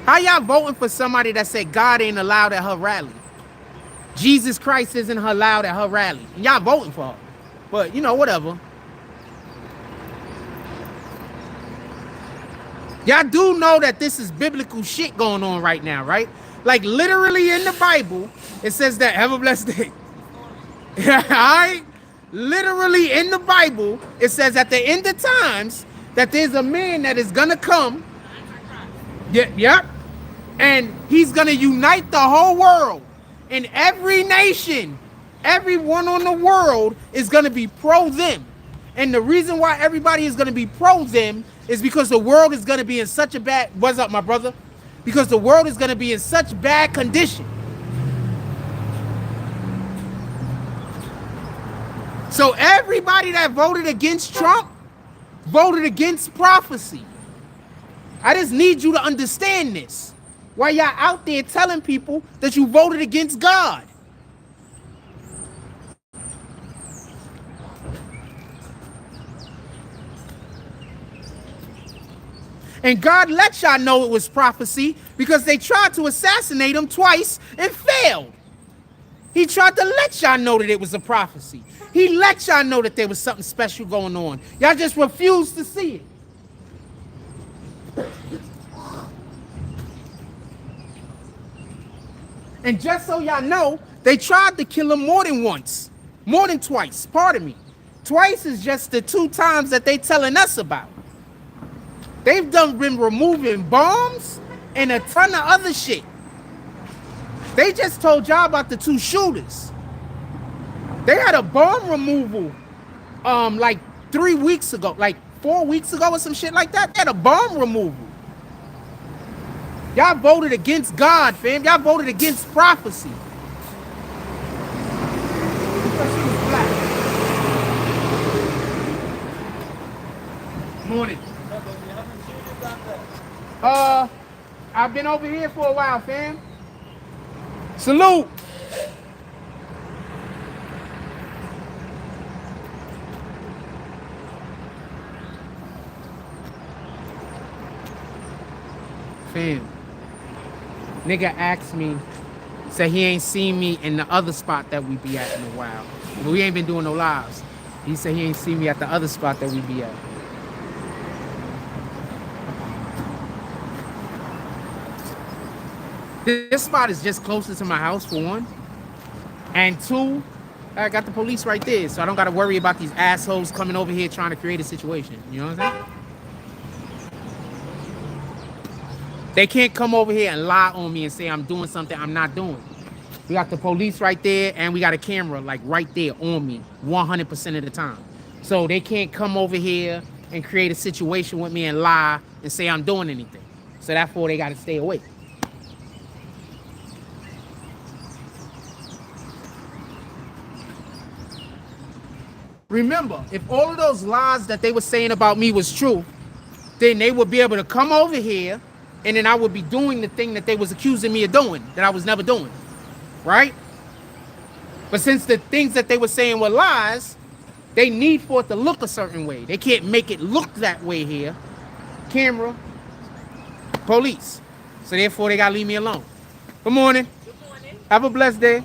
How y'all voting for somebody that said God ain't allowed at her rally? Jesus Christ isn't allowed at her rally. And y'all voting for her. But, you know, whatever. Y'all do know that this is biblical shit going on right now, right? Like, literally in the Bible, it says that, have a blessed day. All right? Literally in the Bible, it says at the end of times that there's a man that is going to come. Yep. And he's going to unite the whole world. And every nation, everyone on the world is going to be pro them. And the reason why everybody is going to be pro them is because the world is going to be in such a bad... What's up, my brother? Because the world is going to be in such bad condition. So everybody that voted against Trump voted against prophecy. I just need you to understand this. While y'all out there telling people that you voted against God. And God let y'all know it was prophecy because they tried to assassinate him twice and failed. He tried to let y'all know that it was a prophecy. He let y'all know that there was something special going on. Y'all just refused to see it. And just so y'all know, they tried to kill him more than once. More than twice, pardon me. Twice is just the 2 times that they telling us about. They've been removing bombs and a ton of other shit. They just told y'all about the 2 shooters. They had a bomb removal like 3 weeks ago, like 4 weeks ago or some shit like that. They had a bomb removal. Y'all voted against God, fam. Y'all voted against prophecy. Because she was black. Morning. I've been over here for a while, fam. Salute. Fam. Nigga asked me, said he ain't seen me in the other spot that we be at in a while. But we ain't been doing no lives. He said he ain't seen me at the other spot that we be at. This spot is just closer to my house, for one. And 2, I got the police right there, so I don't got to worry about these assholes coming over here trying to create a situation. You know what I'm saying? They can't come over here and lie on me and say I'm doing something I'm not doing. We got the police right there, and we got a camera like right there on me 100% of the time. So they can't come over here and create a situation with me and lie and say I'm doing anything. So therefore they got to stay away. Remember, if all of those lies that they were saying about me was true, then they would be able to come over here and then I would be doing the thing that they was accusing me of doing, that I was never doing, right? But since the things that they were saying were lies, they need for it to look a certain way. They can't make it look that way here. Camera, police. So therefore, they got to leave me alone. Good morning. Good morning. Have a blessed day.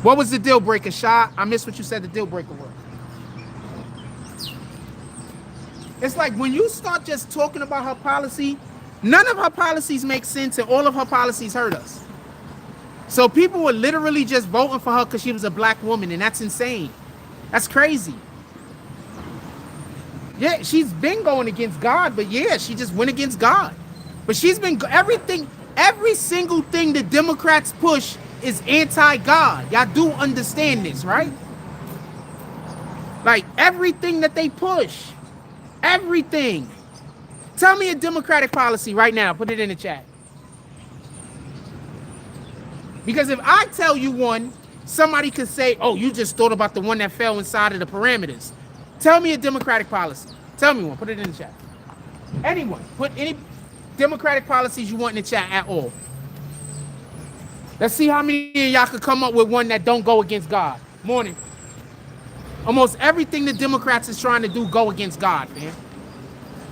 What was the deal breaker, Sha? I missed what you said the deal breaker was. It's like when you start just talking about her policy, none of her policies make sense and all of her policies hurt us. So people were literally just voting for her because she was a black woman, and that's insane. That's crazy. Yeah, she's been going against God, but yeah, she just went against God. But she's been every single thing the Democrats push is anti-God. Y'all do understand this, right? Like everything that they push, everything. Tell me a Democratic policy right now. Put it in the chat. Because if I tell you one, somebody could say, oh, you just thought about the one that fell inside of the parameters. Tell me a Democratic policy. Tell me one. Put it in the chat. Anyone. Put any Democratic policies you want in the chat at all. Let's see how many of y'all could come up with one that don't go against God. Morning. Almost everything the Democrats is trying to do go against God, man.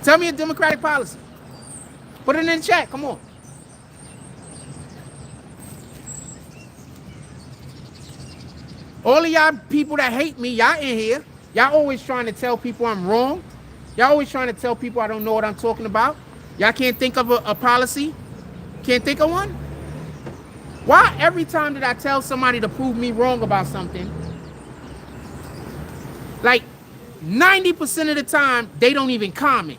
Tell me a Democratic policy. Put it in the chat. Come on. All of y'all people that hate me, y'all in here. Y'all always trying to tell people I'm wrong. Y'all always trying to tell people I don't know what I'm talking about. Y'all can't think of a policy? Can't think of one? Why every time that I tell somebody to prove me wrong about something, like 90% of the time, they don't even comment.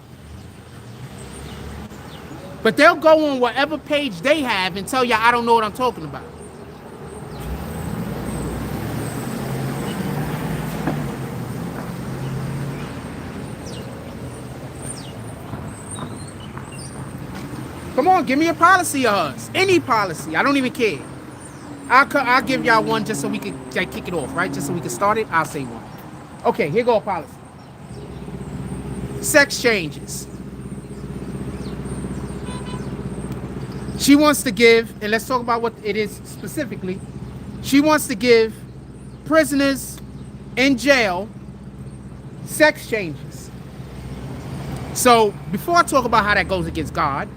But they'll go on whatever page they have and tell you I don't know what I'm talking about. Come on, give me a policy of us. Any policy. I don't even care. I'll give y'all one just so we can kick it off, right? Just so we can start it. I'll say one. Okay, here go a policy. Sex changes. She wants to give, and let's talk about what it is specifically. She wants to give prisoners in jail sex changes. So before I talk about how that goes against God,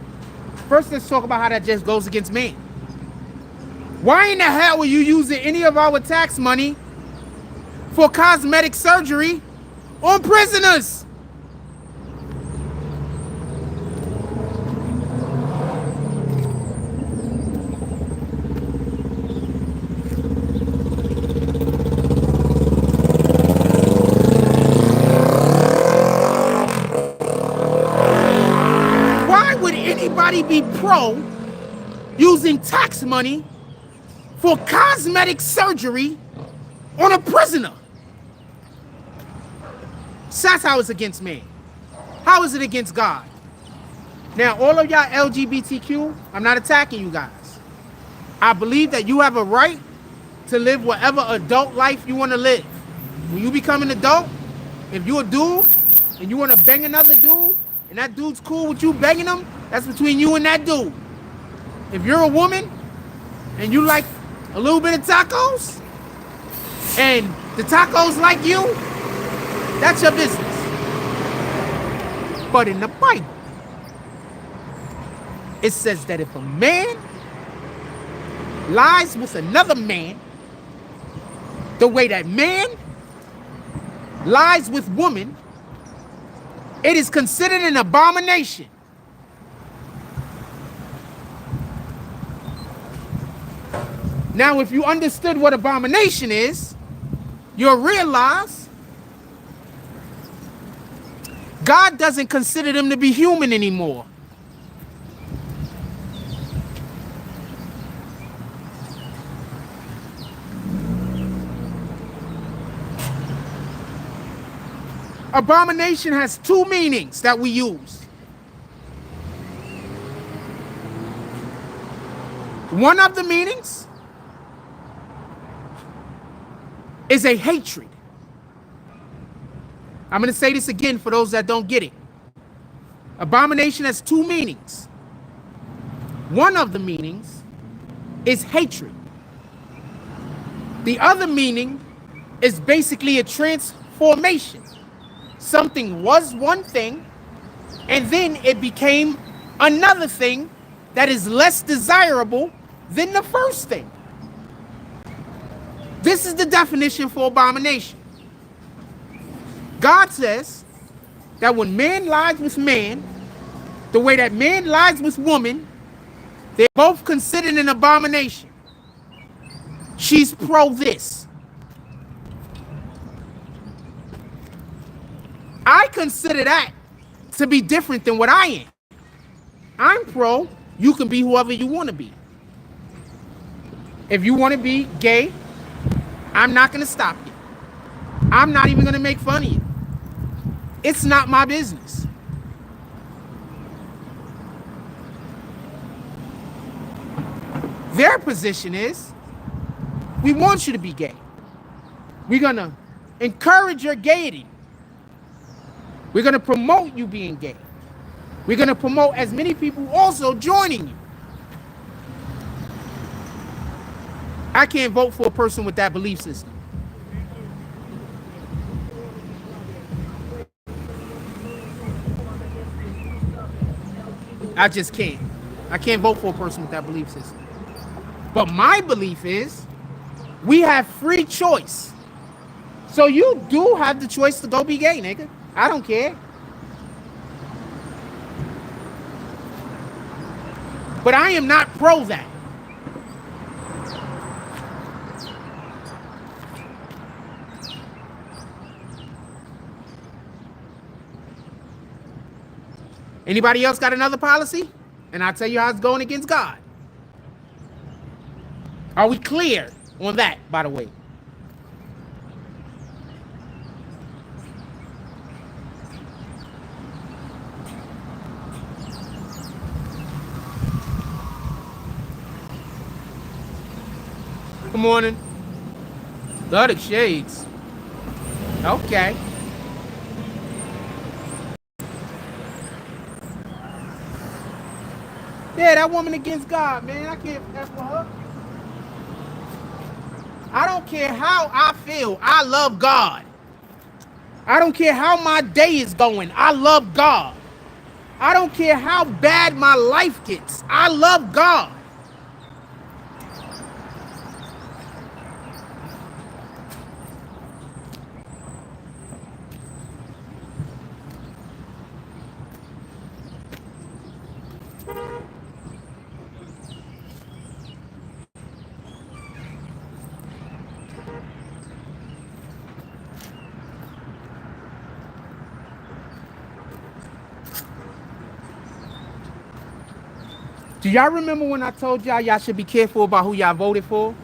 first let's talk about how that just goes against man. Why in the hell are you using any of our tax money for cosmetic surgery on prisoners? Be pro using tax money for cosmetic surgery on a prisoner? So that's how it's against man. How is it against God? Now, all of y'all LGBTQ, I'm not attacking you guys. I believe that you have a right to live whatever adult life you want to live. When you become an adult, if you're a dude and you want to bang another dude, and that dude's cool with you banging him, that's between you and that dude. If you're a woman and you like a little bit of tacos and the tacos like you, that's your business. But in the Bible, it says that if a man lies with another man, the way that man lies with woman, it is considered an abomination. Now, if you understood what abomination is, you'll realize God doesn't consider them to be human anymore. Abomination has two meanings that we use. One of the meanings is a hatred. I'm going to say this again for those that don't get it. Abomination has two meanings. One of the meanings is hatred. The other meaning is basically a transformation. Something was one thing, and then it became another thing that is less desirable than the first thing. This is the definition for abomination. God says that when man lies with man, the way that man lies with woman, they're both considered an abomination. She's pro this. I consider that to be different than what I am. I'm pro, you can be whoever you want to be. If you want to be gay, I'm not going to stop you. I'm not even going to make fun of you. It's not my business. Their position is, we want you to be gay. We're going to encourage your gaiety. We're going to promote you being gay. We're going to promote as many people also joining you. I can't vote for a person with that belief system. I just can't. I can't vote for a person with that belief system. But my belief is we have free choice. So you do have the choice to go be gay, nigga. I don't care. But I am not pro that. Anybody else got another policy? And I'll tell you how it's going against God. Are we clear on that, by the way? Good morning. Love shades. Okay. Yeah, that woman against God, man. I can't F for her. I don't care how I feel. I love God. I don't care how my day is going. I love God. I don't care how bad my life gets. I love God. Do y'all remember when I told y'all should be careful about who y'all voted for?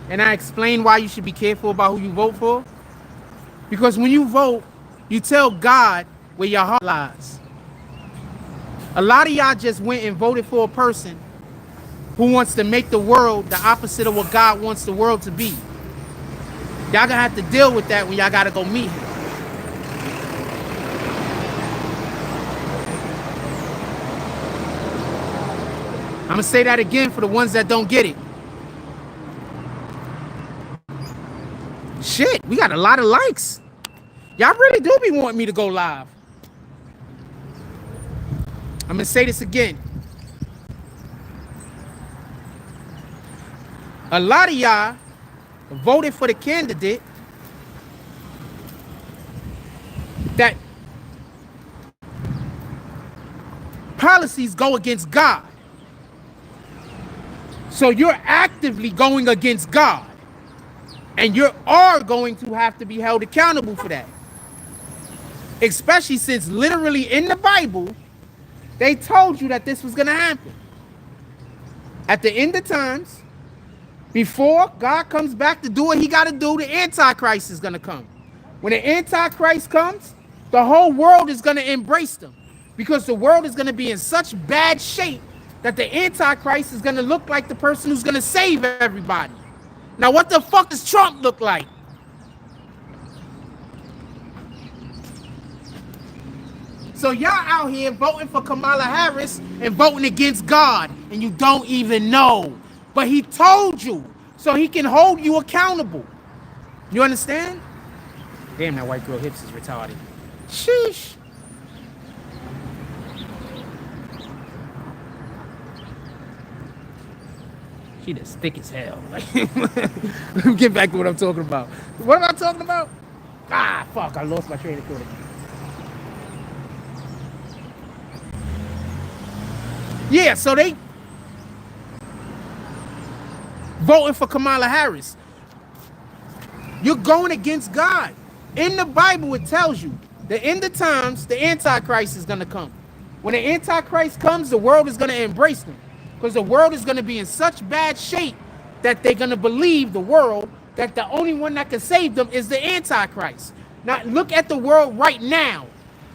And I explained why you should be careful about who you vote for? Because when you vote, you tell God where your heart lies. A lot of y'all just went and voted for a person who wants to make the world the opposite of what God wants the world to be. Y'all gonna have to deal with that when y'all gotta go meet him. I'm gonna say that again for the ones that don't get it. Shit, we got a lot of likes. Y'all really do be wanting me to go live. I'm gonna say this again. A lot of y'all voted for the candidate that policies go against God. So you're actively going against God. And you are going to have to be held accountable for that. Especially since literally in the Bible, they told you that this was going to happen. At the end of times, before God comes back to do what he got to do, the Antichrist is going to come. When the Antichrist comes, the whole world is going to embrace them. Because the world is going to be in such bad shape that the Antichrist is going to look like the person who's going to save everybody. Now, what the fuck does Trump look like? So y'all out here voting for Kamala Harris and voting against God, and you don't even know. But he told you, so he can hold you accountable. You understand? Damn, that white girl hips is retarded. Sheesh. She just thick as hell. Let me get back to what I'm talking about. What am I talking about? Ah, fuck, I lost my train of thought. Yeah, so they voting for Kamala Harris. You're going against God. In the Bible, it tells you that in the times, the Antichrist is going to come. When the Antichrist comes, the world is going to embrace them. Because the world is going to be in such bad shape that they're going to believe the world that the only one that can save them is the Antichrist. Now, look at the world right now.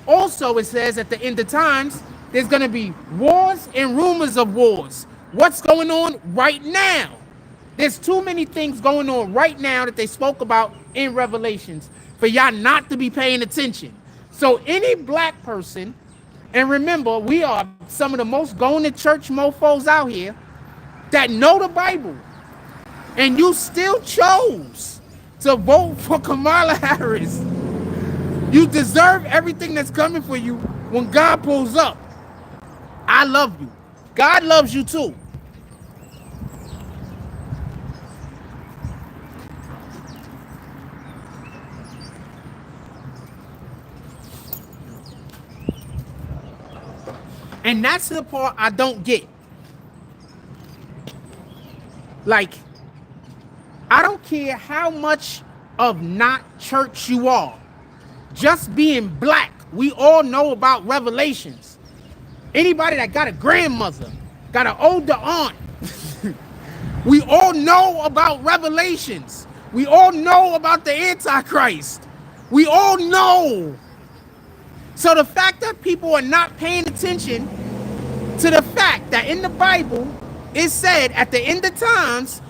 Also, it says at the end of times, there's going to be wars and rumors of wars. What's going on right now? There's too many things going on right now that they spoke about in Revelations for y'all not to be paying attention. So any black person, and remember, we are some of the most going to church mofos out here that know the Bible, and you still chose to vote for Kamala Harris. You deserve everything that's coming for you when God pulls up. I love you. God loves you too. And that's the part I don't get. Like, I don't care how much of not church you are. Just being black, we all know about Revelations. Anybody that got a grandmother, got an older aunt, we all know about Revelations. We all know about the Antichrist. We all know. So the fact that people are not paying attention to the fact that in the Bible, it said at the end of times,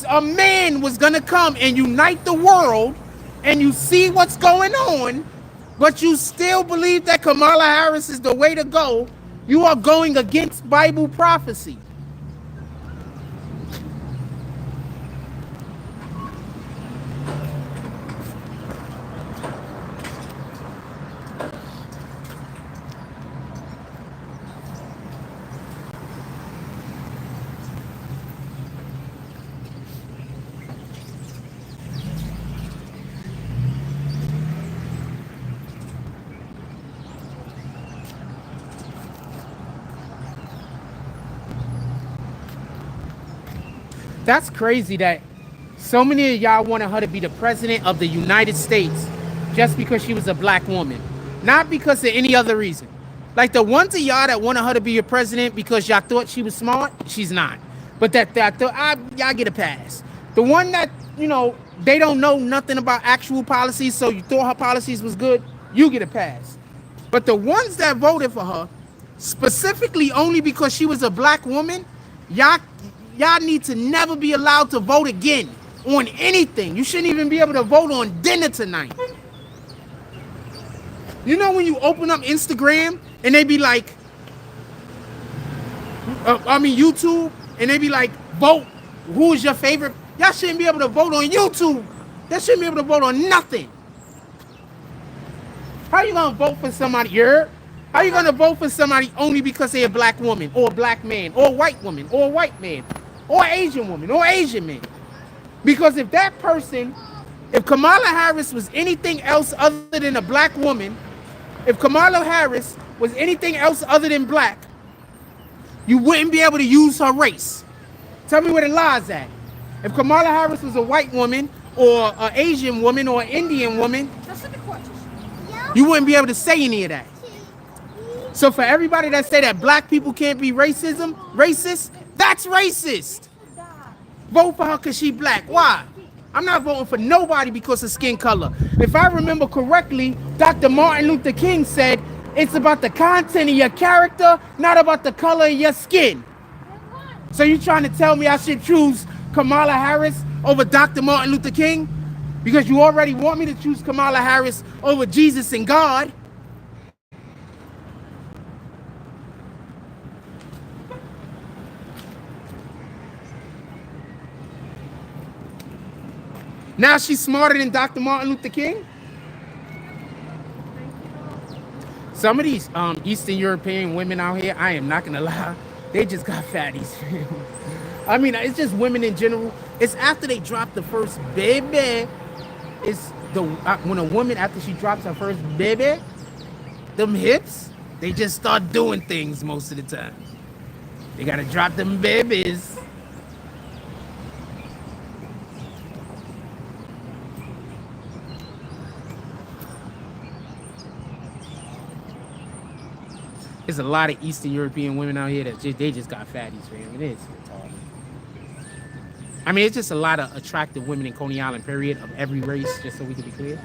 a man was going to come and unite the world, and you see what's going on, but you still believe that Kamala Harris is the way to go, you are going against Bible prophecy. That's crazy that so many of y'all wanted her to be the president of the United States just because she was a black woman. Not because of any other reason. Like the ones of y'all that wanted her to be your president because y'all thought she was smart, she's not. But y'all get a pass. The one that, you know, they don't know nothing about actual policies, so you thought her policies was good, you get a pass. But the ones that voted for her, specifically only because she was a black woman, y'all need to never be allowed to vote again on anything. You shouldn't even be able to vote on dinner tonight. You know when you open up Instagram and they be like, YouTube, and they be like, vote, who is your favorite? Y'all shouldn't be able to vote on YouTube. Y'all shouldn't be able to vote on nothing. How you gonna vote for somebody? How you gonna vote for somebody only because they're a black woman, or a black man, or a white woman, or a white man, or Asian woman, or Asian man? Because if that person, if Kamala Harris was anything else other than a black woman, if Kamala Harris was anything else other than black, you wouldn't be able to use her race. Tell me where the law's at. If Kamala Harris was a white woman, or an Asian woman, or an Indian woman, you wouldn't be able to say any of that. So for everybody that say that black people can't be racist, that's racist. Vote for her because she black. Why? I'm not voting for nobody because of skin color. If I remember correctly, Dr. Martin Luther King said, it's about the content of your character, not about the color of your skin. So you trying to tell me I should choose Kamala Harris over Dr. Martin Luther King? Because you already want me to choose Kamala Harris over Jesus and God. Now she's smarter than Dr. Martin Luther King? Some of these Eastern European women out here, I am not gonna lie, they just got fatties. I mean, it's just women in general. It's after they drop the first baby. It's when a woman, after she drops her first baby, them hips, they just start doing things most of the time. They gotta drop them babies. There's a lot of Eastern European women out here that they just got fatties, fam. It is retarded. I mean, it's just a lot of attractive women in Coney Island, period, of every race, just so we can be clear.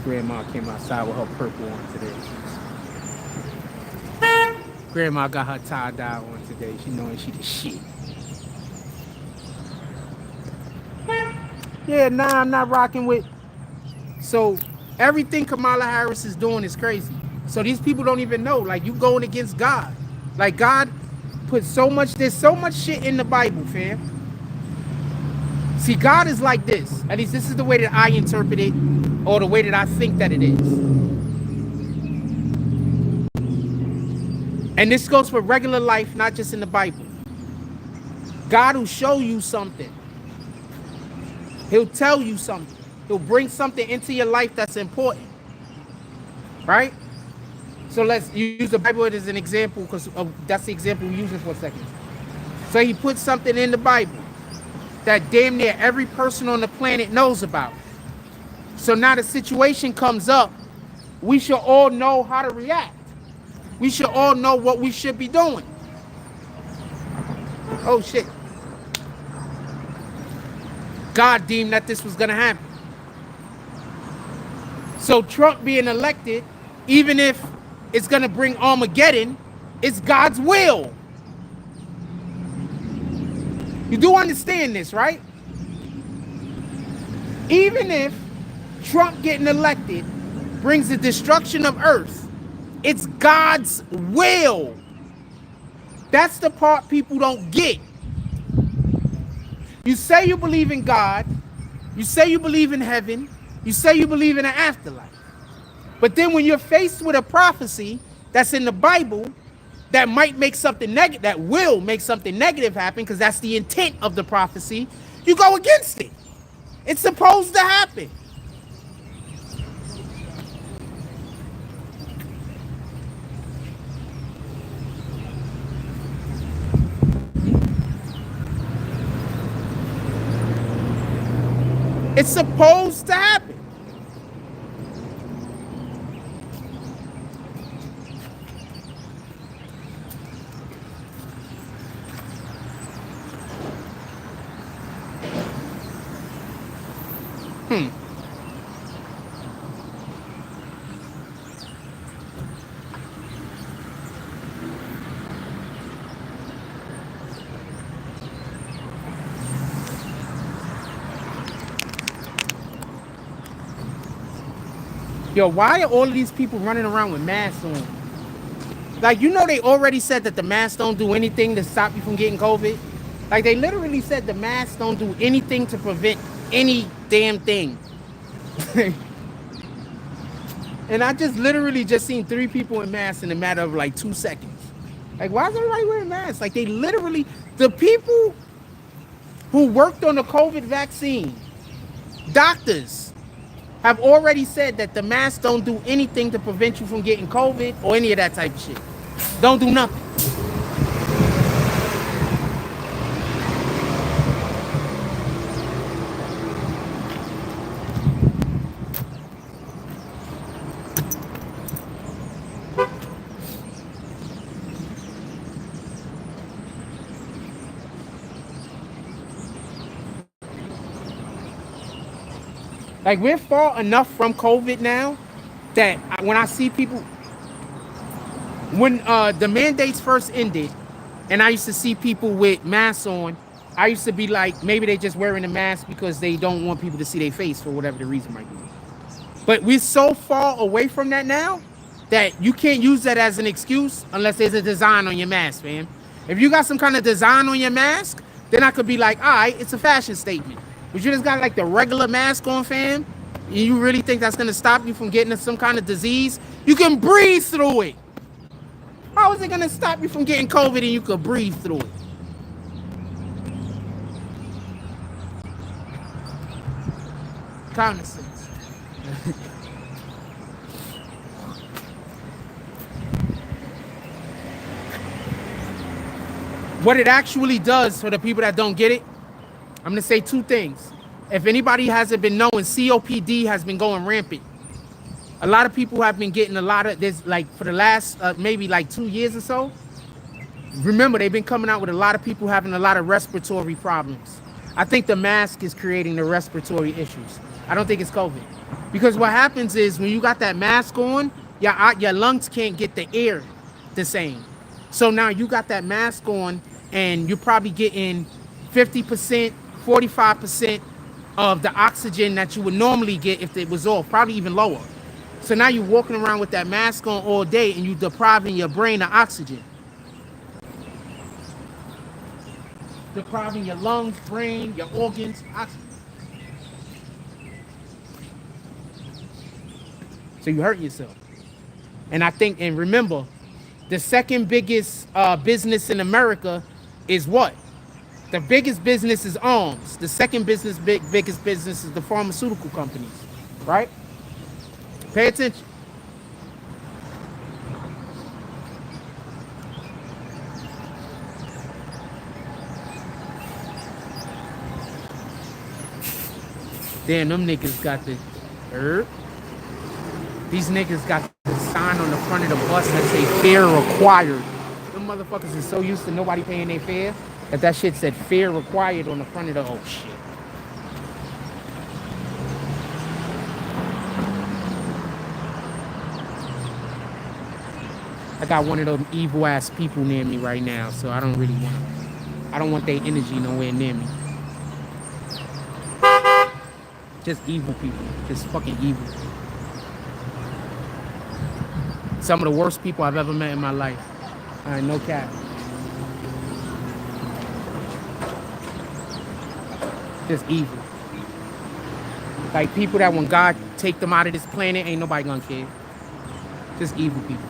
Grandma came outside with her purple on today. Grandma got her tie-dye on today. She knowing she the shit. Yeah, nah, I'm not rocking with. So everything Kamala Harris is doing is crazy. So these people don't even know. Like, you going against God. Like, God put so much, there's so much shit in the Bible, fam. See, God is like this. At least this is the way that I interpret it, or the way that I think that it is. And this goes for regular life, not just in the Bible. God will show you something. He'll tell you something. He'll bring something into your life that's important. Right? So let's use the Bible as an example, because that's the example we're using for a second. So he put something in the Bible that damn near every person on the planet knows about. So now the situation comes up, we should all know how to react. We should all know what we should be doing. Oh shit. God deemed that this was gonna happen. So Trump being elected, even if it's gonna bring Armageddon, it's God's will. You do understand this, right? Even if Trump getting elected brings the destruction of Earth, it's God's will. That's the part people don't get. You say you believe in God, you say you believe in heaven, you say you believe in an afterlife. But then when you're faced with a prophecy that's in the Bible that might make something negative, that will make something negative happen, because that's the intent of the prophecy, you go against it. It's supposed to happen. It's supposed to happen. Yo, why are all of these people running around with masks on? Like, you know, they already said that the masks don't do anything to stop you from getting COVID. Like, they literally said the masks don't do anything to prevent any damn thing. And I just literally just seen 3 people in masks in a matter of like 2 seconds. Like, why is everybody wearing masks? Like, they literally, the people who worked on the COVID vaccine, doctors, have already said that the masks don't do anything to prevent you from getting COVID or any of that type of shit. Don't do nothing. Like, we're far enough from COVID now that when I see people, when the mandates first ended and I used to see people with masks on, I used to be like, maybe they just wearing a mask because they don't want people to see their face for whatever the reason might be. But we're so far away from that now that you can't use that as an excuse unless there's a design on your mask, fam. If you got some kind of design on your mask, then I could be like, all right, it's a fashion statement. But you just got like the regular mask on, fam, and you really think that's going to stop you from getting some kind of disease? You can breathe through it. How is it going to stop you from getting COVID and you can breathe through it? Common sense. What it actually does, for the people that don't get it, I'm going to say two things. If anybody hasn't been knowing, COPD has been going rampant. A lot of people have been getting a lot of this, like for the last maybe like 2 years or so. Remember, they've been coming out with a lot of people having a lot of respiratory problems. I think the mask is creating the respiratory issues. I don't think it's COVID. Because what happens is when you got that mask on, your lungs can't get the air the same. So now you got that mask on and you're probably getting 50%, 45% of the oxygen that you would normally get if it was off, probably even lower. So now you're walking around with that mask on all day and you're depriving your brain of oxygen. Depriving your lungs, brain, your organs, oxygen. So you hurt yourself. And I think, and remember, the second biggest business in America is what? The biggest business is arms. The second biggest business is the pharmaceutical companies, right? Pay attention. Damn, them niggas got the These niggas got the sign on the front of the bus that say fare required. Them motherfuckers is so used to nobody paying their fare that shit said fare required on the front of the, oh shit. I got one of those evil ass people near me right now, so I don't want their energy nowhere near me. Just evil people, just fucking evil. Some of the worst people I've ever met in my life. No cap. Just evil. Like people that when God take them out of this planet, ain't nobody gonna care. Just evil people.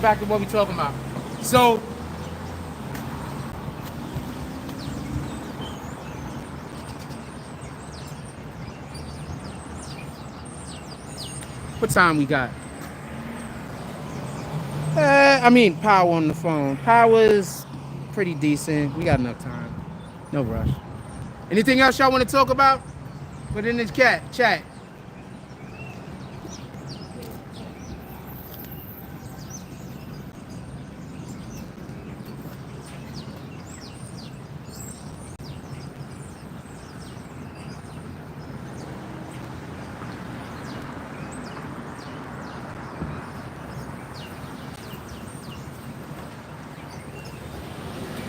Back to what we talking about. So what time we got? I mean, power on the phone. Power's pretty decent. We got enough time. No rush. Anything else y'all want to talk about? Put in the chat.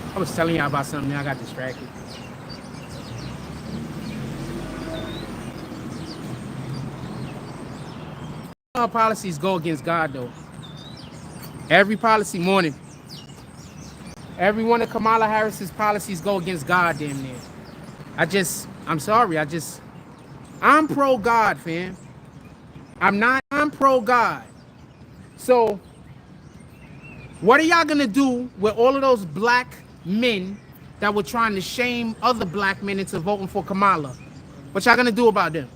I was telling y'all about something, I got distracted. All policies go against God, though. Every policy, morning. Every one of Kamala Harris's policies go against God, damn near. I'm sorry, I'm pro-God, fam. I'm pro-God. So, what are y'all gonna do with all of those black men that were trying to shame other black men into voting for Kamala? What y'all gonna do about them?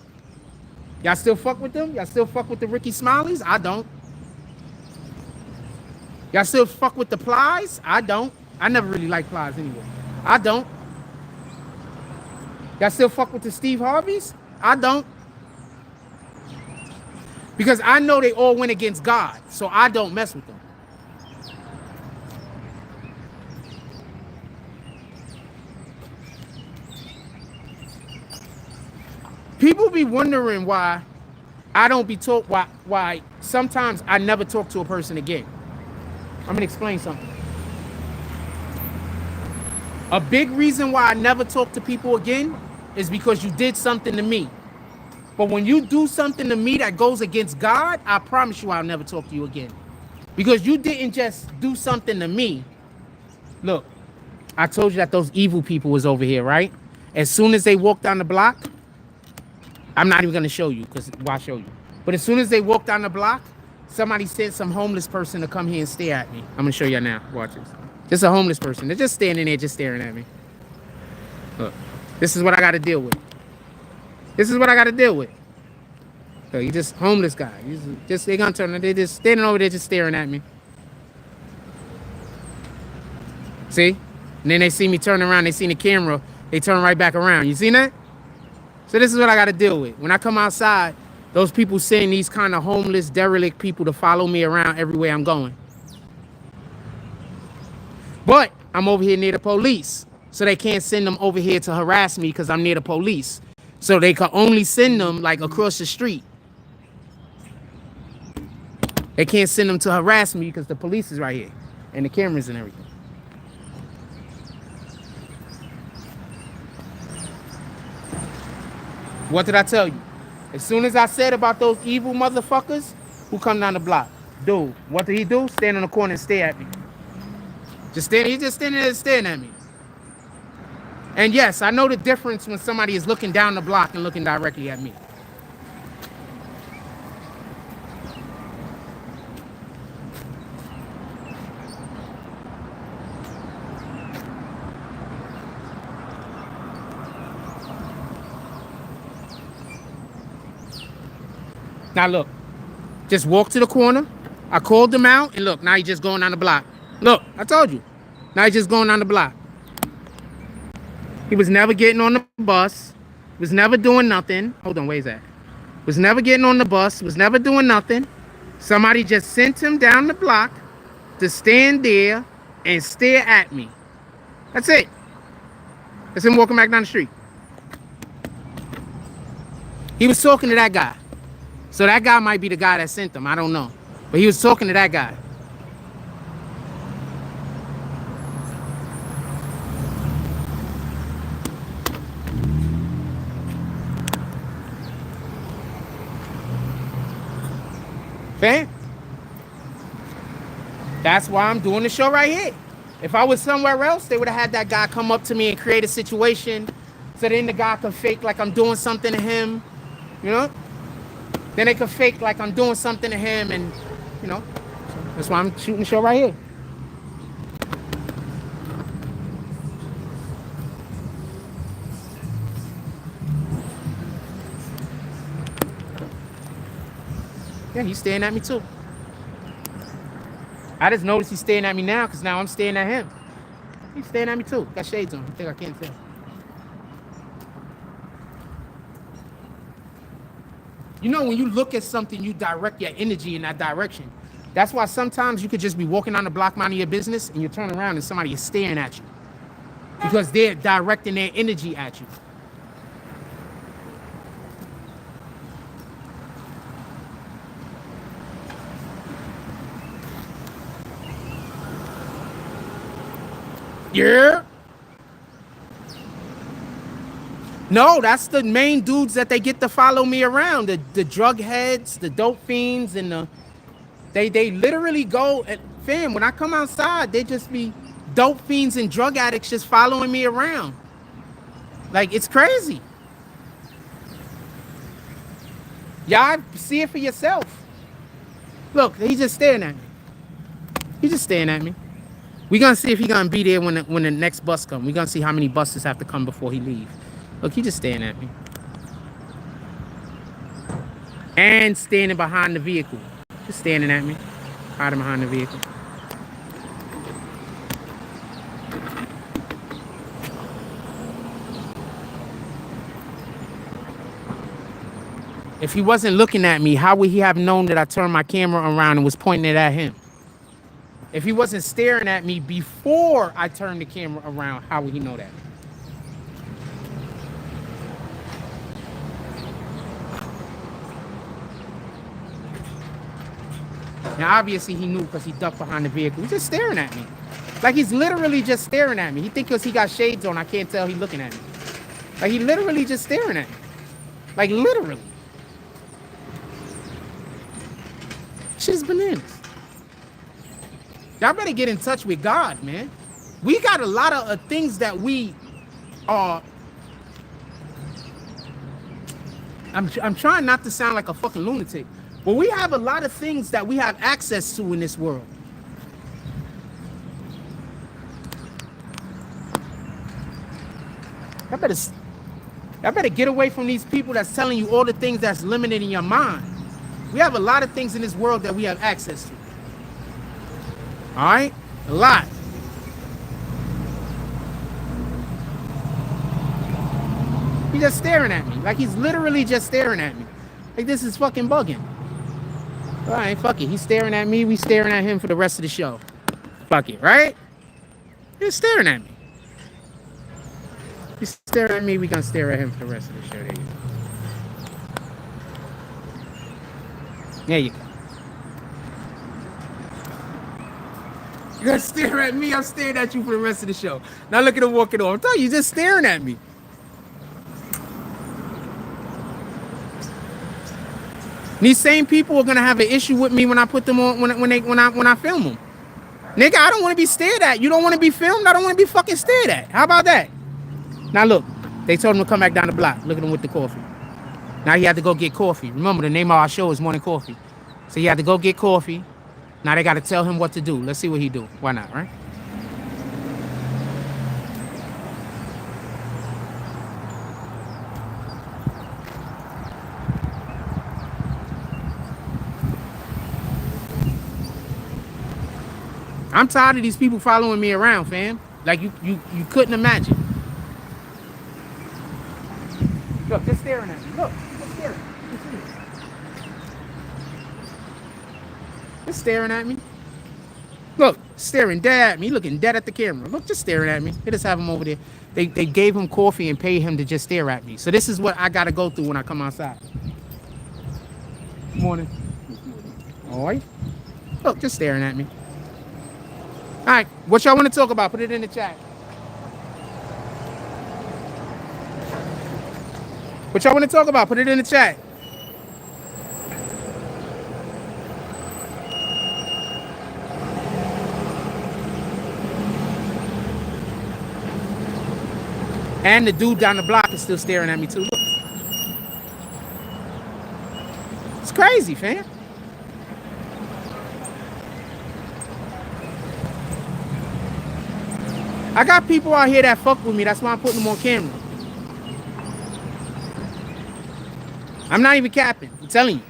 Y'all still fuck with them? Y'all still fuck with the Ricky Smileys? I don't. Y'all still fuck with the Plies? I don't. I never really liked Plies anyway. I don't. Y'all still fuck with the Steve Harveys? I don't. Because I know they all went against God, so I don't mess with them. People be wondering why I don't be talk why sometimes I never talk to a person again. I'm gonna explain something. A big reason why I never talk to people again is because you did something to me. But when you do something to me that goes against God, I promise you I'll never talk to you again. Because you didn't just do something to me. Look, I told you that those evil people was over here, right? As soon as they walked down the block, I'm not even gonna show you, because why show you? But as soon as they walked down the block, somebody sent some homeless person to come here and stare at me. I'm gonna show you now. Watch this. Just a homeless person. They're just standing there, just staring at me. Look, this is what I gotta deal with. This is what I gotta deal with. So you just homeless guy. They're gonna turn. They're just standing over there, just staring at me. See? And then they see me turn around. They see the camera. They turn right back around. You seen that? So this is what I got to deal with. When I come outside, those people send these kind of homeless, derelict people to follow me around everywhere I'm going. But I'm over here near the police. So they can't send them over here to harass me because I'm near the police. So they can only send them like across the street. They can't send them to harass me because the police is right here. And the cameras and everything. What did I tell you? As soon as I said about those evil motherfuckers who come down the block, dude, what did he do? Stand on the corner and stare at me. He's just standing there staring at me. And yes, I know the difference when somebody is looking down the block and looking directly at me. Now look, just walk to the corner. I called him out, and look, now he's just going down the block. Look, I told you. Now he's just going down the block. He was never getting on the bus. Was never doing nothing. Hold on, where's that? Was never getting on the bus. Was never doing nothing. Somebody just sent him down the block to stand there and stare at me. That's it. That's him walking back down the street. He was talking to that guy. So that guy might be the guy that sent them. I don't know. But he was talking to that guy. Fam? That's why I'm doing the show right here. If I was somewhere else, they would have had that guy come up to me and create a situation so then the guy could fake like I'm doing something to him. You know? Then they could fake like I'm doing something to him, and, you know, so that's why I'm shooting the show right here. Yeah, he's staring at me too. I just noticed he's staring at me now because now I'm staring at him. He's staring at me too. Got shades on. I think I can't tell. You know, when you look at something, you direct your energy in that direction. That's why sometimes you could just be walking on the block minding your business and you turn around and somebody is staring at you. Because they're directing their energy at you. Yeah. No, that's the main dudes that they get to follow me around. The drug heads, the dope fiends, and they literally go and, fam, when I come outside, they just be dope fiends and drug addicts just following me around. Like, it's crazy. Y'all see it for yourself. Look, he's just staring at me. He's just staring at me. We're gonna see if he's gonna be there when the next bus comes. We're gonna see how many buses have to come before he leaves. Look, he's just staring at me. And standing behind the vehicle. Just standing at me. Hiding behind the vehicle. If he wasn't looking at me, how would he have known that I turned my camera around and was pointing it at him? If he wasn't staring at me before I turned the camera around, how would he know that? Now, obviously, he knew because he ducked behind the vehicle. He's just staring at me. Like, he's literally just staring at me. He thinks because he got shades on, I can't tell he's looking at me. Like, he literally just staring at me. Like, literally. Shit's bananas. Y'all better get in touch with God, man. We got a lot of things that we are. I'm trying not to sound like a fucking lunatic, but we have a lot of things that we have access to in this world. I better get away from these people that's telling you all the things that's limited in your mind. We have a lot of things in this world that we have access to. All right? A lot. He's just staring at me. Like, he's literally just staring at me. Like, this is fucking bugging. All right, fuck it. He's staring at me. We staring at him for the rest of the show. Fuck it, right? He's staring at me. He's staring at me. We gonna stare at him for the rest of the show. There you go. There you go. You're gonna stare at me. I'm staring at you for the rest of the show. Now look at him walking on. I'm telling you, he's just staring at me. These same people are gonna have an issue with me when I put them on when I film them. Nigga, I don't want to be stared at. You don't want to be filmed. I don't want to be fucking stared at. How about that? Now look, they told him to come back down the block. Look at him with the coffee. Now he had to go get coffee. Remember, the name of our show is Morning Coffee. So he had to go get coffee. Now they got to tell him what to do. Let's see what he do. Why not, right? I'm tired of these people following me around, fam. Like you couldn't imagine. Look, just staring at me. Look, just staring. Just staring at me. Look, staring dead at me, looking dead at the camera. Look, just staring at me. They just have him over there. They gave him coffee and paid him to just stare at me. So this is what I gotta go through when I come outside. Morning. All right. Look, just staring at me. All right, what y'all want to talk about? Put it in the chat. What y'all want to talk about? Put it in the chat. And the dude down the block is still staring at me too. Look. It's crazy, fam. I got people out here that fuck with me. That's why I'm putting them on camera. I'm not even capping. I'm telling you.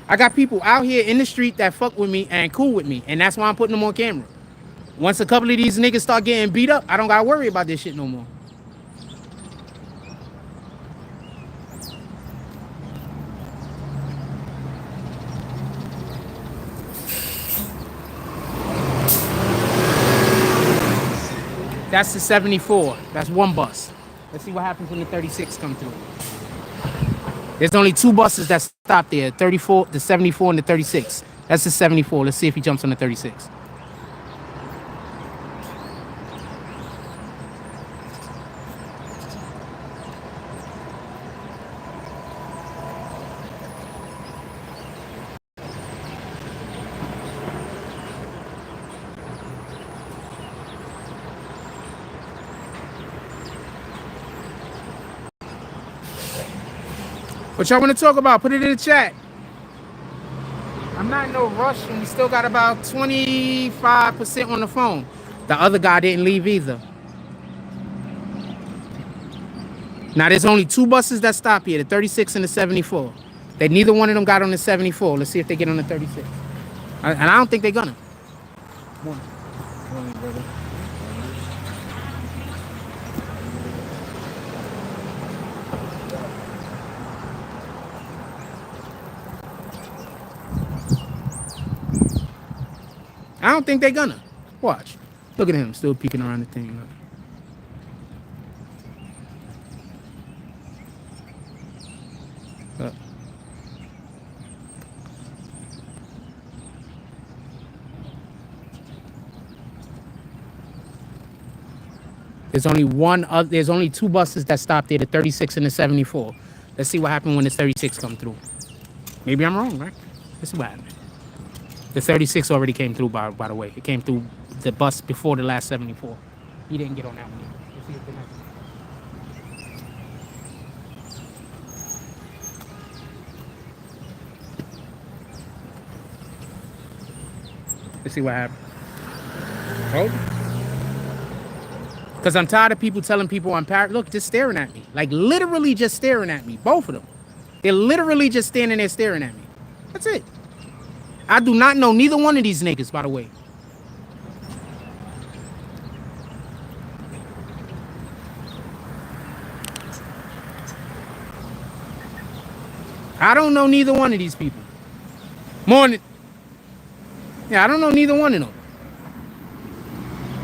I got people out here in the street that fuck with me and cool with me. And that's why I'm putting them on camera. Once a couple of these niggas start getting beat up, I don't gotta worry about this shit no more. That's the 74. That's one bus. Let's see what happens when the 36 come through. There's only two buses that stop there. 34, the 74 and the 36. That's the 74. Let's see if he jumps on the 36. What y'all want to talk about? Put it in the chat. I'm not in no rush, and we still got about 25% on the phone. The other guy didn't leave either. Now, there's only two buses that stop here, the 36 and the 74. Neither one of them got on the 74. Let's see if they get on the 36. And I don't think they're gonna. Morning, brother. I don't think they're gonna. Watch. Look at him, still peeking around the thing. Look. There's only two buses that stop there, the 36 and the 74. Let's see what happened when the 36 come through. Maybe I'm wrong, right? Let's see what happened. The 36 already came through, by the way. It came through the bus before the last 74. He didn't get on that one either. Let's see if the next one. Let's see what happened. Told you. Because I'm tired of people telling people I'm paranoid. Look, just staring at me. Like, literally just staring at me. Both of them. They're literally just standing there staring at me. That's it. I do not know neither one of these niggas, by the way. I don't know neither one of these people. Morning. Yeah, I don't know neither one of them.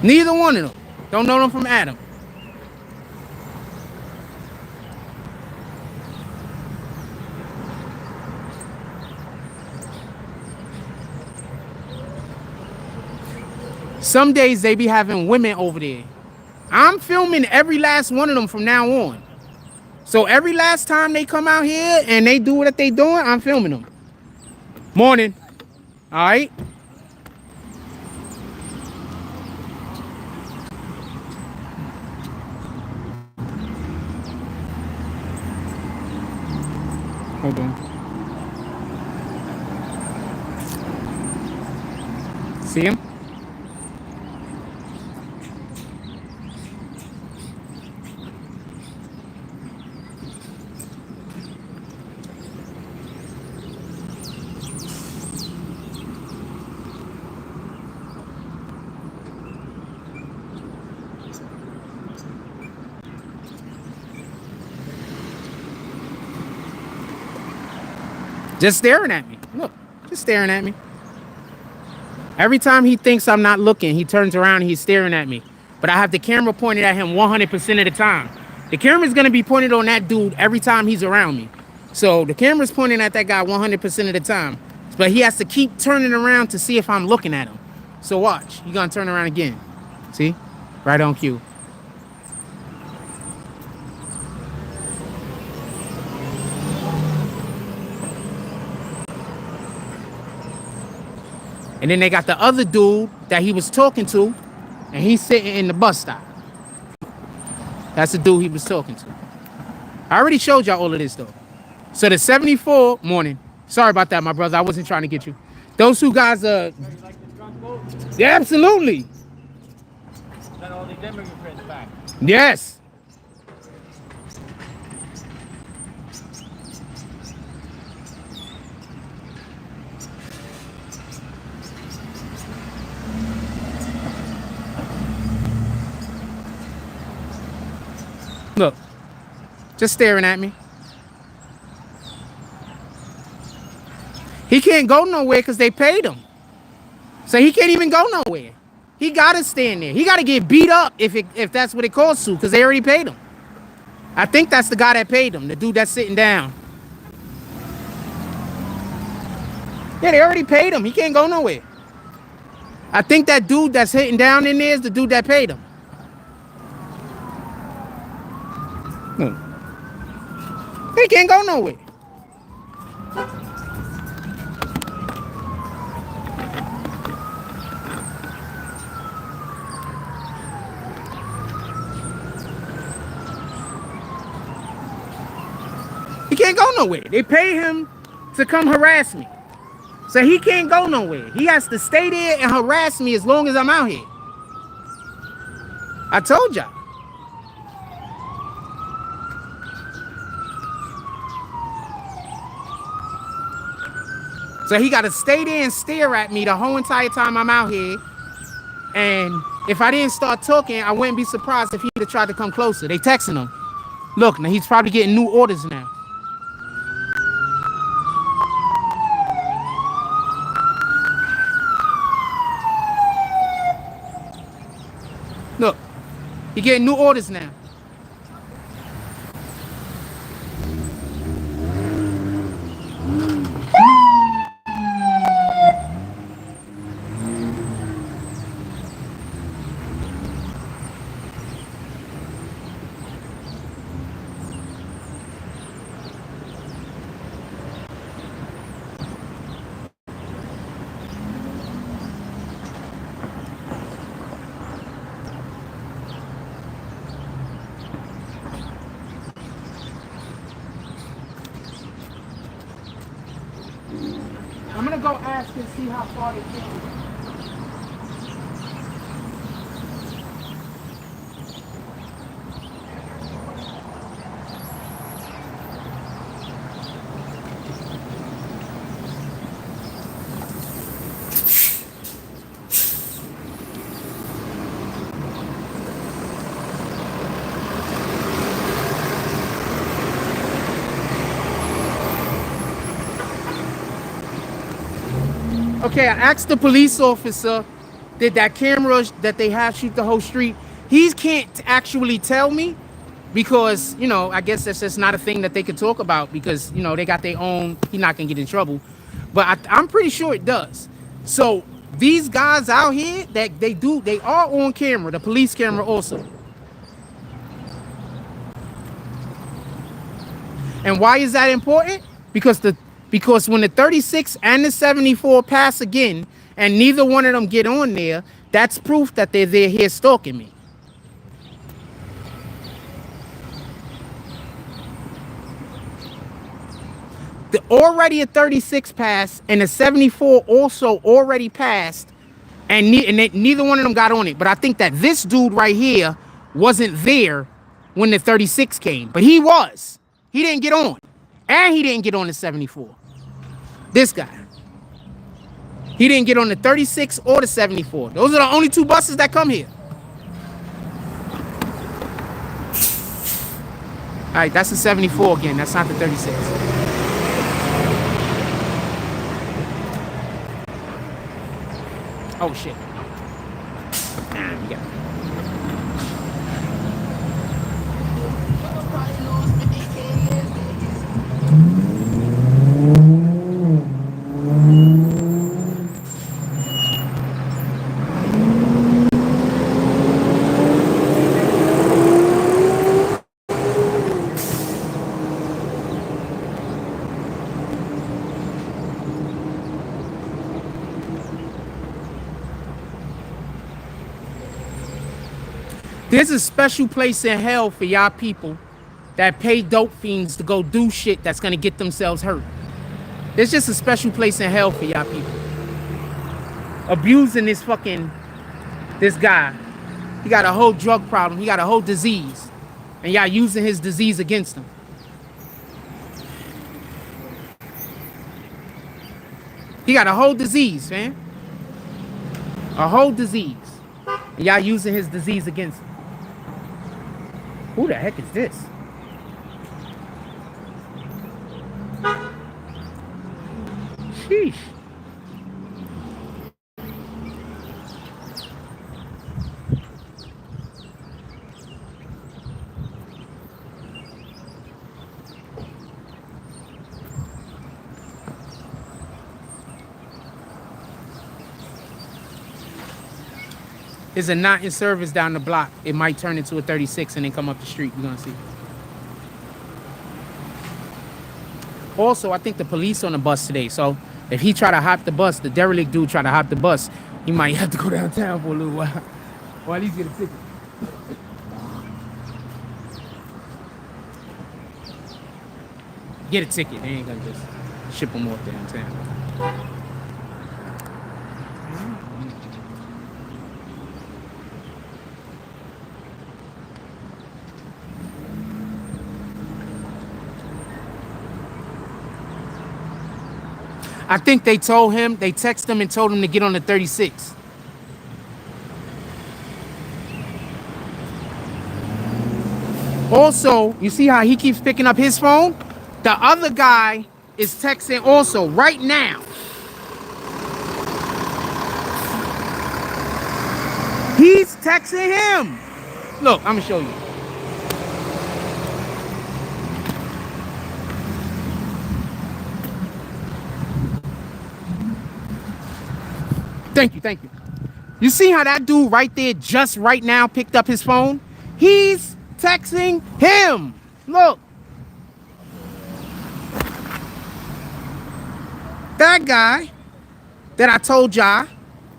Neither one of them. Don't know them from Adam. Some days they be having women over there. I'm filming every last one of them from now on. So every last time they come out here and they do what they doing, I'm filming them. Morning. All right. Hold on. See him? Just staring at me. Look, just staring at me. Every time he thinks I'm not looking, he turns around and he's staring at me. But I have the camera pointed at him 100% of the time. The camera's going to be pointed on that dude every time he's around me. So the camera's pointing at that guy 100% of the time. But he has to keep turning around to see if I'm looking at him. So watch. He's going to turn around again. See? Right on cue. And then they got the other dude that he was talking to, and he's sitting in the bus stop. That's the dude he was talking to. I already showed y'all all of this, though. So the 74 morning. Sorry about that, my brother. I wasn't trying to get you. Those two guys are... Like the drunk boat? Yeah, absolutely. Got all the immigrants back. Yes. Look, just staring at me. He can't go nowhere because they paid him. So he can't even go nowhere. He got to stand there. He got to get beat up if that's what it calls to, because they already paid him. I think that's the guy that paid him, the dude that's sitting down. Yeah, they already paid him. He can't go nowhere. I think that dude that's sitting down in there is the dude that paid him. He can't go nowhere. He can't go nowhere. They pay him to come harass me. So he can't go nowhere. He has to stay there and harass me as long as I'm out here. I told y'all. So he got to stay there and stare at me the whole entire time I'm out here. And if I didn't start talking, I wouldn't be surprised if he'd have tried to come closer. They texting him. Look, now he's probably getting new orders now. Look, he getting new orders now. go ask and see how far they came. Okay, I asked the police officer, did that camera that they have shoot the whole street? He can't actually tell me because, you know, I guess that's just not a thing that they could talk about because, you know, they got their own, he's not going to get in trouble. But I'm pretty sure it does. So these guys out here, that they are on camera, the police camera also. And why is that important? Because when the 36 and the 74 pass again, and neither one of them get on there, that's proof that they're here stalking me. The already a 36 passed, and the 74 also already passed, and neither one of them got on it. But I think that this dude right here wasn't there when the 36 came, but he was. He didn't get on, and he didn't get on the 74. This guy. He didn't get on the 36 or the 74. Those are the only two buses that come here. All right, that's the 74 again. That's not the 36. Oh, shit. Nah, we got it. There's a special place in hell for y'all people that pay dope fiends to go do shit that's gonna get themselves hurt. There's just a special place in hell for y'all people. Abusing this guy. He got a whole drug problem. He got a whole disease. And y'all using his disease against him. He got a whole disease, man. A whole disease. And y'all using his disease against him. Who the heck is this? Sheesh. There's a not in service down the block. It might turn into a 36 and then come up the street. You're gonna see. Also, I think the police on the bus today. So if he try to hop the bus, the derelict dude try to hop the bus, he might have to go downtown for a little while. Or at least get a ticket. Get a ticket. They ain't gonna just ship him off downtown. I think they told him, they texted him and told him to get on the 36. Also, you see how he keeps picking up his phone? The other guy is texting also right now. He's texting him. Look, I'm gonna show you. Thank you, thank you. You see how that dude right there just right now picked up his phone? He's texting him. Look. That guy that I told y'all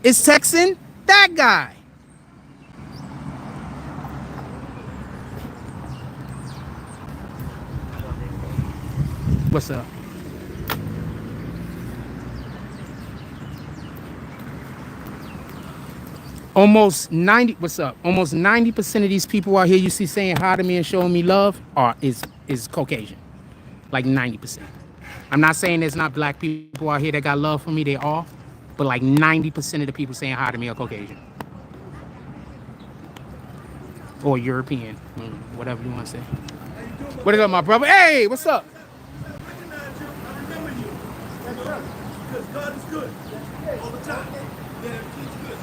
is texting that guy. What's up? Almost 90, what's up? Almost 90% of these people out here you see saying hi to me and showing me love is Caucasian. Like 90%. I'm not saying there's not black people out here that got love for me, they are, but like 90% of the people saying hi to me are Caucasian. Or European, whatever you want to say. What is up, my brother? Hey, what's up? Because God is good all the time. Yeah, everything's good.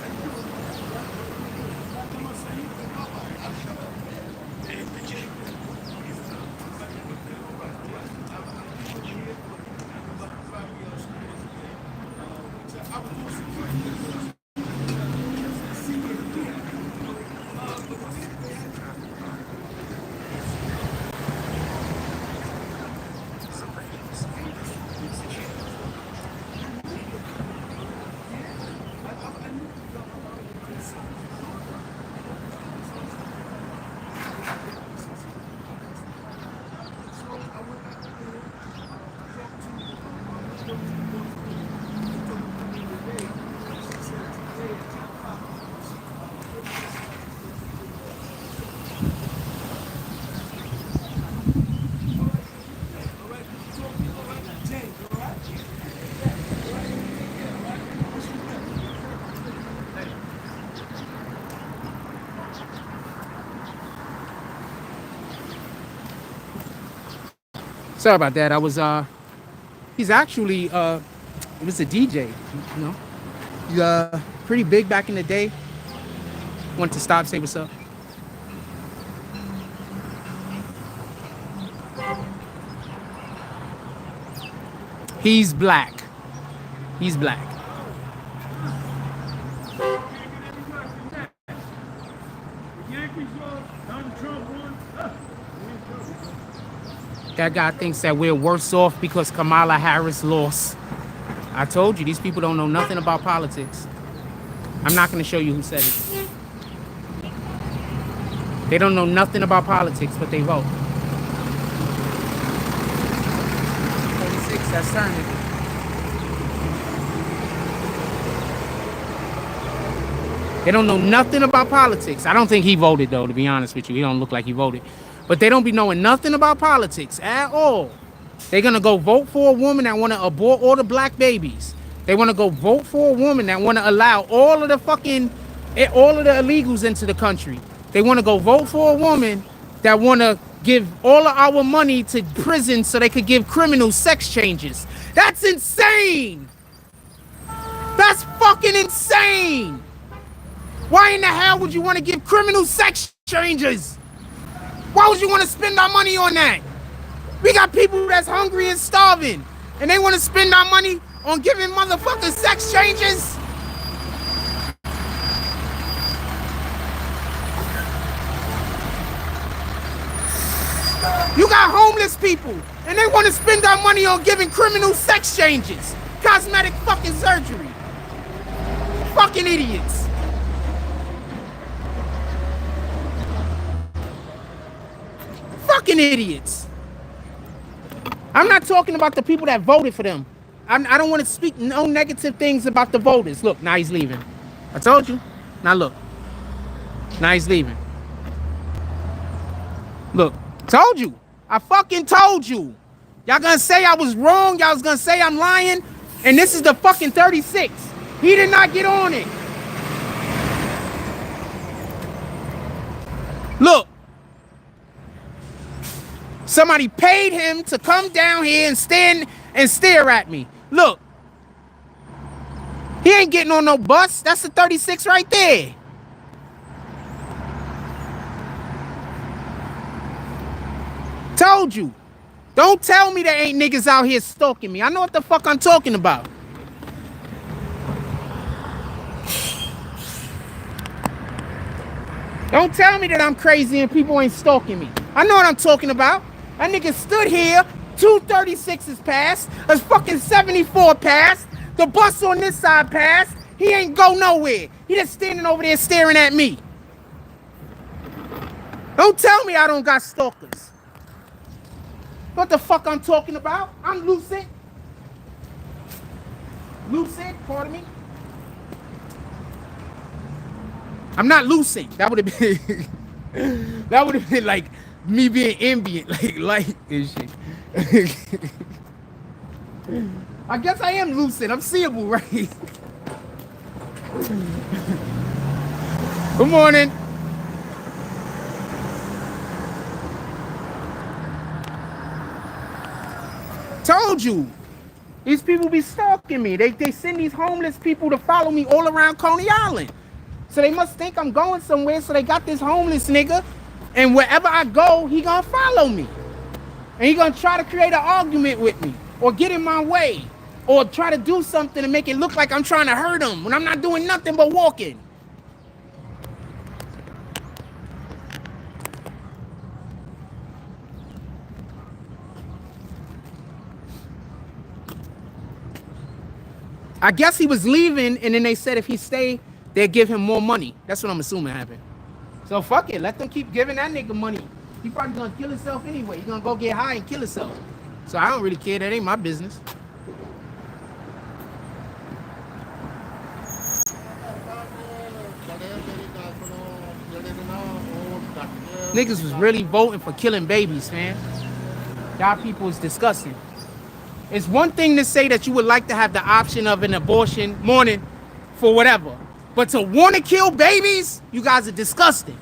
Sorry about that. I was he's actually it was a DJ, you know. He pretty big back in the day. Wanted to stop, say what's up. He's black. He's black. That guy thinks that we're worse off because Kamala Harris lost. I told you, these people don't know nothing about politics. I'm not going to show you who said it. They don't know nothing about politics, but they vote. 36, that's turning. They don't know nothing about politics. I don't think he voted, though, to be honest with you. He don't look like he voted. But they don't be knowing nothing about politics at all. They're going to go vote for a woman that want to abort all the black babies. They want to go vote for a woman that want to allow all of the illegals into the country. They want to go vote for a woman that want to give all of our money to prison so they could give criminals sex changes. That's insane. That's fucking insane. Why in the hell would you want to give criminals sex changes? Why would you want to spend our money on that? We got people that's hungry and starving, and they want to spend our money on giving motherfuckers sex changes? You got homeless people, and they want to spend our money on giving criminals sex changes. Cosmetic fucking surgery. Fucking idiots. Fucking idiots. I'm not talking about the people that voted for them. I don't want to speak no negative things about the voters. Look, now he's leaving. I told you. Now look. Now he's leaving. Look, told you. I fucking told you. Y'all gonna say I was wrong. Y'all was gonna say I'm lying. And this is the fucking 36. He did not get on it. Look. Somebody paid him to come down here and stand and stare at me. Look. He ain't getting on no bus. That's the 36 right there. Told you. Don't tell me there ain't niggas out here stalking me. I know what the fuck I'm talking about. Don't tell me that I'm crazy and people ain't stalking me. I know what I'm talking about. That nigga stood here, 236s passed, a fucking 74 passed, the bus on this side passed. He ain't go nowhere. He just standing over there staring at me. Don't tell me I don't got stalkers. What the fuck I'm talking about? I'm lucid. Lucid, pardon me. I'm not lucid. That would have been that would have been like me being ambient, like light and shit. I guess I am lucid. I'm seeable, right? Good morning. Told you. These people be stalking me. They send these homeless people to follow me all around Coney Island. So they must think I'm going somewhere, so they got this homeless nigga. And wherever I go, he gonna follow me. And he gonna try to create an argument with me. Or get in my way. Or try to do something to make it look like I'm trying to hurt him when I'm not doing nothing but walking. I guess he was leaving, and then they said if he stayed, they'd give him more money. That's what I'm assuming happened. So fuck it, let them keep giving that nigga money. He probably gonna kill himself anyway. He gonna go get high and kill himself. So I don't really care. That ain't my business. Niggas was really voting for killing babies, man. Y'all people is disgusting. It's one thing to say that you would like to have the option of an abortion morning for whatever. But to want to kill babies, you guys are disgusting.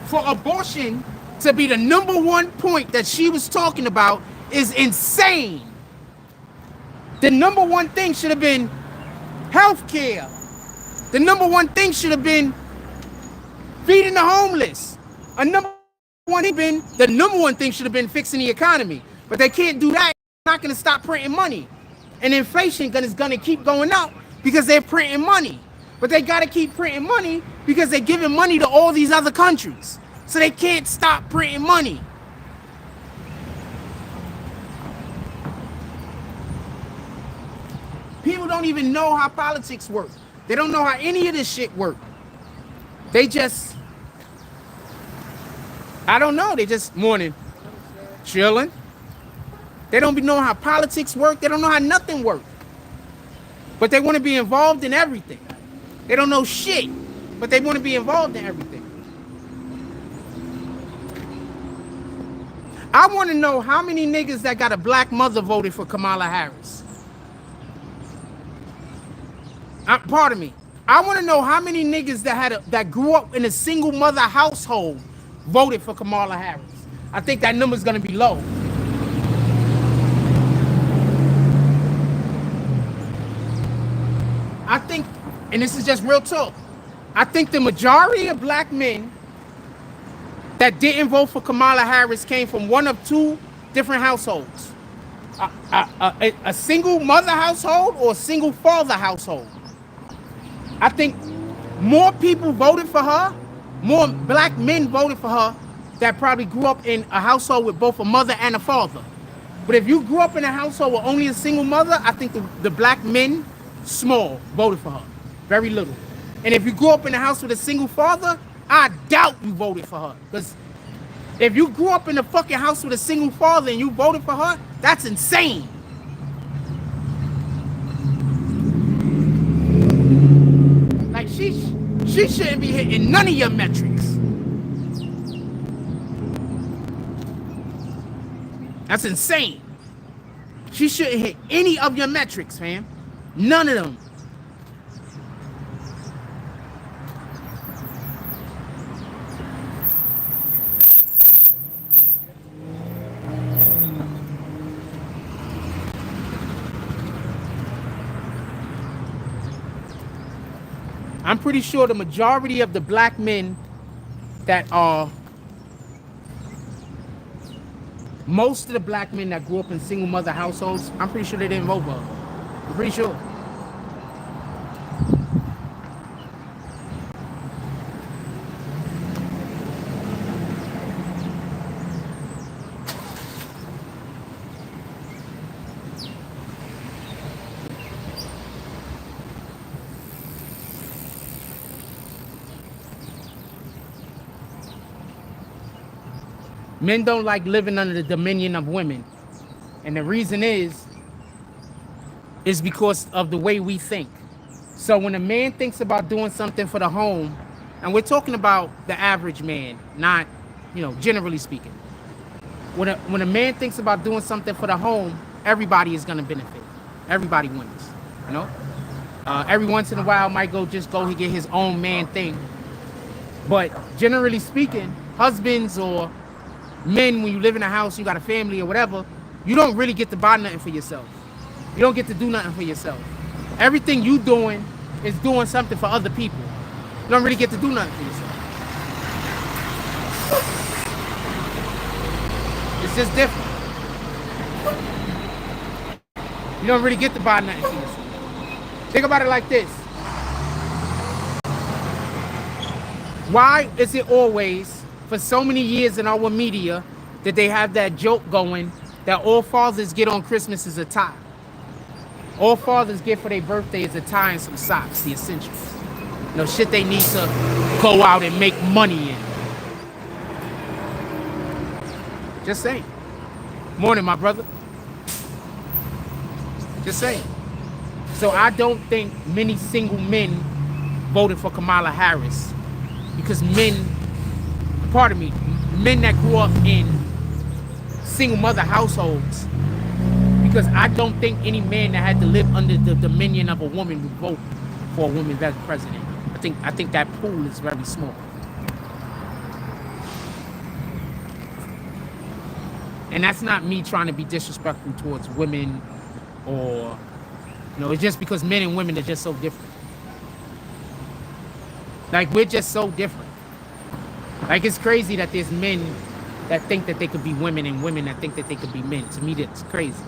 For abortion to be the #1 point that she was talking about is insane. The #1 thing should have been health care. The #1 thing should have been feeding the homeless. The #1 thing should have been fixing the economy. But they can't do that. They're not going to stop printing money. And inflation is going to keep going up because they're printing money. But they got to keep printing money because they're giving money to all these other countries. So they can't stop printing money. People don't even know how politics work. They don't know how any of this shit work. They just, I don't know, they just morning chilling. They don't be knowing how politics work. They don't know how nothing works. But they want to be involved in everything. They don't know shit, but they want to be involved in everything. I want to know how many niggas that got a black mother voted for Kamala Harris. Pardon me. I want to know how many niggas that grew up in a single mother household voted for Kamala Harris. I think that number's going to be low. I think, and this is just real talk, I think the majority of black men that didn't vote for Kamala Harris came from one of two different households. A single mother household or a single father household. I think more people voted for her, more black men voted for her that probably grew up in a household with both a mother and a father. But if you grew up in a household with only a single mother, I think the black men, small, voted for her. Very little. And if you grew up in a house with a single father, I doubt you voted for her. Because if you grew up in a fucking house with a single father and you voted for her, that's insane. Like she shouldn't be hitting none of your metrics. That's insane. She shouldn't hit any of your metrics, fam. None of them. I'm pretty sure the majority of the black men that are, most of the black men that grew up in single mother households, I'm pretty sure they didn't vote for her. I'm pretty sure. Men don't like living under the dominion of women. And the reason is, is because of the way we think. So when a man thinks about doing something for the home, and we're talking about the average man, not, generally speaking. When a man thinks about doing something for the home, everybody is going to benefit. Everybody wins, you know? Every once in a while, might just go get his own man thing. But generally speaking, husbands or men, when you live in a house, you got a family or whatever, you don't really get to buy nothing for yourself. You don't get to do nothing for yourself. Everything you doing is doing something for other people. You don't really get to do nothing for yourself. It's just different. You don't really get to buy nothing for yourself. Think about it like this. Why is it always, for so many years in our media, that they have that joke going that all fathers get on Christmas is a tie? All fathers get for their birthday is a tie and some socks, the essentials. Shit they need to go out and make money in. Just saying. Morning, my brother. Just saying. So I don't think many single men voted for Kamala Harris because men that grew up in single mother households, because I don't think any man that had to live under the dominion of a woman would vote for a woman as president. I think that pool is very small. And that's not me trying to be disrespectful towards women or, it's just because men and women are just so different. Like, we're just so different. Like, it's crazy that there's men that think that they could be women and women that think that they could be men. To me, that's crazy.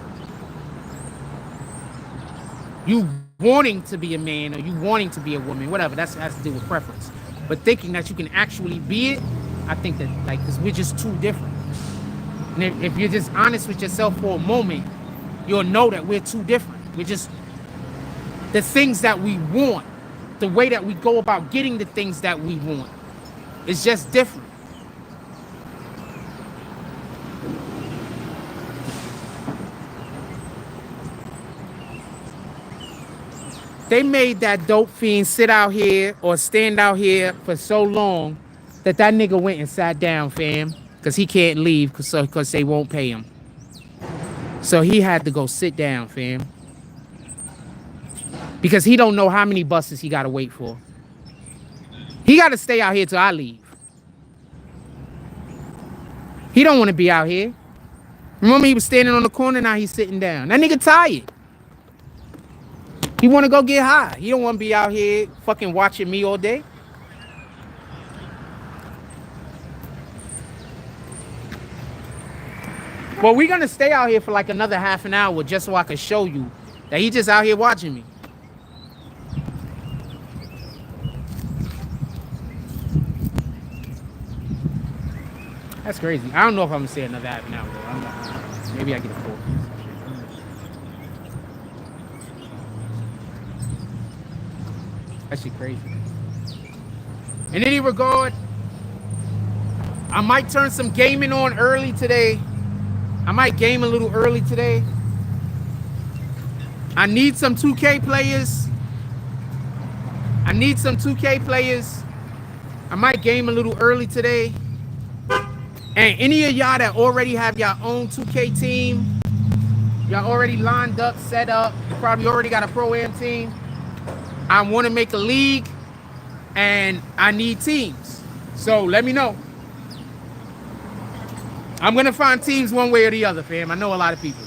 You wanting to be a man or you wanting to be a woman, whatever, that has to do with preference. But thinking that you can actually be it, I think that, because we're just too different. And if you're just honest with yourself for a moment, you'll know that we're too different. We're just, the things that we want, the way that we go about getting the things that we want, it's just different. They made that dope fiend sit out here or stand out here for so long that nigga went and sat down, fam, because he can't leave because they won't pay him. So he had to go sit down, fam, because he don't know how many buses he got to wait for. He got to stay out here till I leave. He don't want to be out here. Remember, he was standing on the corner, now he's sitting down. That nigga tired. He want to go get high. He don't want to be out here fucking watching me all day. Well, we're going to stay out here for like another half an hour just so I can show you that he just out here watching me. That's crazy. I don't know if I'm going to stay another half an hour, though. I'm not. Maybe I get a 4. That shit crazy. In any regard, I might turn some gaming on early today. I might game a little early today. I need some 2K players. I might game a little early today. And any of y'all that already have your own 2K team, y'all already lined up, set up, you probably already got a pro-am team. I want to make a league and I need teams. So let me know. I'm going to find teams one way or the other, fam. I know a lot of people.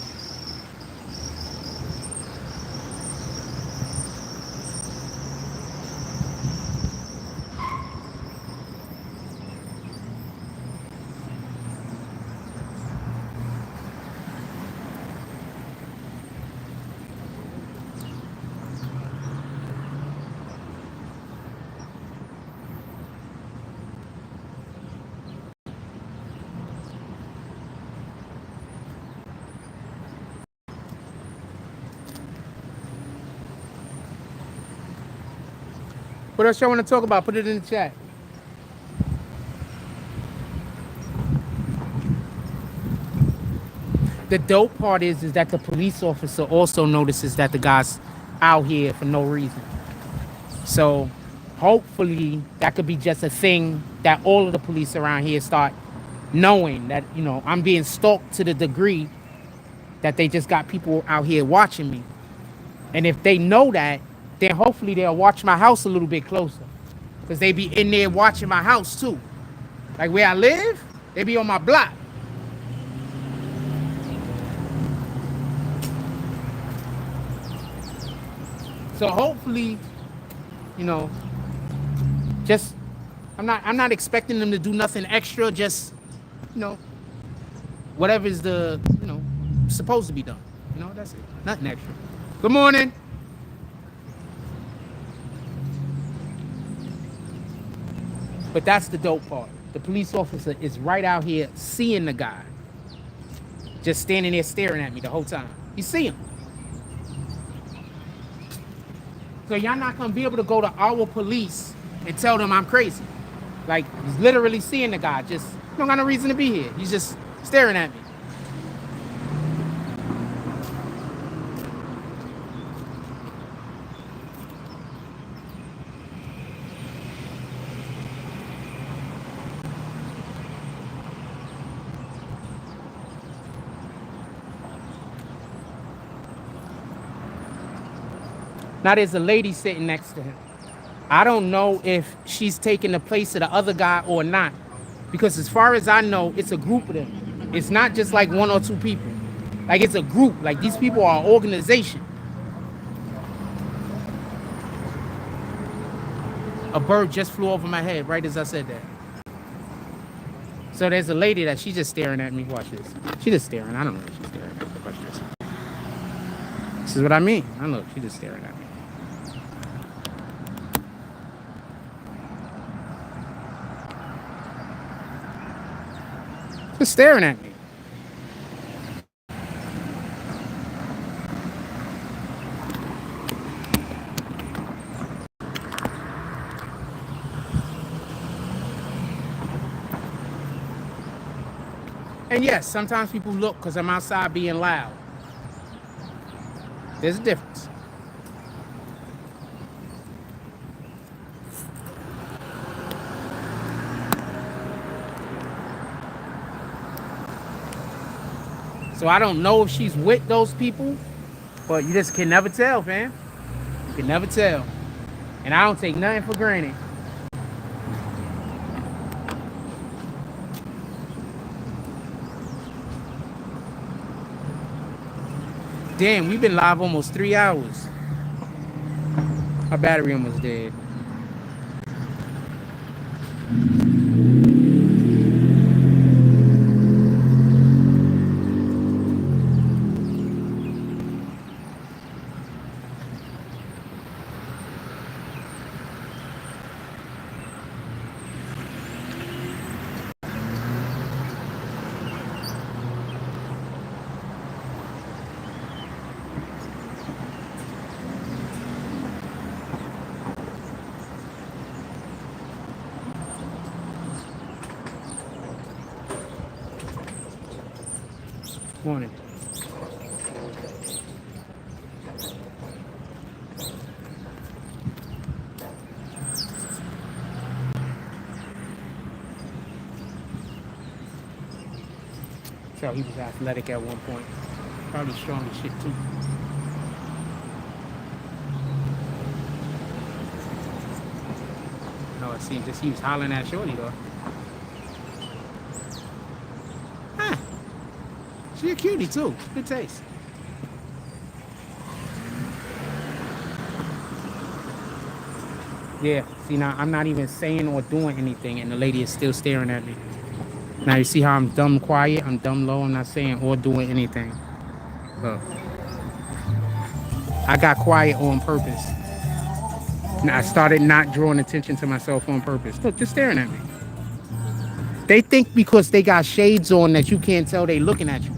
What else y'all want to talk about? Put it in the chat. The dope part is that the police officer also notices that the guy's out here for no reason. So hopefully that could be just a thing that all of the police around here start knowing that, you know, I'm being stalked to the degree that they just got people out here watching me. And if they know that, then hopefully they'll watch my house a little bit closer. Because they be in there watching my house too. Like where I live, they be on my block. So hopefully, you know, just I'm not expecting them to do nothing extra, just, you know, whatever is the, you know, supposed to be done. You know, that's it. Nothing extra. Good morning. But that's the dope part. The police officer is right out here seeing the guy. Just standing there staring at me the whole time. You see him. So y'all not gonna be able to go to our police and tell them I'm crazy. Like, he's literally seeing the guy. Just, you don't got no reason to be here. He's just staring at me. Now there's a lady sitting next to him. I don't know if she's taking the place of the other guy or not. Because as far as I know, it's a group of them. It's not just like one or two people. Like, it's a group. Like, these people are an organization. A bird just flew over my head right as I said that. So there's a lady that she's just staring at me. Watch this. She's just staring. I don't know what she's staring at. Watch this. This is what I mean. I don't know. She's just staring at me. Just staring at me. And yes, sometimes people look because I'm outside being loud. There's a difference. So I don't know if she's with those people, but you just can never tell, fam. You can never tell. And I don't take nothing for granted. Damn, we've been live almost 3 hours. My battery almost dead. Morning. So he was athletic at one point. Probably strong as shit too. No, it seems just he was hollering at Shorty though. Huh. She a cutie too. Good taste. Yeah, see now I'm not even saying or doing anything and the lady is still staring at me. Now you see how I'm dumb quiet, I'm dumb low, I'm not saying or doing anything. Look. I got quiet on purpose. Now I started not drawing attention to myself on purpose. Look, just staring at me. They think because they got shades on that you can't tell they looking at you.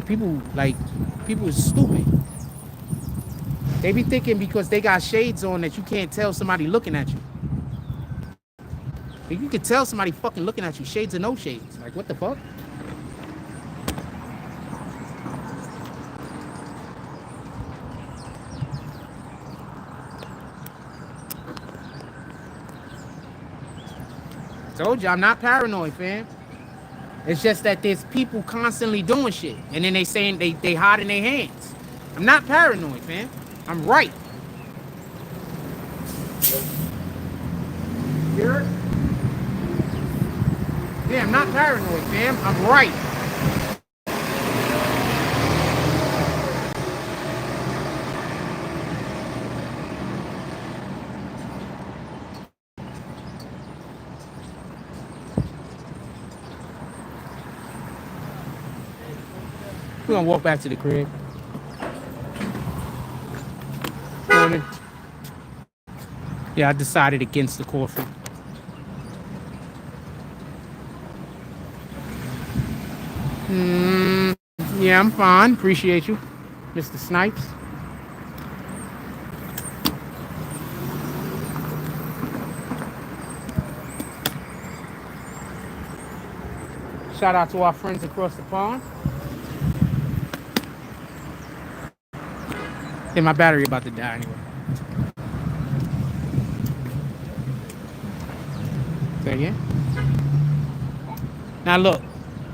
People is stupid. They be thinking because they got shades on that you can't tell somebody looking at you. If you can tell somebody fucking looking at you, shades or no shades. Like, what the fuck? Told you, I'm not paranoid, fam. It's just that there's people constantly doing shit. And then they saying they hide in their hands. I'm not paranoid, fam. I'm right. Hear it? Yeah, I'm not paranoid, fam. I'm right. We're gonna walk back to the crib. Morning. Yeah, I decided against the coffee. Yeah, I'm fine. Appreciate you, Mr. Snipes. Shout out to our friends across the pond. Hey, my battery about to die anyway. Say again? Now look,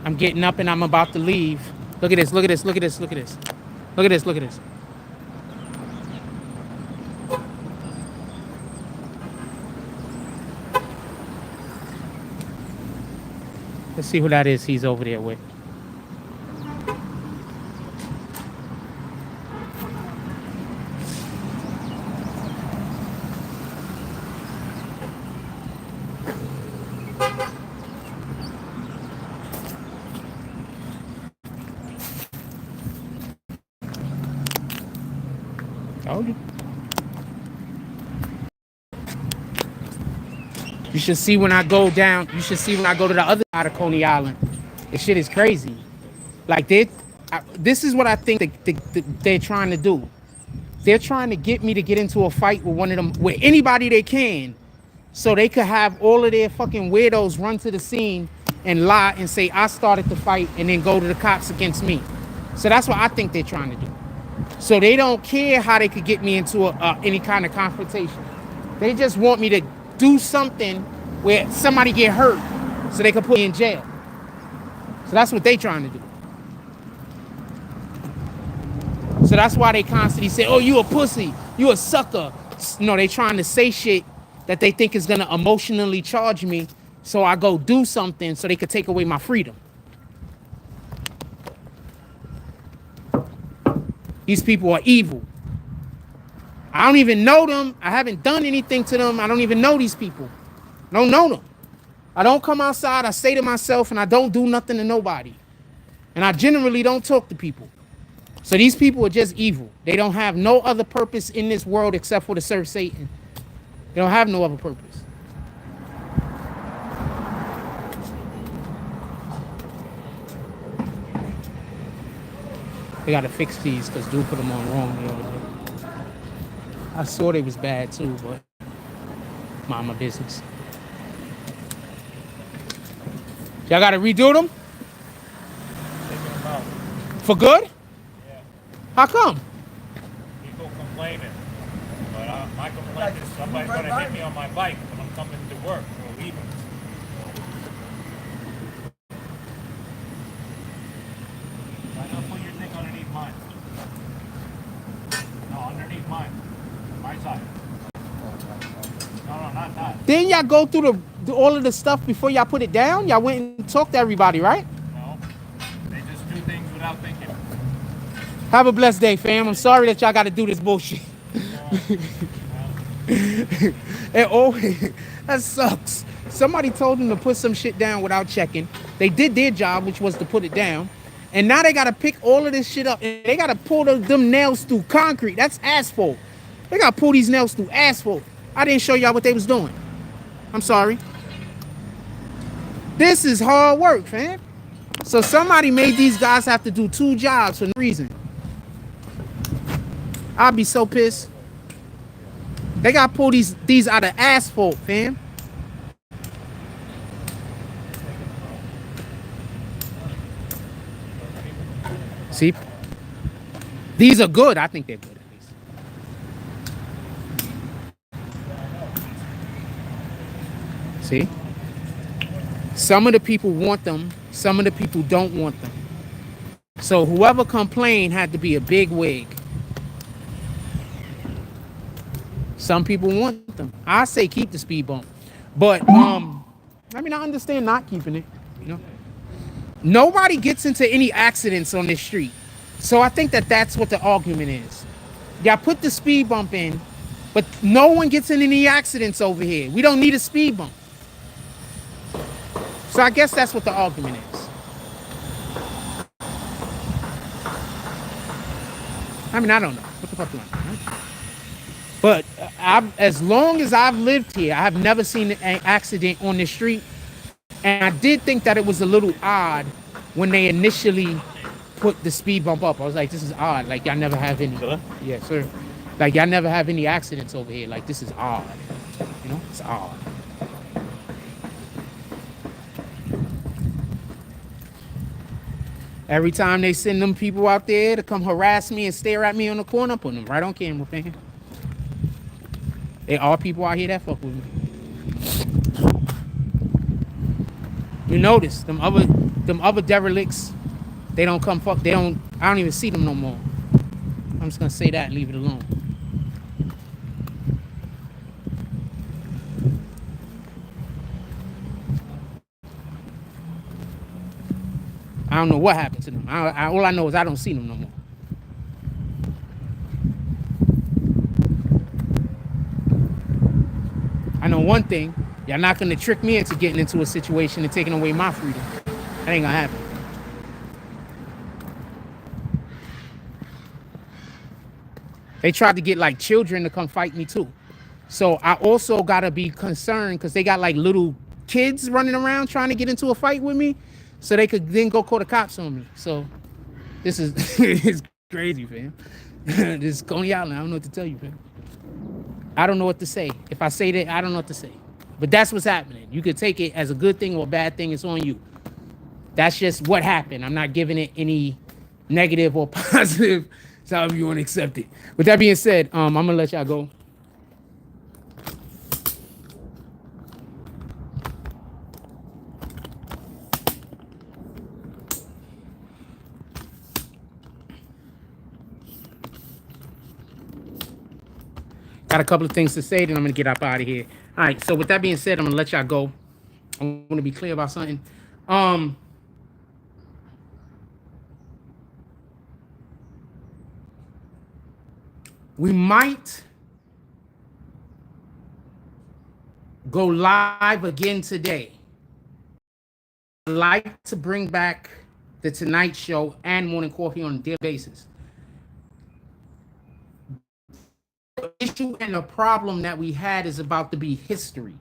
I'm getting up and I'm about to leave. Look at this, look at this, look at this, look at this. Look at this, look at this. Let's see who that is he's over there with. Told you. You should see when I go down. You should see when I go to the other side of Coney Island. This shit is crazy. Like this is what I think they're trying to do. They're trying to get me to get into a fight with one of them, with anybody they can, so they could have all of their fucking weirdos run to the scene and lie and say I started the fight and then go to the cops against me. So that's what I think they're trying to do. So they don't care how they could get me into any kind of confrontation. They just want me to do something where somebody get hurt so they can put me in jail. So that's what they trying to do. So that's why they constantly say, oh, you a pussy, you a sucker. No, they trying to say shit that they think is gonna emotionally charge me, so I go do something so they could take away my freedom. These people are evil. I don't even know them. I haven't done anything to them. I don't even know these people. I don't know them. I don't come outside. I stay to myself and I don't do nothing to nobody. And I generally don't talk to people. So these people are just evil. They don't have no other purpose in this world except for to serve Satan. They don't have no other purpose. They gotta fix these because dude put them on wrong the other day. I saw they was bad too, but mind my business. Y'all gotta redo them? For good? Yeah. How come? People complaining. But my complaint is somebody's gonna hit me on my bike when I'm coming to work or leaving. Why not put your thing underneath mine? No, underneath mine. My side. No, not that. Didn't y'all go through all of the stuff before y'all put it down? Y'all went and talked to everybody, right? No. They just do things without thinking. Have a blessed day, fam. I'm sorry that y'all got to do this bullshit. And always, that sucks. Somebody told them to put some shit down without checking. They did their job, which was to put it down. And now they got to pick all of this shit up. And they got to pull them nails through concrete. That's asphalt. They got to pull these nails through asphalt. I didn't show y'all what they was doing. I'm sorry. This is hard work, fam. So somebody made these guys have to do 2 jobs for no reason. I'll be so pissed. They got to pull these out of asphalt, fam. See? These are good. I think they're good at least. See? Some of the people want them, some of the people don't want them. So whoever complained had to be a big wig. Some people want them. I say keep the speed bump. But I mean, I understand not keeping it, you know. Nobody gets into any accidents on this street. So I think that that's what the argument is. Y'all put the speed bump in, but no one gets in any accidents over here. We don't need a speed bump. So I guess that's what the argument is. I mean, I don't know. What the fuck do I know? But as long as I've lived here, I have never seen an accident on this street. And I did think that it was a little odd when they initially put the speed bump up. I was like, this is odd. Like, y'all never have any. Yeah, sir. Like, y'all never have any accidents over here. Like, this is odd. You know, it's odd. Every time they send them people out there to come harass me and stare at me on the corner, putting them right on camera, fam. There are people out here that fuck with me. You notice them other derelicts, they don't come fuck. I don't even see them no more. I'm just gonna say that and leave it alone. I don't know what happened to them. All I know is I don't see them no more. I know one thing. Y'all not gonna trick me into getting into a situation and taking away my freedom. That ain't gonna happen. They tried to get like children to come fight me too. So I also gotta be concerned because they got like little kids running around trying to get into a fight with me so they could then go call the cops on me. So this is it's crazy, fam. This is Coney Island. I don't know what to tell you, fam. I don't know what to say. If I say that, I don't know what to say. But that's what's happening. You could take it as a good thing or a bad thing. It's on you. That's just what happened. I'm not giving it any negative or positive. So however you want to accept it. With that being said, I'm going to let y'all go. Got a couple of things to say, then I'm going to get up out of here. All right, so with that being said, I'm going to let y'all go. I want to be clear about something. We might go live again today. I'd like to bring back the Tonight Show and Morning Coffee on a daily basis. The issue and the problem that we had is about to be history.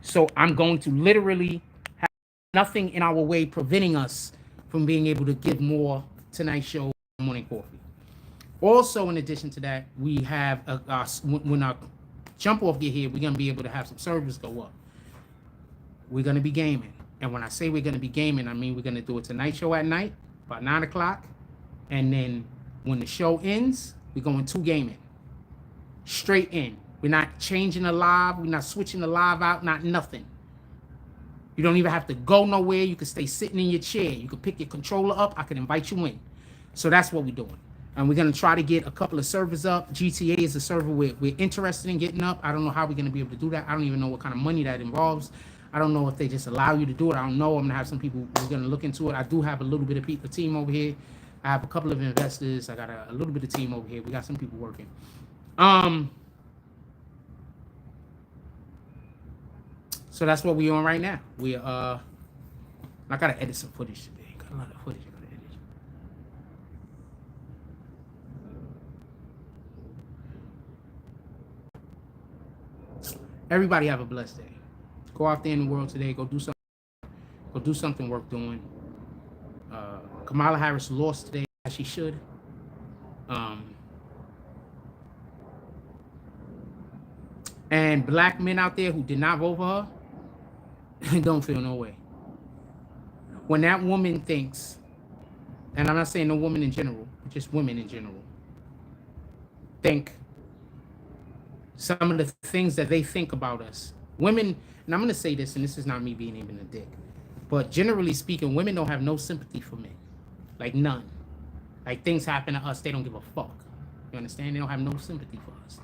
So I'm going to literally have nothing in our way preventing us from being able to give more Tonight Show and Morning Coffee. Also, in addition to that, we have when our jump off get here, we're gonna be able to have some servers go up. We're gonna be gaming, and when I say we're gonna be gaming, I mean we're gonna do a Tonight Show at night about 9 o'clock, and then when the show ends, we're going to gaming, straight in. We're not changing the live, we're not switching the live out, not nothing. You don't even have to go nowhere. You can stay sitting in your chair. You can pick your controller up. I can invite you in. So that's what we're doing. And we're going to try to get a couple of servers up. GTA is a server we're interested in getting up. I don't know how we're going to be able to do that. I don't even know what kind of money that involves. I don't know if they just allow you to do it. I don't know. I'm going to have some people who's going to look into it. I do have a little bit of a team over here. I have a couple of investors. I got a little bit of team over here. We got some people working. So that's what we're on right now. I got to edit some footage today. Got a lot of footage. Everybody have a blessed day. Go out there in the world today. Go do something. Go do something worth doing. Kamala Harris lost today, as she should. And black men out there who did not vote for her, don't feel no way. When that woman thinks, and I'm not saying no woman in general, just women in general, think some of the things that they think about us. Women, and I'm going to say this, and this is not me being even a dick, But generally speaking, women don't have no sympathy for men. Like none. Like things happen to us, they don't give a fuck. You understand? They don't have no sympathy for us.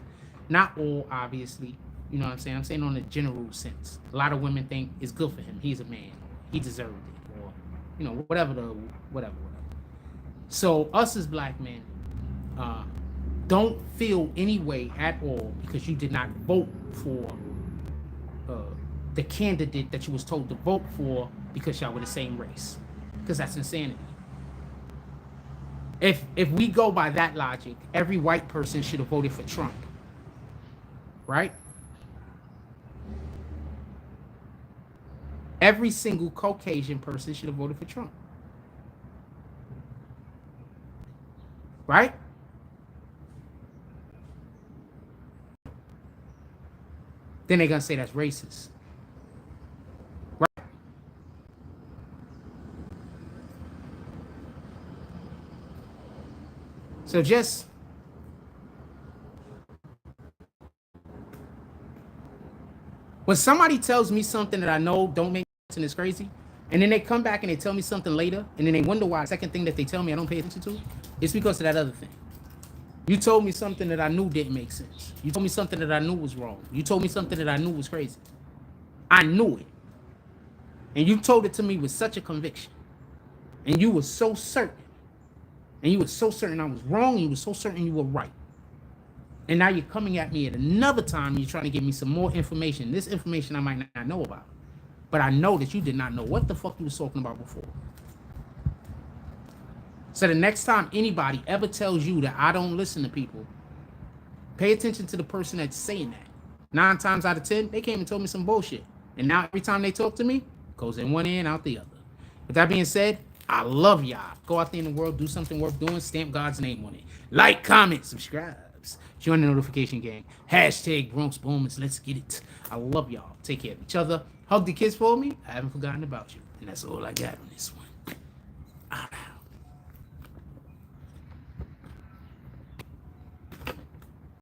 Not all, obviously. You know what I'm saying? I'm saying on a general sense. A lot of women think it's good for him. He's a man. He deserved it. Or, you know, whatever. So us as black men, don't feel any way at all because you did not vote for the candidate that you was told to vote for because y'all were the same race. Because that's insanity. If we go by that logic, every white person should have voted for Trump. Right? Every single Caucasian person should have voted for Trump. Right? Then they're going to say that's racist. Right? So just when somebody tells me something that I know don't make sense and it's crazy, and then they come back and they tell me something later, and then they wonder why the second thing that they tell me I don't pay attention to, it's because of that other thing. You told me something that I knew didn't make sense. You told me something that I knew was wrong. You told me something that I knew was crazy. I knew it. And you told it to me with such a conviction. And you were so certain. And you were so certain I was wrong. And you were so certain you were right. And now you're coming at me at another time. And you're trying to give me some more information. This information I might not know about. But I know that you did not know what the fuck you was talking about before. So the next time anybody ever tells you that I don't listen to people, pay attention to the person that's saying that. 9 times out of 10, they came and told me some bullshit. And now every time they talk to me, goes in one ear and out the other. With that being said, I love y'all. Go out there in the world, do something worth doing, stamp God's name on it. Like, comment, subscribe. Join the notification gang. Hashtag Bronx Boomers. Let's get it. I love y'all. Take care of each other. Hug the kids for me. I haven't forgotten about you. And that's all I got on this one. All right.